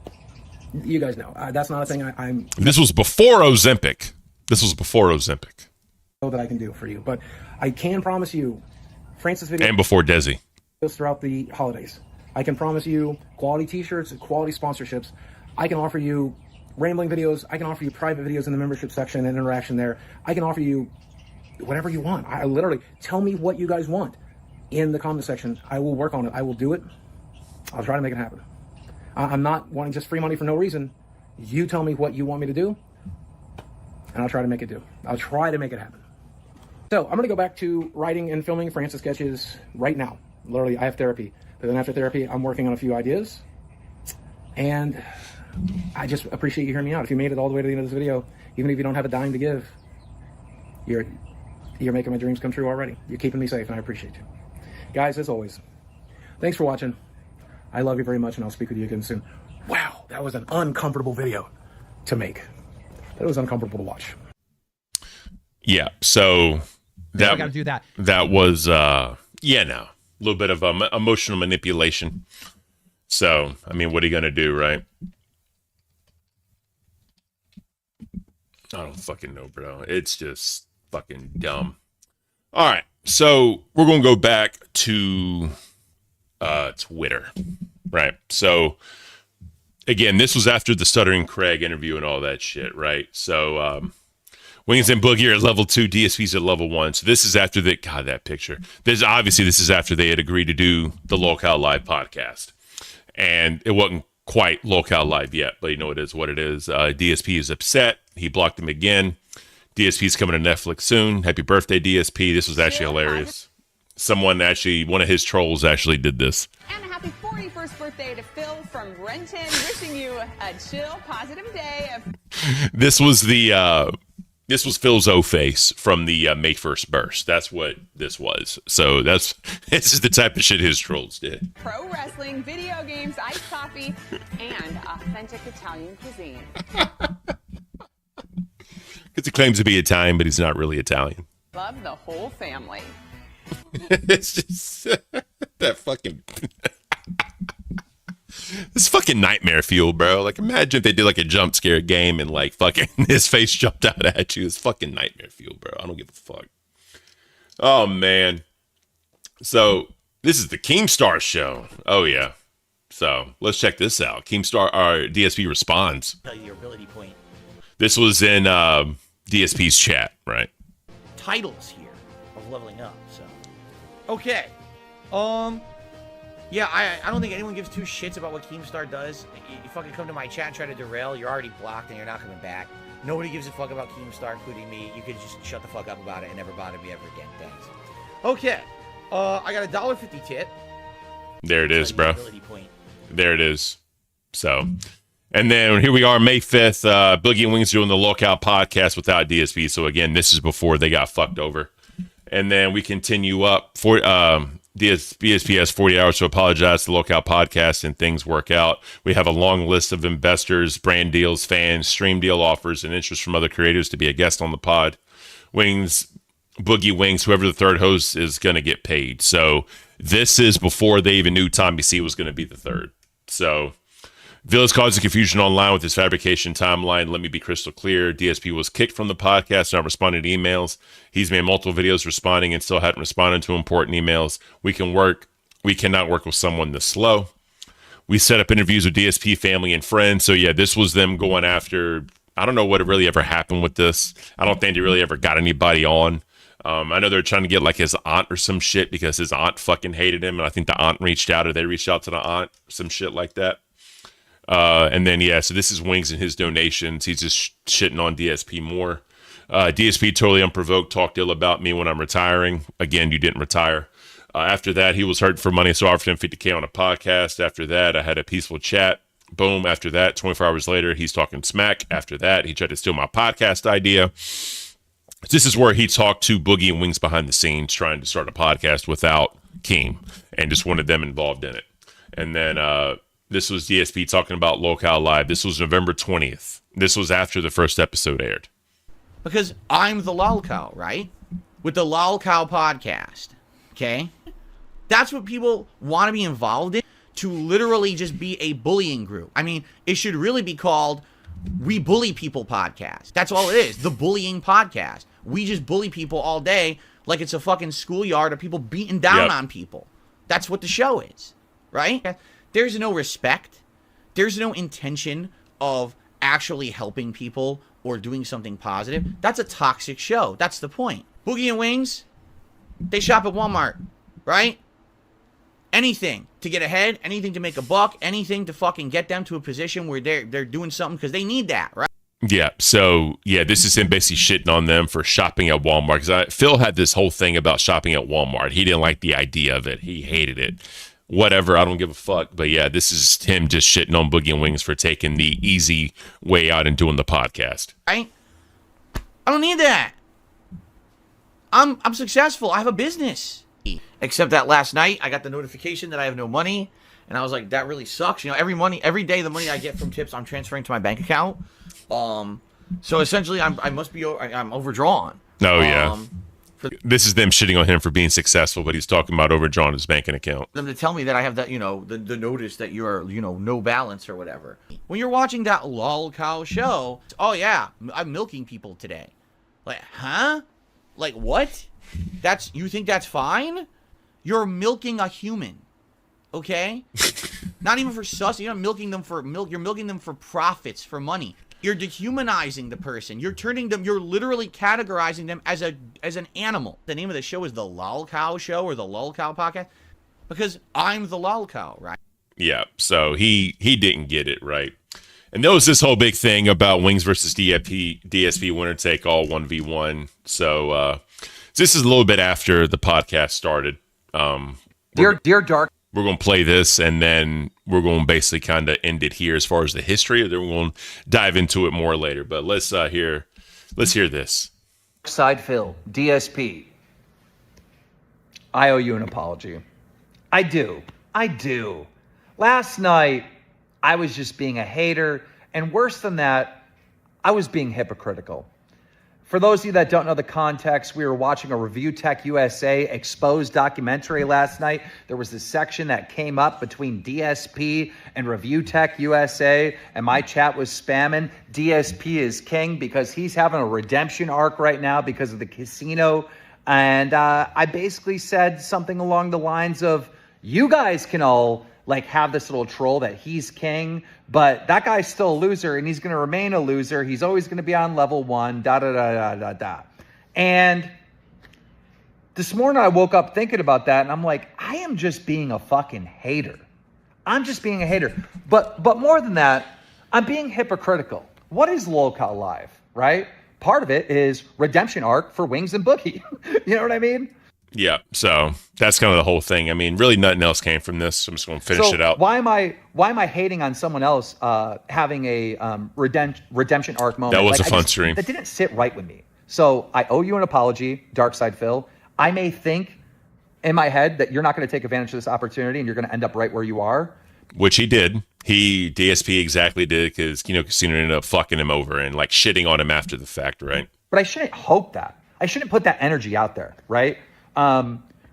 You guys know. That's not a thing I'm... This was before Ozempic. Know that I can do for you. But I can promise you Francis videos... And before Desi. ...throughout the holidays. I can promise you quality t-shirts and quality sponsorships. I can offer you rambling videos. I can offer you private videos in the membership section and interaction there. I can offer you whatever you want. I literally, tell me what you guys want in the comment section. I will work on it. I will do it. I'll try to make it happen. I'm not wanting just free money for no reason. You tell me what you want me to do, and I'll try to make it do. I'll try to make it happen. So I'm going to go back to writing and filming Francis sketches right now. Literally, I have therapy. But then after therapy, I'm working on a few ideas. And I just appreciate you hearing me out. If you made it all the way to the end of this video, even if you don't have a dime to give, you're making my dreams come true already. You're keeping me safe, and I appreciate you. Guys, as always, thanks for watching. I love you very much, and I'll speak with you again soon. Wow, that was an uncomfortable video to make. That was uncomfortable to watch. Yeah, so I gotta do that. That was, a little bit of emotional manipulation. So, I mean, what are you going to do, right? I don't fucking know, bro. It's just fucking dumb. All right, so we're gonna go back to Twitter, right? So again, this was after the Stuttering Craig interview and all that shit, right? So Wings and Boogie are at level 2, DSP's at level 1. So this is after that picture. This is after they had agreed to do the Locale Live podcast, and it wasn't quite Locale Live yet, but you know it is what it is. DSP is upset. He blocked him again. DSP's coming to Netflix soon. Happy birthday, DSP. This was actually hilarious. One of his trolls actually did this. And a happy 41st birthday to Phil from Renton. Wishing you a chill, positive day. This was Phil's O-face from the May 1st burst. That's what this was. So this is the type of shit his trolls did. Pro wrestling, video games, iced coffee, and authentic Italian cuisine. Because he claims to be Italian, but he's not really Italian. Love the whole family. It's just that fucking this fucking nightmare fuel, bro. Like, imagine if they did like a jump scare game and like fucking his face jumped out at you. It's fucking nightmare fuel, bro. I don't give a fuck. Oh man. So this is the Keemstar show. Oh yeah. So let's check this out. Keemstar, our DSP responds. Your ability point. This was in DSP's chat, right? Titles here of leveling up. So, okay. Yeah, I don't think anyone gives two shits about what Keemstar does. You fucking come to my chat and try to derail. You're already blocked and you're not coming back. Nobody gives a fuck about Keemstar, including me. You could just shut the fuck up about it and never bother me ever again. Thanks. Okay. I got a $1.50 tip. There it is, bro. There it is. So, and then here we are, May 5th. Boogie and Wings doing the Locale podcast without DSP. So again, this is before they got fucked over. And then we continue up for DSP has 40 hours to apologize to the Locale podcast, and things work out. We have a long list of investors, brand deals, fans, stream deal offers, and interest from other creators to be a guest on the pod. Boogie Wings, whoever the third host is going to get paid. So this is before they even knew Tommy C was going to be the third. So Villa's causing confusion online with his fabrication timeline. Let me be crystal clear. DSP was kicked from the podcast, not responding to emails. He's made multiple videos responding and still hadn't responded to important emails. We cannot work with someone this slow. We set up interviews with DSP family and friends. So yeah, this was them going after, I don't know what really ever happened with this. I don't think they really ever got anybody on. I know they're trying to get like his aunt or some shit because his aunt fucking hated him. And I think the aunt reached out, or they reached out to the aunt, some shit like that. And then, yeah, so this is Wings and his donations. He's just shitting on DSP more. DSP totally unprovoked, talked ill about me when I'm retiring. Again, you didn't retire. After that, he was hurting for money, so I offered him $50K on a podcast. After that, I had a peaceful chat. Boom. After that, 24 hours later, he's talking smack. After that, he tried to steal my podcast idea. This is where he talked to Boogie and Wings behind the scenes, trying to start a podcast without Keem, and just wanted them involved in it. And then, this was DSP talking about Locale Live. This was November 20th. This was after the first episode aired. Because I'm the Lolcow, right? With the Lolcow podcast. Okay? That's what people want to be involved in, to literally just be a bullying group. I mean, it should really be called We Bully People Podcast. That's all it is. The bullying podcast. We just bully people all day like it's a fucking schoolyard of people beating down on people. That's what the show is. Right? There's no respect. There's no intention of actually helping people or doing something positive. That's a toxic show. That's the point. Boogie and Wings, they shop at Walmart, right? Anything to get ahead, anything to make a buck, anything to fucking get them to a position where they're doing something because they need that, right? Yeah, so, yeah, this is him basically shitting on them for shopping at Walmart. Because Phil had this whole thing about shopping at Walmart. He didn't like the idea of it. He hated it. Whatever, I don't give a fuck. But yeah, this is him just shitting on Boogie and Wings for taking the easy way out and doing the podcast. I don't need that. I'm successful. I have a business. Except that last night I got the notification that I have no money, and I was like, that really sucks. You know, every day the money I get from tips I'm transferring to my bank account. So essentially I'm overdrawn. Oh yeah. This is them shitting on him for being successful, but he's talking about overdrawing his banking account. them to tell me that I have that, the notice that you're, no balance or whatever. When you're watching that lol cow show, oh yeah, I'm milking people today. Like, huh? Like what? You think that's fine? You're milking a human. Okay? Not even for sus, you're not milking them for milk, you're milking them for profits, for money. You're dehumanizing the person. You're literally categorizing them as an animal. The name of the show is the Lol Cow Show or the Lol Cow Podcast because I'm the Lol Cow, right? Yeah, so he didn't get it right. And there was this whole big thing about Wings versus DSP winner take all 1v1. So this is a little bit after the podcast started. Dear Dark. We're going to play this, and then we're going to basically kind of end it here as far as the history. Then we're going to dive into it more later. But let's hear this. Side Phil, DSP. I owe you an apology. I do. Last night, I was just being a hater, and worse than that, I was being hypocritical. For those of you that don't know the context, we were watching a Review Tech USA exposed documentary last night. There was this section that came up between DSP and Review Tech USA, and my chat was spamming. DSP is king because he's having a redemption arc right now because of the casino. And I basically said something along the lines of, you guys can all have this little troll that he's king, but that guy's still a loser and he's going to remain a loser. He's always going to be on level 1, And this morning I woke up thinking about that and I'm like, I am just being a fucking hater. But more than that, I'm being hypocritical. What is LolCal Live, right? Part of it is redemption arc for Wings and Boogie. You know what I mean? Yeah, so that's kind of the whole thing. I mean, really nothing else came from this. So I'm just going to finish it out. Why am I hating on someone else having a redemption arc moment? That was a fun stream. That didn't sit right with me. So I owe you an apology, Darkside Phil. I may think in my head that you're not going to take advantage of this opportunity and you're going to end up right where you are. Which he did. DSP exactly did because, Casino ended up fucking him over and shitting on him after the fact, right? But I shouldn't hope that. I shouldn't put that energy out there, right?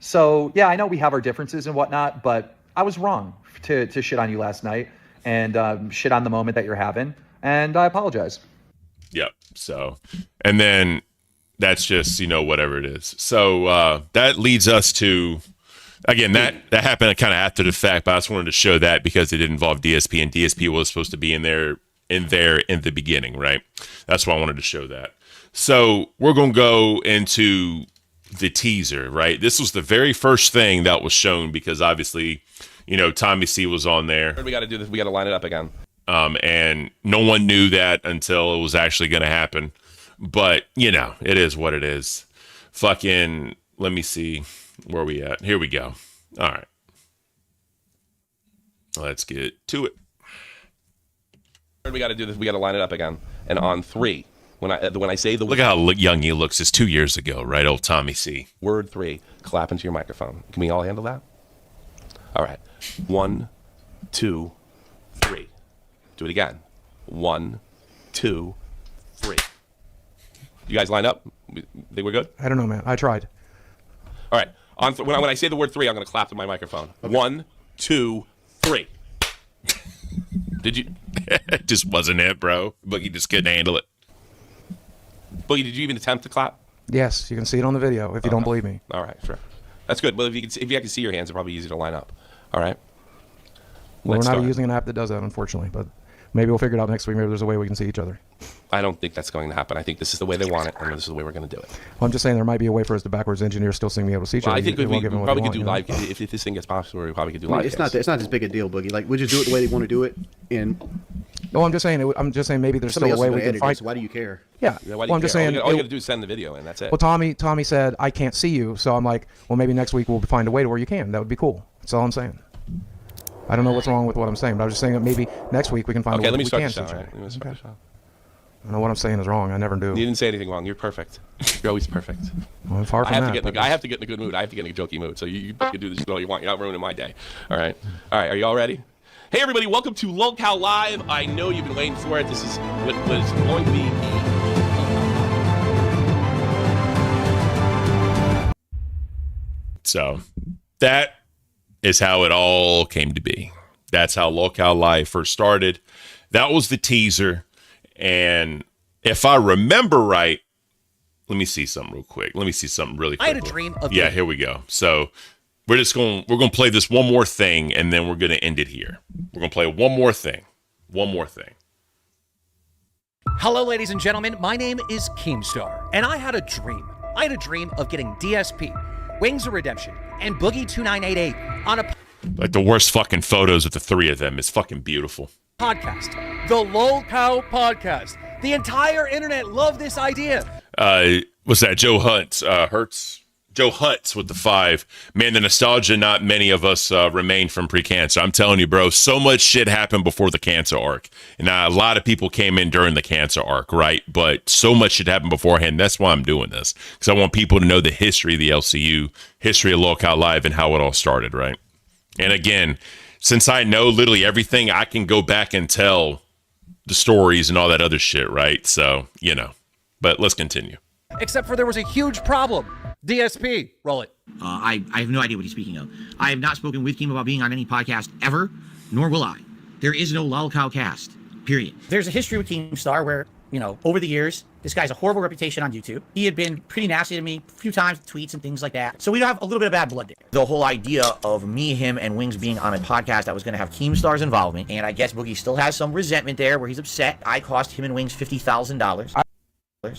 So yeah, I know we have our differences and whatnot, but I was wrong to shit on you last night and shit on the moment that you're having, and I apologize. Yep. So, and then that's just whatever it is. So that leads us to, again, that happened kind of after the fact, but I just wanted to show that because it did involve DSP, and DSP was supposed to be in there in the beginning, right? That's why I wanted to show that. So we're gonna go into the teaser, right? This was the very first thing that was shown because obviously, Tommy C was on there. We got to do this. We got to line it up again. And no one knew that until it was actually going to happen. But, it is what it is. Fucking, let me see where we at. Here we go. All right. Let's get to it. We got to do this. We got to line it up again. And on 3. When I say the look at how young he looks. It's 2 years ago, right? Old Tommy C. Word 3, clap into your microphone. Can we all handle that? All right. 1, 2, 3. Do it again. 1, 2, 3. You guys line up? Think we're good? I don't know, man. I tried. All right. When I say the word 3, I'm going to clap to my microphone. Okay. 1, 2, 3. Did you? It just wasn't it, bro. But you just couldn't handle it. Boogie, did you even attempt to clap? Yes, you can see it on the video if you don't believe me. All right, sure. That's good. Well, if you can see your hands, it's probably easy to line up. All right. Well, we're not using an app that does that, unfortunately, but maybe we'll figure it out next week. Maybe there's a way we can see each other. I don't think that's going to happen. I think this is the way they want it, and this is the way we're going to do it. Well, I'm just saying there might be a way for us to backwards engineer still seeing me able to see each other. I think we probably could do live. If this thing gets popular, we probably could do live. It's not as big a deal, Boogie. We'll just do it the way they want to do it. No, I'm just saying maybe there's still a way we can fight. So why do you care? Yeah. I'm just saying all you got to do is send the video, and that's it. Well, Tommy said I can't see you, so I'm like, well, maybe next week we'll find a way to where you can. That would be cool. That's all I'm saying. I don't know what's wrong with what I'm saying, but I was just saying that maybe next week we can find a way let me we start can the show. see each Right? other. Let me start the show. I know what I'm saying is wrong. I never do. You didn't say anything wrong. You're perfect. You're always perfect. Well, I'm far from that. I have to get in a good mood. I have to get in a jokey mood. So you can do this all you want. You're not ruining my day. All right. Are you all ready? Hey, everybody. Welcome to LolCal Live. I know you've been waiting for it. This is what is going to be So that is how it all came to be. That's how Locale Live first started. That was the teaser. And if I remember right, let me see something real quick. Let me see something really quick. I had a dream of here we go. So we're going to play this one more thing, and then we're going to end it here. We're going to play one more thing. One more thing. Hello, ladies and gentlemen. My name is Keemstar, and I had a dream. I had a dream of getting DSP, Wings of Redemption, and Boogie 2988 on a Like the worst fucking photos of the three of them. It's fucking beautiful. podcast, the Locale Podcast. The entire internet loved this idea. What's that? Joe Hertz? Joe Hutz with the 5. Man, the nostalgia not many of us remain from pre-cancer. I'm telling you, bro, so much shit happened before the cancer arc. And a lot of people came in during the cancer arc, right? But so much shit happened beforehand. That's why I'm doing this. Because I want people to know the history of the LCU, history of Locale Live, and how it all started, right? And again, since I know literally everything, I can go back and tell the stories and all that other shit, right? So, but let's continue. Except for there was a huge problem. DSP, roll it. I have no idea what he's speaking of. I have not spoken with Keem about being on any podcast ever, nor will I. There is no Lolcow cast, period. There's a history with Keemstar where, over the years, this guy's a horrible reputation on YouTube. He had been pretty nasty to me a few times, tweets and things like that. So we have a little bit of bad blood there. The whole idea of me, him, and Wings being on a podcast that was going to have Keemstar's involvement, and I guess Boogie still has some resentment there where he's upset. I cost him and Wings $50,000.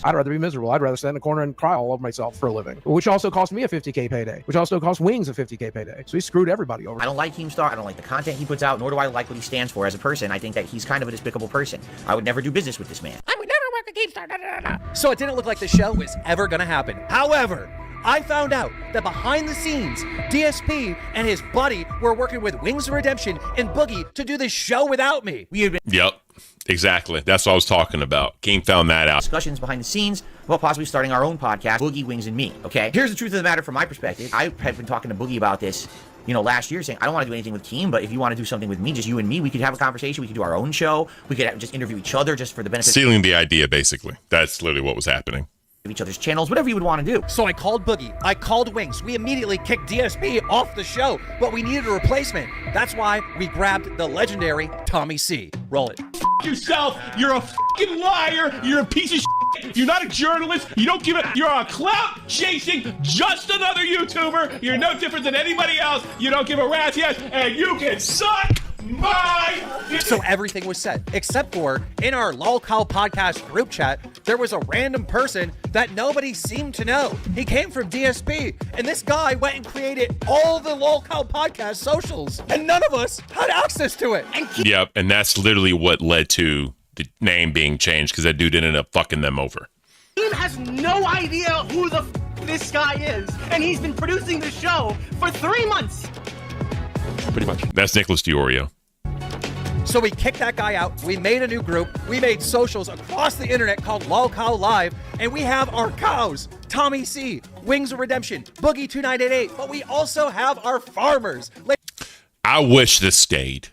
I'd rather be miserable. I'd rather stand in the corner and cry all over myself for a living, which also cost me a $50K payday, which also cost Wings a $50K payday. So he screwed everybody over. I don't like Keemstar. I don't like the content he puts out, nor do I like what he stands for as a person. I think that he's kind of a despicable person. I would never do business with this man. I would never work with Keemstar. So it didn't look like the show was ever going to happen. However, I found out that behind the scenes, DSP and his buddy were working with Wings of Redemption and Boogie to do this show without me. We had been Yep, exactly. That's what I was talking about. Keem found that out. discussions behind the scenes about possibly starting our own podcast, Boogie, Wings, and me, okay? Here's the truth of the matter from my perspective. I have been talking to Boogie about this, last year, saying, I don't want to do anything with Keem, but if you want to do something with me, just you and me, we could have a conversation. We could do our own show. We could just interview each other just for the benefit Stealing the idea, basically. That's literally what was happening. of each other's channels, whatever you would want to do. So I called Boogie. I called Wings. We immediately kicked DSP off the show, but we needed a replacement. That's why we grabbed the legendary Tommy C. Roll it. Yourself, you're a fucking liar, you're a piece of shit, you're not a journalist, you don't give it, you're a clout chasing just another YouTuber, you're no different than anybody else, you don't give a rat's ass, and you can suck my... So everything was set, except for in our Lolcow podcast group chat, there was a random person that nobody seemed to know. He came from DSP, and this guy went and created all the Lolcow podcast socials, and none of us had access to it. Yep, and that's literally what led to the name being changed, because that dude ended up fucking them over. Keem has no idea who the this guy is, and he's been producing the show for 3 months. Pretty much. That's Nicholas DiOrio. So we kicked that guy out. We made a new group. We made socials across the internet called Lolcow Live, and we have our cows, Tommy C, Wings of Redemption, Boogie 2988, but we also have our farmers. I wish this stayed.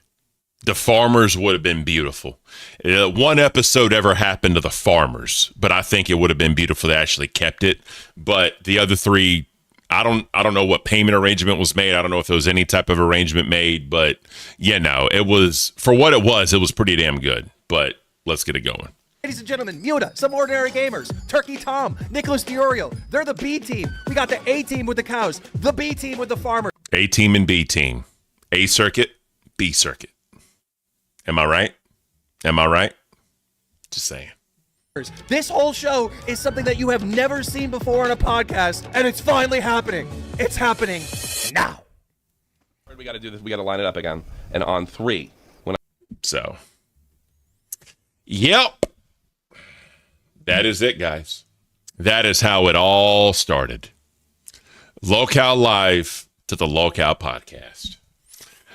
The farmers would have been beautiful. One episode ever happened to the farmers, but I think it would have been beautiful if they actually kept it. But the other three, I don't know what payment arrangement was made. I don't know if there was any type of arrangement made, but it was, for what it was pretty damn good. But let's get it going. Ladies and gentlemen, Muta, Some Ordinary Gamers, Turkey Tom, Nicholas DiOrio. They're the B team. We got the A team with the cows, the B team with the farmers. A team and B team. A circuit, B circuit. Am I right? Am I right? Just saying. This whole show is something that you have never seen before on a podcast, and it's finally happening. It's happening now. We got to do this. We got to line it up again. And on 3. Yep. That is it, guys. That is how it all started. Locale Live to the Locale Podcast.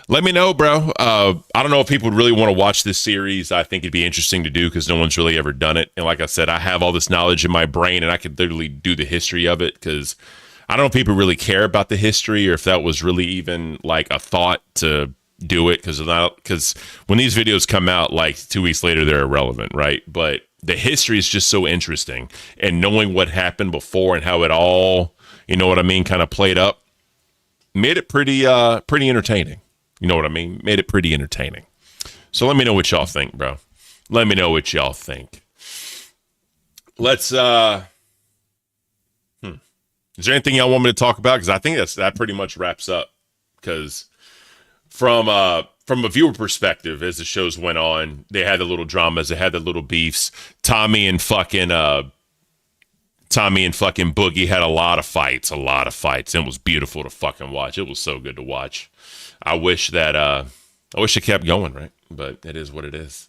Let me know, bro. I don't know if people would really want to watch this series. I think it'd be interesting to do because no one's really ever done it. And like I said, I have all this knowledge in my brain and I could literally do the history of it because I don't know if people really care about the history or if that was really even like a thought to do it because when these videos come out like 2 weeks later, they're irrelevant, right? But the history is just so interesting and knowing what happened before and how it all, you know what I mean, kind of played up. made it pretty entertaining. You know what I mean? Made it pretty entertaining. So let me know what y'all think, bro. Let me know what y'all think. Let's Is there anything y'all want me to talk about? Because I think that pretty much wraps up. Because from a viewer perspective, as the shows went on, they had the little dramas, they had the little beefs. Tommy and fucking Boogie had a lot of fights. It was beautiful to fucking watch. It was so good to watch. I wish it kept going, right? But it is what it is.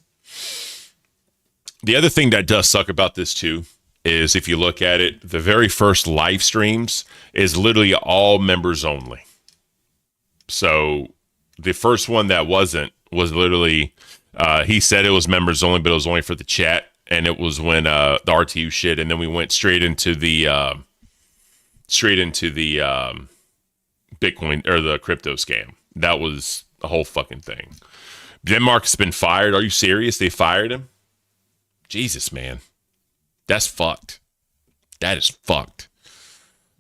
The other thing that does suck about this too is if you look at it, the very first live streams is literally all members only. So the first one that wasn't was literally, he said it was members only, but it was only for the chat. And it was when the RTU shit, and then we went straight into the Bitcoin or the crypto scam. That was a whole fucking thing. Denmark's been fired. Are you serious? They fired him? Jesus, man. That's fucked. That is fucked.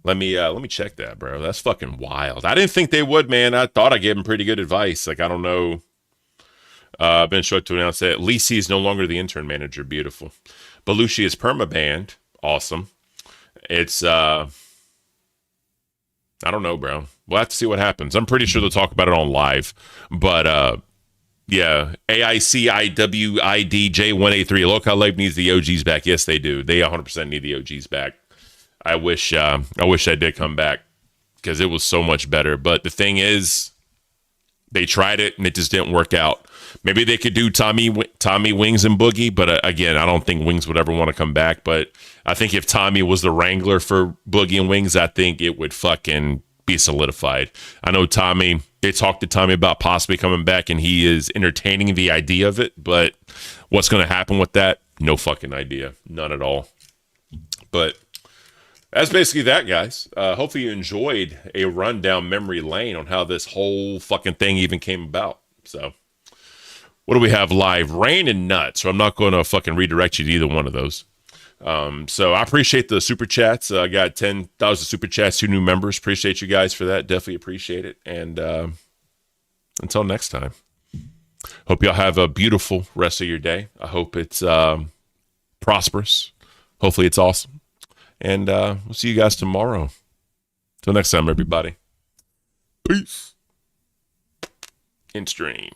Let me check that, bro. That's fucking wild. I didn't think they would, man. I thought I gave him pretty good advice. Like, I don't know. Ben Short to announce that Lisi is no longer the intern manager. Beautiful. Belushi is perma-banned. Awesome. It's, I don't know, bro. We'll have to see what happens. I'm pretty sure they'll talk about it on live. But, yeah, AICIWIDJ183. Local Life needs the OGs back. Yes, they do. They 100% need the OGs back. I wish I did come back because it was so much better. But the thing is, they tried it and it just didn't work out. Maybe they could do Tommy, Wings, and Boogie, but again, I don't think Wings would ever want to come back. But I think if Tommy was the wrangler for Boogie and Wings, I think it would fucking be solidified. I know Tommy. They talked to Tommy about possibly coming back, and he is entertaining the idea of it. But what's going to happen with that? No fucking idea. None at all. But that's basically that, guys. Hopefully you enjoyed a run down memory lane on how this whole fucking thing even came about. So what do we have live? Rain and Nuts. So I'm not going to fucking redirect you to either one of those. So I appreciate the super chats. I got 10,000 super chats, 2 new members. Appreciate you guys for that. Definitely appreciate it. And until next time, hope y'all have a beautiful rest of your day. I hope it's prosperous. Hopefully it's awesome. And we'll see you guys tomorrow. Till next time, everybody. Peace. In stream.